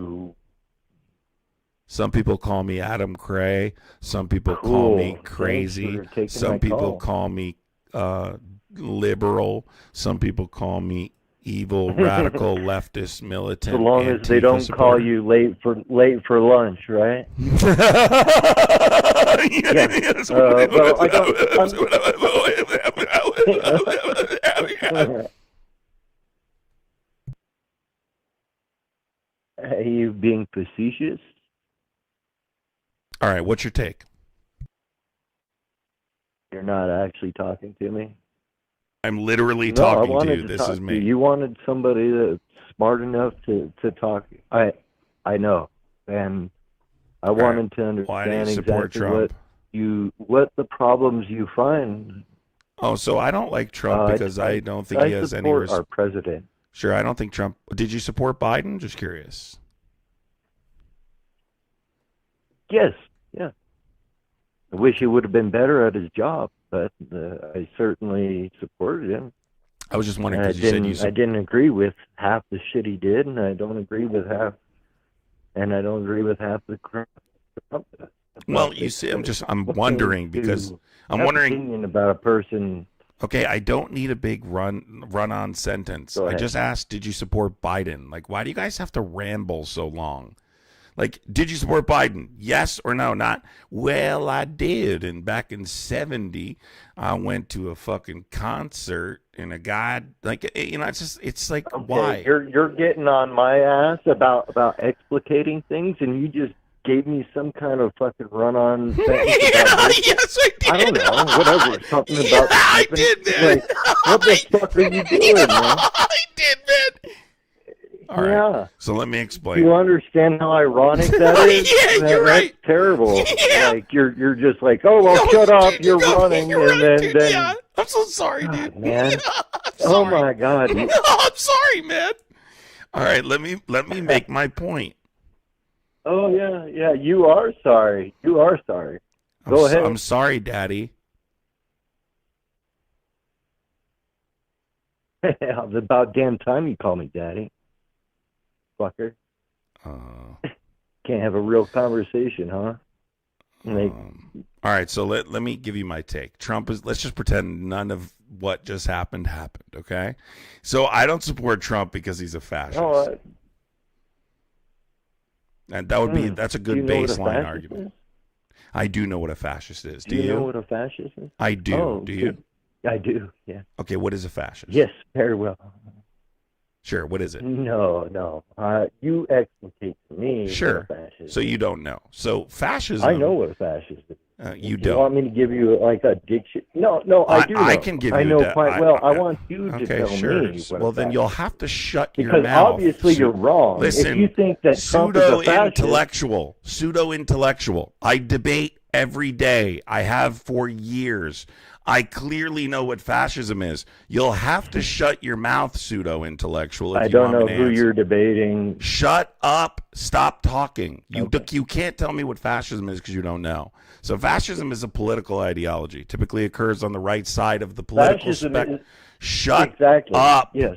Some people call me adamcrai. Some people call me Cool. crazy. Thanks for taking Some my people call. call me liberal. Some people call me evil, radical, leftist, militant. So long as they Antifa don't call supporter. you late for lunch, right? Yes. Well, I don't. Are you being facetious? All right, what's your take? You're not actually talking to me. I'm literally No, I talking to wanted you. to This talk is to me. you. You wanted somebody that's smart enough to talk. I know, and I wanted to understand Why do you support exactly Trump? what the problems you find. Oh, so I don't like Trump because I don't think he has any. support our president. Sure, I don't think Trump. Did you support Biden? Just curious. Yes, yeah. I wish he would have been better at his job, but I certainly supported him. I was just wondering And because you said you. I didn't agree with half the shit he did, and I don't agree with half the crap Trump does. Well, you see, I'm wondering because I'm have wondering opinion about a person. Okay, I don't need a big run-on sentence. Go I ahead. just asked, did you support Biden? Like, why do you guys have to ramble so long? Like, did you support Biden? Yes or no? Not, well, I did. And back in 70, I went to a fucking concert and a guy, like, you know, it's like, why? You're getting on my ass about explicating things, and you just gave me some kind of fucking run-on sentence about this. Yes, I did. I don't know, whatever. Something about I did, man. Like, what the fuck are you doing, man? I did, man. All right. Yeah. So let me Do explain. you understand how ironic that is? Yeah, you're right. That's terrible. Yeah. Like you're just like, oh well, shut up. You're running, and then Yeah, I'm so sorry, dude. man. I'm Oh sorry. my God. No, I'm sorry, man. All right, let me make my point. Oh yeah. You are sorry. You are sorry. Go ahead. I'm sorry, Daddy. It's about damn time you call me daddy, fucker. Can't have a real conversation, huh? Like, All right, so let me give you my take. Trump is. Let's just pretend none of what just happened, okay? So I don't support Trump because he's a fascist. oh, And that would be that's a do good you know what a baseline fascist argument. is? I do know what a fascist is. Do you know what a fascist is? I do. Oh, do you? I do. Yeah. Okay, what is a fascist? Yes, very well. Sure, what is it? No. You explicate to me. Sure. What a fascist So is. you don't know. So fascism. I know what a fascist is. You Do don't. you want me to give you like a diction? No, I do. I know. can give I you know that. quite well. I want you to Okay, tell sure. me. What Well, a then fascist you'll is. have to shut your Because mouth. obviously you're wrong. Listen, if you think that Trump is a fascist, pseudo-intellectual. I debate every day. I have for years. I clearly know what fascism is. You'll have to shut your mouth, pseudo-intellectual. If I you don't want know me to who answer. you're debating. Shut up. Stop talking. You can't tell me what fascism is because you don't know. So fascism is a political ideology. Typically occurs on the right side of the political Fascism spectrum. is- Shut exactly. up. Yes.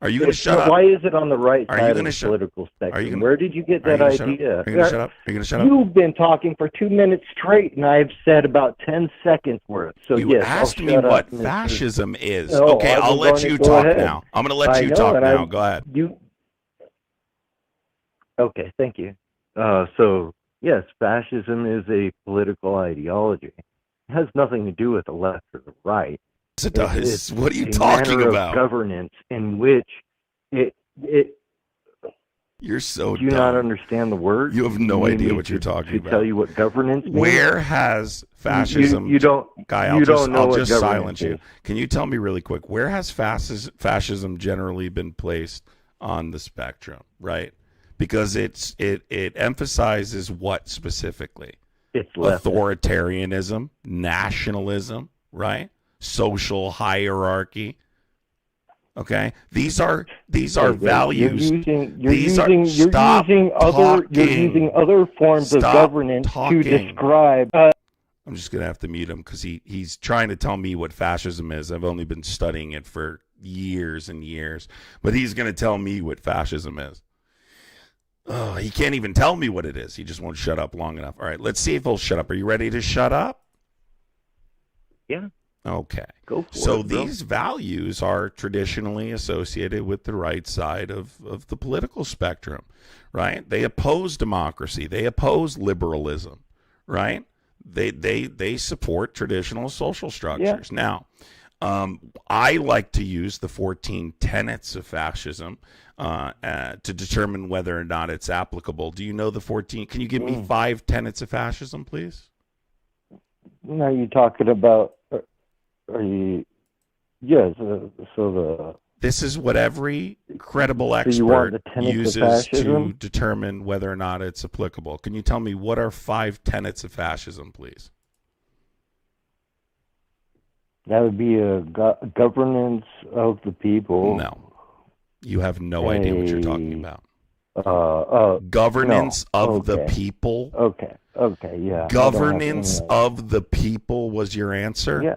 Are you going to shut up? Why is it on the right Are you side of gonna the shut- political spectrum? Are you gonna- Where did you get Are you that gonna shut up? idea? Are you going to shut up? Are you going to shut up? You've been talking for 2 minutes straight, and I've said about 10 seconds worth. So You yes, asked I'll me shut what up, Mr. fascism is. No, Okay, I was I'll let going to you go talk ahead. now. I'm going to let I you know, talk and now. Go ahead. Okay, thank you. So yes, fascism is a political ideology. It has nothing to do with the left or the right. Yes, it does. It's What are you a talking manner about? Of governance in which it. You're so Do you dumb. not understand the word? You have no need idea me what you're talking to about. tell you what governance means? Where has fascism? You don't. Guy, you don't know I'll what just governance silence you. is. Can you tell me really quick? Where has fascism generally been placed on the spectrum? Right, because it emphasizes what specifically? It's leftist. Authoritarianism, nationalism, right? Social hierarchy. Okay, these are values. You're using other forms of governance to describe. I'm just going to have to mute him because he's trying to tell me what fascism is. I've only been studying it for years and years. But he's going to tell me what fascism is. Oh, he can't even tell me what it is. He just won't shut up long enough. All right, let's see if he'll shut up. Are you ready to shut up? Yeah. Okay. Go for so it, bro. these values are traditionally associated with the right side of the political spectrum, right? They oppose democracy. They oppose liberalism, right? They support traditional social structures. Yeah. Now, I like to use the 14 tenets of fascism to determine whether or not it's applicable. Do you know the 14? Can you give me 5 tenets of fascism, please? Are you talking about? Are you? Yes. This is what every credible So you want expert the tenets of uses to fascism? determine whether or not it's applicable. Can you tell me what are 5 tenets of fascism, please? That would be a governance of the people. No. You have no idea what you're talking about. Governance no. of the Okay. people. Okay, yeah. Governance of the people was your answer? Yeah.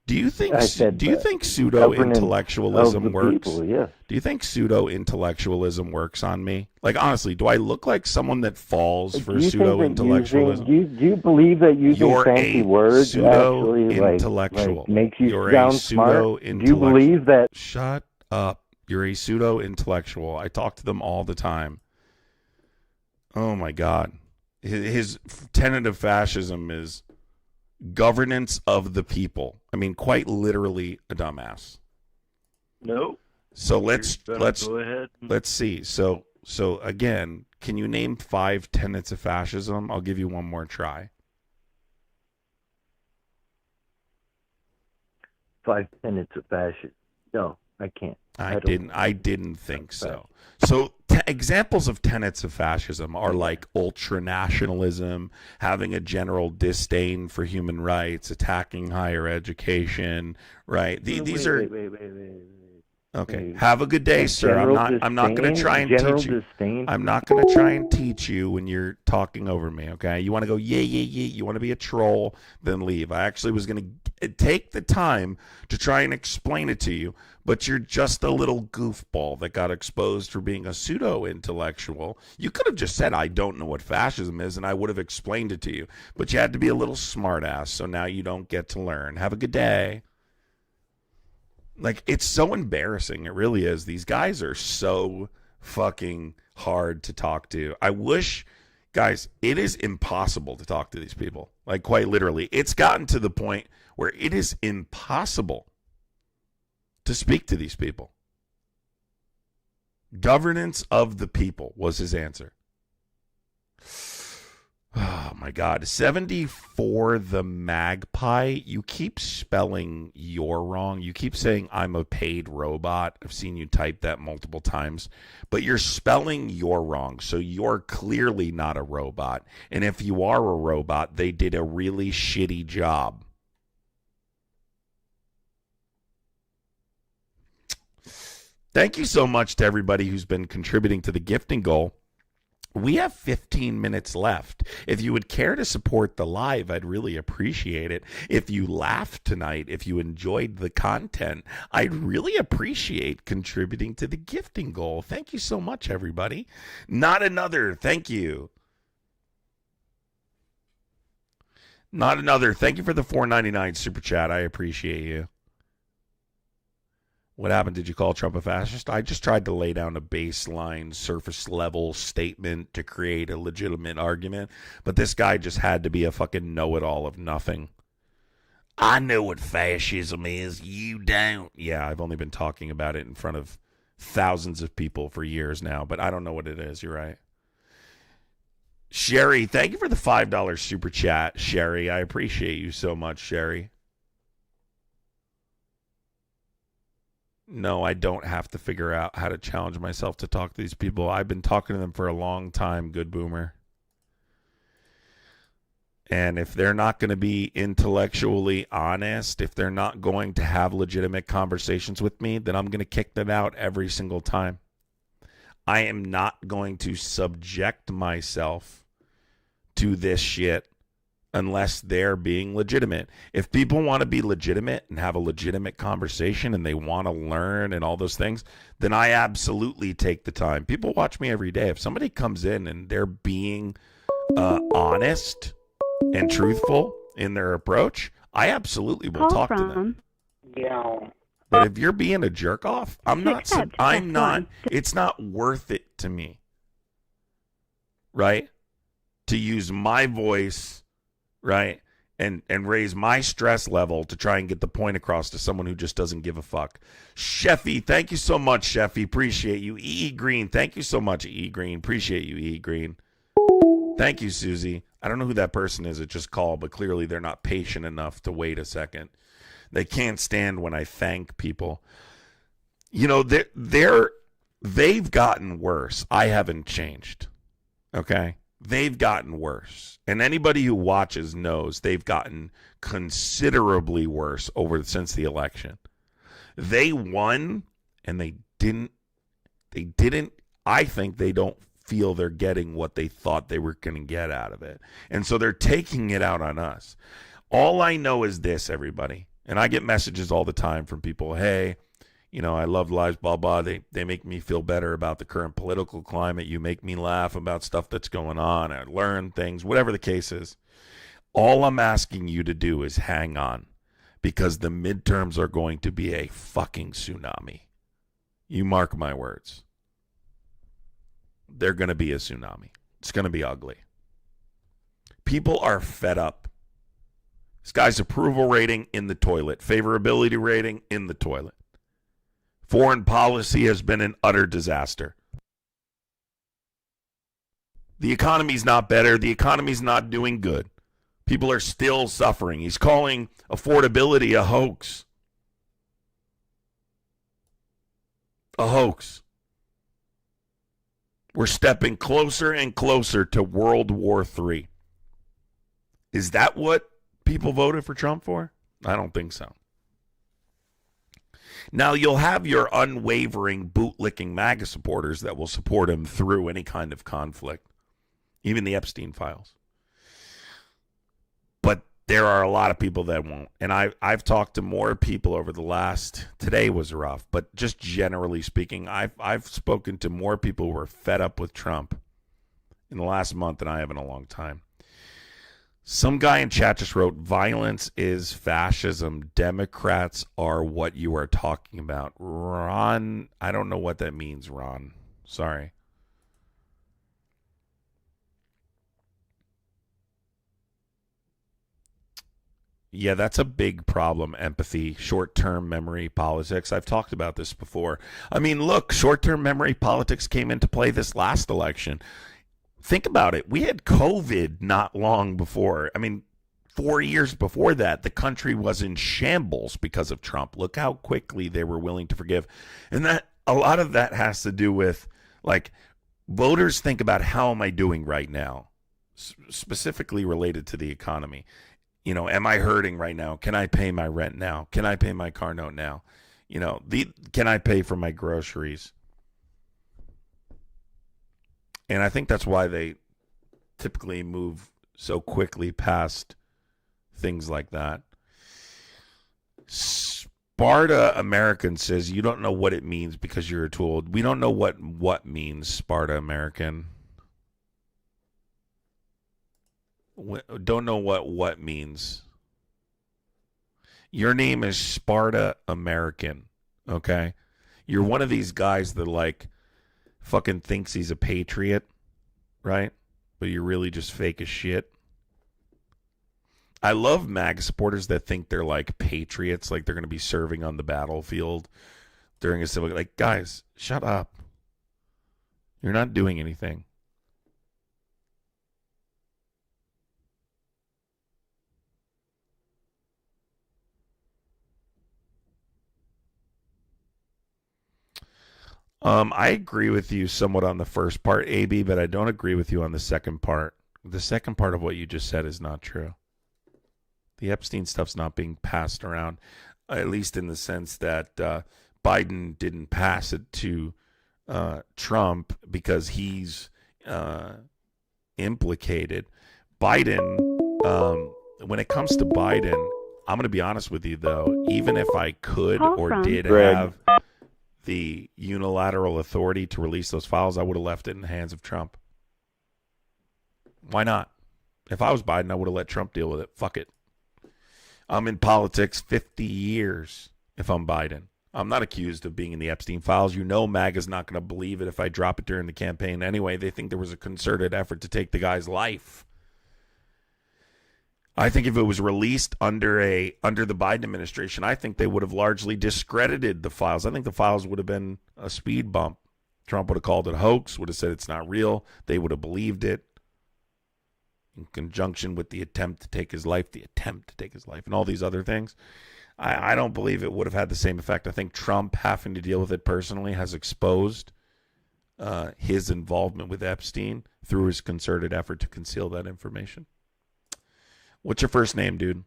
Do you think I said pseudo-intellectualism works? People, yes. Do you think pseudo-intellectualism works on me? Like, honestly, do I look like someone that falls for pseudo-intellectualism? Do you believe that using fancy words actually pseudo-intellectual. makes you You're sound a smart? Do you believe that? Shut up. You're a pseudo-intellectual. I talk to them all the time. Oh, my God. His tenet of fascism is governance of the people. I mean, quite literally a dumbass. No. So let's go ahead. let's see. So again, can you name 5 tenets of fascism? I'll give you one more try. 5 tenets of fascism. No, I can't. I didn't think so. So examples of tenets of fascism are like ultranationalism, having a general disdain for human rights, attacking higher education, right? These are Wait. okay. Have a good day, sir. I'm not going to try and teach you. Disdain? I'm not going to try and teach you when you're talking over me, okay? You want to go, yeah. You want to be a troll, then leave. I actually was going to take the time to try and explain it to you, but you're just a little goofball that got exposed for being a pseudo-intellectual. You could have just said, I don't know what fascism is, and I would have explained it to you. But you had to be a little smartass, so now you don't get to learn. Have a good day. Like, it's so embarrassing. It really is. These guys are so fucking hard to talk to. I wish, guys, it is impossible to talk to these people. Like, quite literally. It's gotten to the point where it is impossible to speak to these people. Governance of the people was his answer. Oh, my God. 74 the Magpie. You keep spelling "you're" wrong. You keep saying I'm a paid robot. I've seen you type that multiple times. But you're spelling "you're" wrong. So you're clearly not a robot. And if you are a robot, they did a really shitty job. Thank you so much to everybody who's been contributing to the gifting goal. We have 15 minutes left. If you would care to support the live, I'd really appreciate it. If you laughed tonight, if you enjoyed the content, I'd really appreciate contributing to the gifting goal. Thank you so much, everybody. Not another. Thank you. Not another. Thank you for the $4.99 super chat. I appreciate you. What happened? Did you call Trump a fascist? I just tried to lay down a baseline, surface-level statement to create a legitimate argument, but this guy just had to be a fucking know-it-all of nothing. I know what fascism is. You don't. Yeah, I've only been talking about it in front of thousands of people for years now, but I don't know what it is. You're right. Sherry, thank you for the $5 super chat, Sherry. I appreciate you so much, Sherry. No, I don't have to figure out how to challenge myself to talk to these people. I've been talking to them for a long time, good boomer. And if they're not going to be intellectually honest, if they're not going to have legitimate conversations with me, then I'm going to kick them out every single time. I am not going to subject myself to this shit unless they're being legitimate. If people want to be legitimate and have a legitimate conversation and they want to learn and all those things, then I absolutely take the time. People watch me every day. If somebody comes in and they're being honest and truthful in their approach, I absolutely will talk to them. Yeah. But if you're being a jerk off, it's not worth it to me, right? To use my voice, right? And raise my stress level to try and get the point across to someone who just doesn't give a fuck. Sheffy, thank you so much, Sheffy. Appreciate you. E. Green, thank you so much, E. Green. Appreciate you, E. Green. Thank you, Susie. I don't know who that person is that just called, but clearly they're not patient enough to wait a second. They can't stand when I thank people. You know, they've gotten worse. I haven't changed. Okay? They've gotten worse. And anybody who watches knows they've gotten considerably worse since the election. They won and they didn't I think they don't feel they're getting what they thought they were going to get out of it. And so they're taking it out on us. All I know is this, everybody. And I get messages all the time from people, hey, you know, I love lives, blah, blah. They make me feel better about the current political climate. You make me laugh about stuff that's going on. I learn things, whatever the case is. All I'm asking you to do is hang on, because the midterms are going to be a fucking tsunami. You mark my words. They're going to be a tsunami. It's going to be ugly. People are fed up. This guy's approval rating in the toilet. Favorability rating in the toilet. Foreign policy has been an utter disaster. The economy's not better. The economy's not doing good. People are still suffering. He's calling affordability a hoax. A hoax. We're stepping closer and closer to World War III. Is that what people voted for Trump for? I don't think so. Now, you'll have your unwavering, bootlicking MAGA supporters that will support him through any kind of conflict, even the Epstein files. But there are a lot of people that won't. And I've talked to more people over the last, today was rough, but just generally speaking, I've spoken to more people who are fed up with Trump in the last month than I have in a long time. Some guy in chat just wrote, violence is fascism. Democrats are what you are talking about. Ron, I don't know what that means, Ron. Sorry. Yeah, that's a big problem, empathy, short-term memory politics. I've talked about this before. I mean, look, short-term memory politics came into play this last election. Think about it. We had COVID not long before. I mean, 4 years before that, the country was in shambles because of Trump. Look how quickly they were willing to forgive. And that a lot of that has to do with, like, voters think about how am I doing right now, specifically related to the economy. You know, am I hurting right now? Can I pay my rent now? Can I pay my car note now? You know, can I pay for my groceries? And I think that's why they typically move so quickly past things like that. Sparta American says, you don't know what it means because you're a tool. We don't know what means, Sparta American. Don't know what means. Your name is Sparta American, okay? You're one of these guys that, like, fucking thinks he's a patriot, right? But you're really just fake as shit. I love MAGA supporters that think they're like patriots, like they're going to be serving on the battlefield during a civil. Like, guys, shut up. You're not doing anything. I agree with you somewhat on the first part, AB, but I don't agree with you on the second part. The second part of what you just said is not true. The Epstein stuff's not being passed around, at least in the sense that Biden didn't pass it to Trump because he's implicated. Biden When it comes to Biden, I'm going to be honest with you, though. Even if I could Call or from did Greg. have the unilateral authority to release those files, I would have left it in the hands of Trump. Why not? If I was Biden, I would have let Trump deal with it. Fuck it. I'm in politics 50 years if I'm Biden. I'm not accused of being in the Epstein files. You know Maga's not going to believe it if I drop it during the campaign anyway. They think there was a concerted effort to take the guy's life. I think if it was released under the Biden administration, I think they would have largely discredited the files. I think the files would have been a speed bump. Trump would have called it a hoax, would have said it's not real. They would have believed it in conjunction with the attempt to take his life, and all these other things. I don't believe it would have had the same effect. I think Trump having to deal with it personally has exposed his involvement with Epstein through his concerted effort to conceal that information. What's your first name, dude?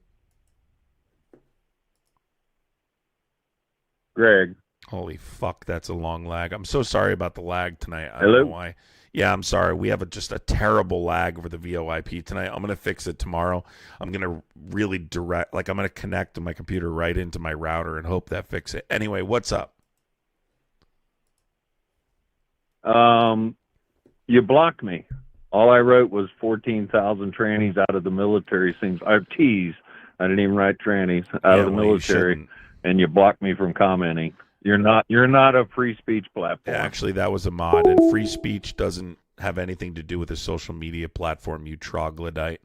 Greg. Holy fuck, that's a long lag. I'm so sorry about the lag tonight. I Hello? don't know why. Yeah, I'm sorry. We have just a terrible lag over the VoIP tonight. I'm going to fix it tomorrow. I'm going to really I'm going to connect my computer right into my router and hope that fix it. Anyway, what's up? You blocked me. All I wrote was 14,000 trannies out of the military. I teased. I didn't even write trannies out of the well, you military, shouldn't. and you blocked me from commenting. You're not a free speech platform. Actually, that was a mod, and free speech doesn't have anything to do with a social media platform, you troglodyte.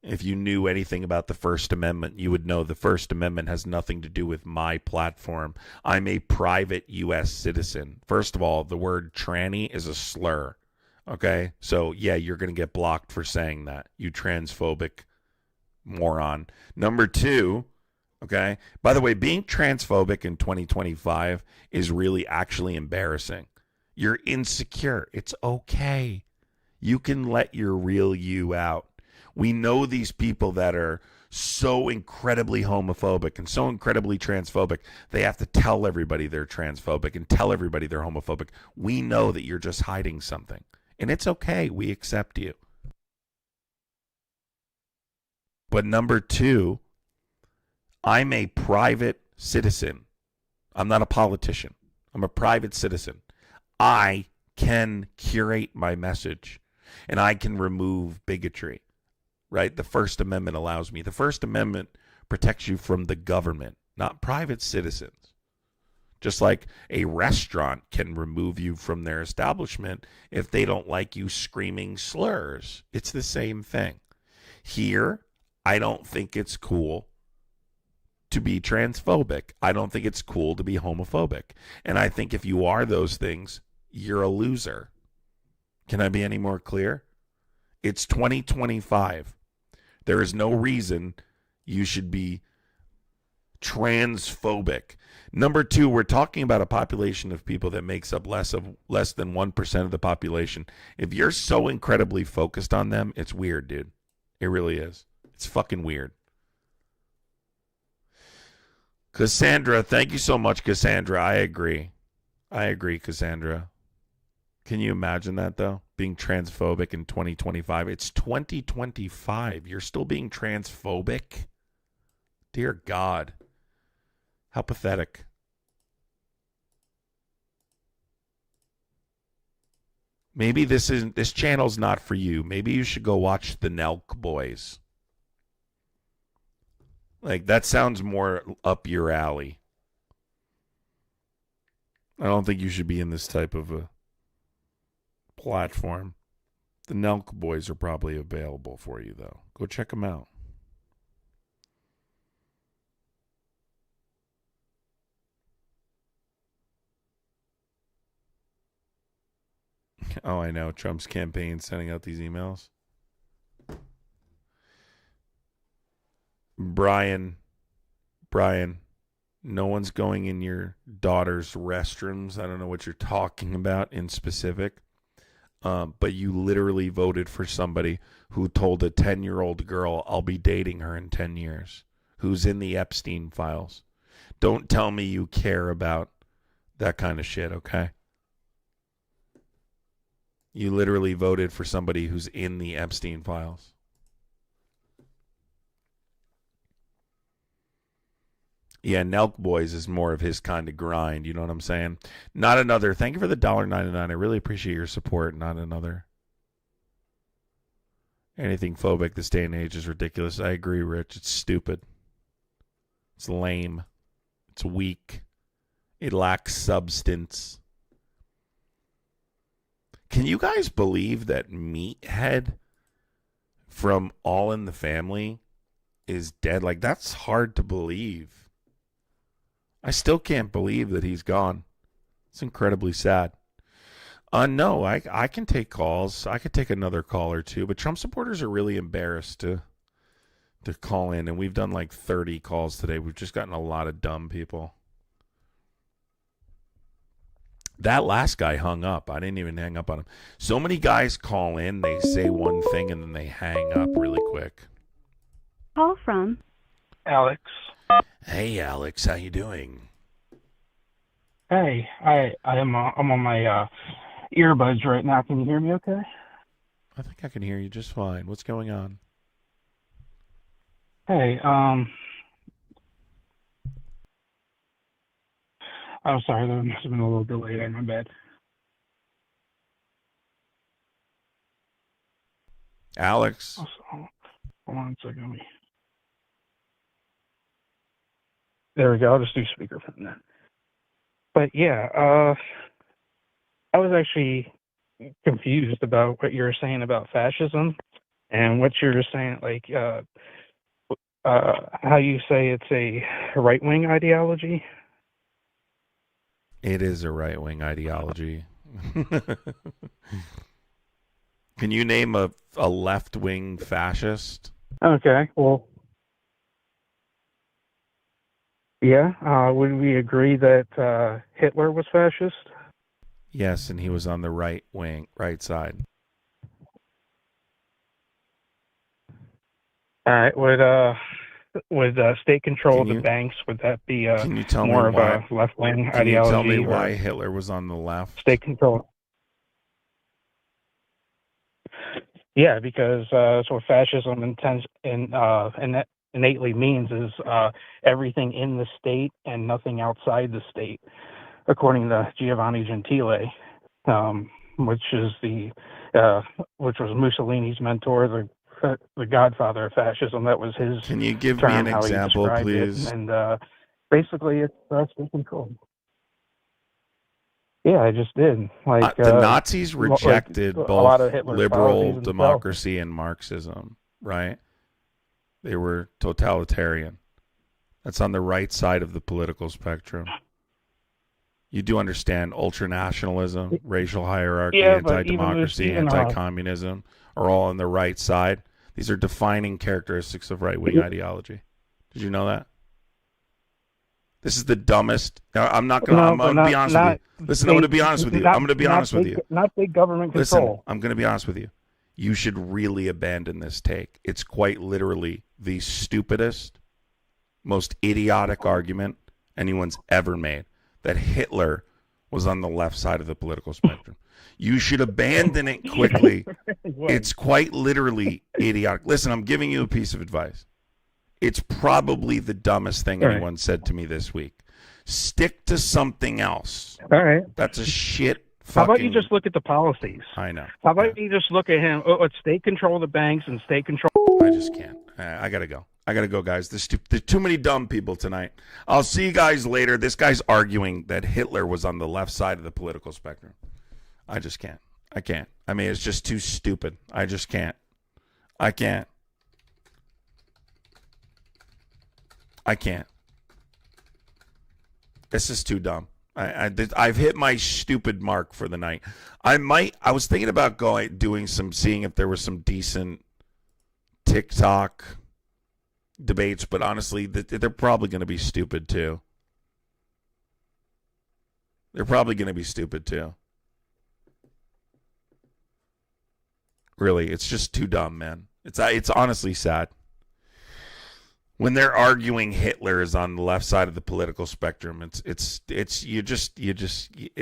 If you knew anything about the First Amendment, you would know the First Amendment has nothing to do with my platform. I'm a private U.S. citizen. First of all, the word tranny is a slur. Okay? So, yeah, you're going to get blocked for saying that, you transphobic moron. Number two, okay? By the way, being transphobic in 2025 is really actually embarrassing. You're insecure. It's okay. You can let your real you out. We know these people that are so incredibly homophobic and so incredibly transphobic, they have to tell everybody they're transphobic and tell everybody they're homophobic. We know that you're just hiding something. And it's okay. We accept you. But number two, I'm a private citizen. I'm not a politician. I'm a private citizen. I can curate my message, and I can remove bigotry, right? The First Amendment allows me. The First Amendment protects you from the government, not private citizens. Just like a restaurant can remove you from their establishment if they don't like you screaming slurs. It's the same thing. Here, I don't think it's cool to be transphobic. I don't think it's cool to be homophobic. And I think if you are those things, you're a loser. Can I be any more clear? It's 2025. There is no reason you should be transphobic. Number two, we're talking about a population of people that makes up less than 1% of the population. If you're so incredibly focused on them, it's weird, dude. It really is. It's fucking weird. Cassandra, thank you so much, Cassandra. I agree, Cassandra. Can you imagine that, though? Being transphobic in 2025. It's 2025. You're still being transphobic? Dear God. How pathetic. Maybe this channel's not for you. Maybe you should go watch the Nelk Boys. Like, that sounds more up your alley. I don't think you should be in this type of a platform. The Nelk Boys are probably available for you, though. Go check them out. Oh, I know. Trump's campaign sending out these emails. Brian, no one's going in your daughter's restrooms. I don't know what you're talking about in specific. But you literally voted for somebody who told a 10-year-old girl, I'll be dating her in 10 years, who's in the Epstein files. Don't tell me you care about that kind of shit, okay? You literally voted for somebody who's in the Epstein files. Yeah, Nelk Boys is more of his kind of grind. You know what I'm saying? Not another. Thank you for the $1.99. I really appreciate your support. Not another. Anything phobic this day and age is ridiculous. I agree, Rich. It's stupid. It's lame. It's weak. It lacks substance. Can you guys believe that Meathead from All in the Family is dead? Like, that's hard to believe. I still can't believe that he's gone. It's incredibly sad. No, I can take calls. I could take another call or two, but Trump supporters are really embarrassed to call in, and we've done like 30 calls today. We've just gotten a lot of dumb people. That last guy hung up. I didn't even hang up on him. So many guys call in, they say one thing, and then they hang up really quick. Call from Alex. Hey, Alex, how you doing? Hey, I'm on my earbuds right now. Can you hear me okay? I think I can hear you just fine. What's going on? Hey, I'm sorry, there must have been a little delay there, my bad. Alex. Hold on a second. There we go. I'll just do speakerphone then. But yeah, I was actually confused about what you were saying about fascism and what you were saying, like how you say it's a right-wing ideology. It is a right-wing ideology. Can you name a left-wing fascist? Okay, well, yeah. Would we agree that Hitler was fascist? Yes, and he was on the right side. All right. Would state control of the banks, would that be can you tell more me of why, a left-wing Can ideology? you tell me or why Hitler was on the left? state control? Yeah, because that's what fascism innately means is everything in the state and nothing outside the state, according to Giovanni Gentile, which was Mussolini's mentor, the godfather of fascism. That was his. Can you give me term, an how he example, described it. please? And basically, it's state control. Yeah, I just did. Like the Nazis rejected a lot of both Hitler's liberal policies themselves. democracy and Marxism, right? They were totalitarian. That's on the right side of the political spectrum. You do understand ultranationalism, racial hierarchy, Yeah, but anti-democracy, even anti-communism are all on the right side. These are defining characteristics of right-wing ideology. Did you know that? This is the dumbest. I'm not going to. I'm going to be honest with you. Listen, I'm going to be honest with you. I'm going to be honest with you. Not big government Listen, control. I'm going to be honest with you. You should really abandon this take. It's quite literally the stupidest, most idiotic argument anyone's ever made, that Hitler was on the left side of the political spectrum. You should abandon it quickly. It's quite literally idiotic. Listen, I'm giving you a piece of advice. It's probably the dumbest thing anyone said to me this week. Stick to something else. All right. That's a shit fucking... How about you just look at the policies? I know. How about you just look at him? Let's state control of the banks and state control. I just can't. I got to go. I got to go, guys. There's too many dumb people tonight. I'll see you guys later. This guy's arguing that Hitler was on the left side of the political spectrum. I just can't. I can't. I mean, it's just too stupid. I just can't. I can't. I can't. This is too dumb. I've hit my stupid mark for the night. I was thinking about seeing if there was some decent TikTok debates, but honestly, they're probably going to be stupid too. They're probably going to be stupid too. Really, it's just too dumb, man. It's honestly sad. When they're arguing Hitler is on the left side of the political spectrum, it's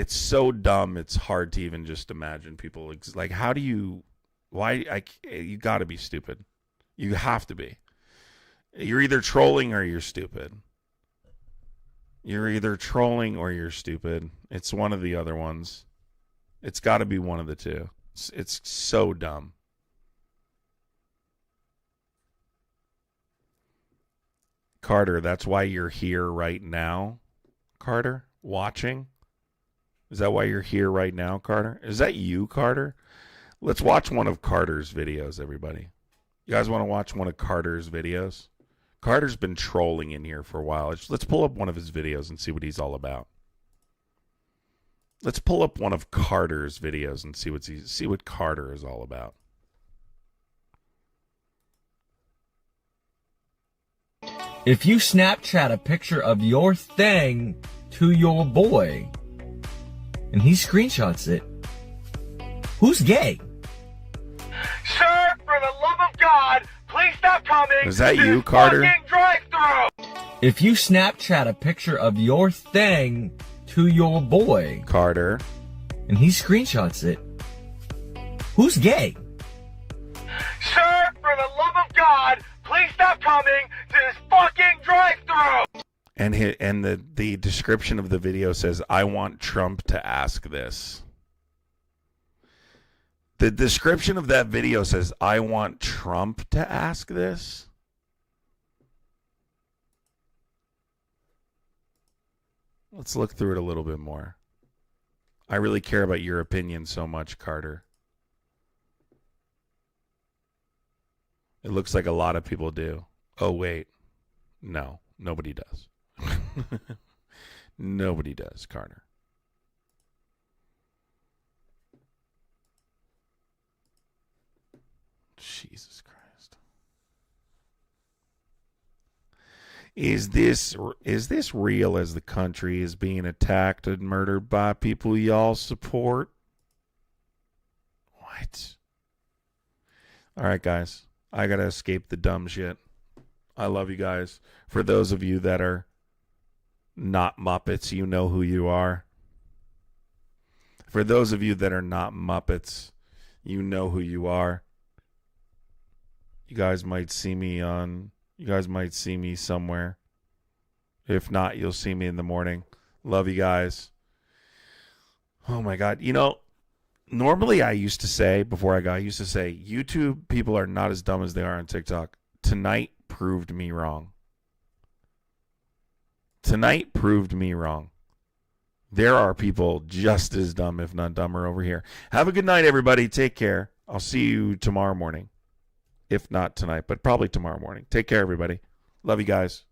so dumb. It's hard to even just imagine people like, how do you, you got to be stupid. You have to be. You're either trolling or you're stupid. You're either trolling or you're stupid. It's one of the other ones. It's got to be one of the two. It's so dumb. Carter, that's why you're here right now, Carter, watching? Is that why you're here right now, Carter? Is that you, Carter? Let's watch one of Carter's videos, everybody. You guys want to watch one of Carter's videos? Carter's been trolling in here for a while. Let's pull up one of his videos and see what he's all about. Let's pull up one of Carter's videos and see what Carter is all about. If you Snapchat a picture of your thing to your boy and he screenshots it, who's gay? Sir, for the love of God, please stop coming. Is that you, Carter? Drive-through. If you Snapchat a picture of your thing to your boy, Carter, and he screenshots it, who's gay? Sir, for the love of God, please stop coming to this fucking drive-through. And the description of the video says, I want Trump to ask this. The description of that video says, I want Trump to ask this. Let's look through it a little bit more. I really care about your opinion so much, Carter. It looks like a lot of people do. Oh, wait. No, nobody does. Nobody does, Carter. Jesus Christ. Is this real as the country is being attacked and murdered by people y'all support? What? All right, guys. I got to escape the dumb shit. I love you guys. For those of you that are not Muppets, you know who you are. For those of you that are not Muppets, you know who you are. You guys might see me somewhere. If not, you'll see me in the morning. Love you guys. Oh my God. You know, normally I used to say, YouTube people are not as dumb as they are on TikTok. Tonight proved me wrong. There are people just as dumb, if not dumber, over here. Have a good night, everybody. Take care. I'll see you tomorrow morning. If not tonight, but probably tomorrow morning. Take care, everybody. Love you guys.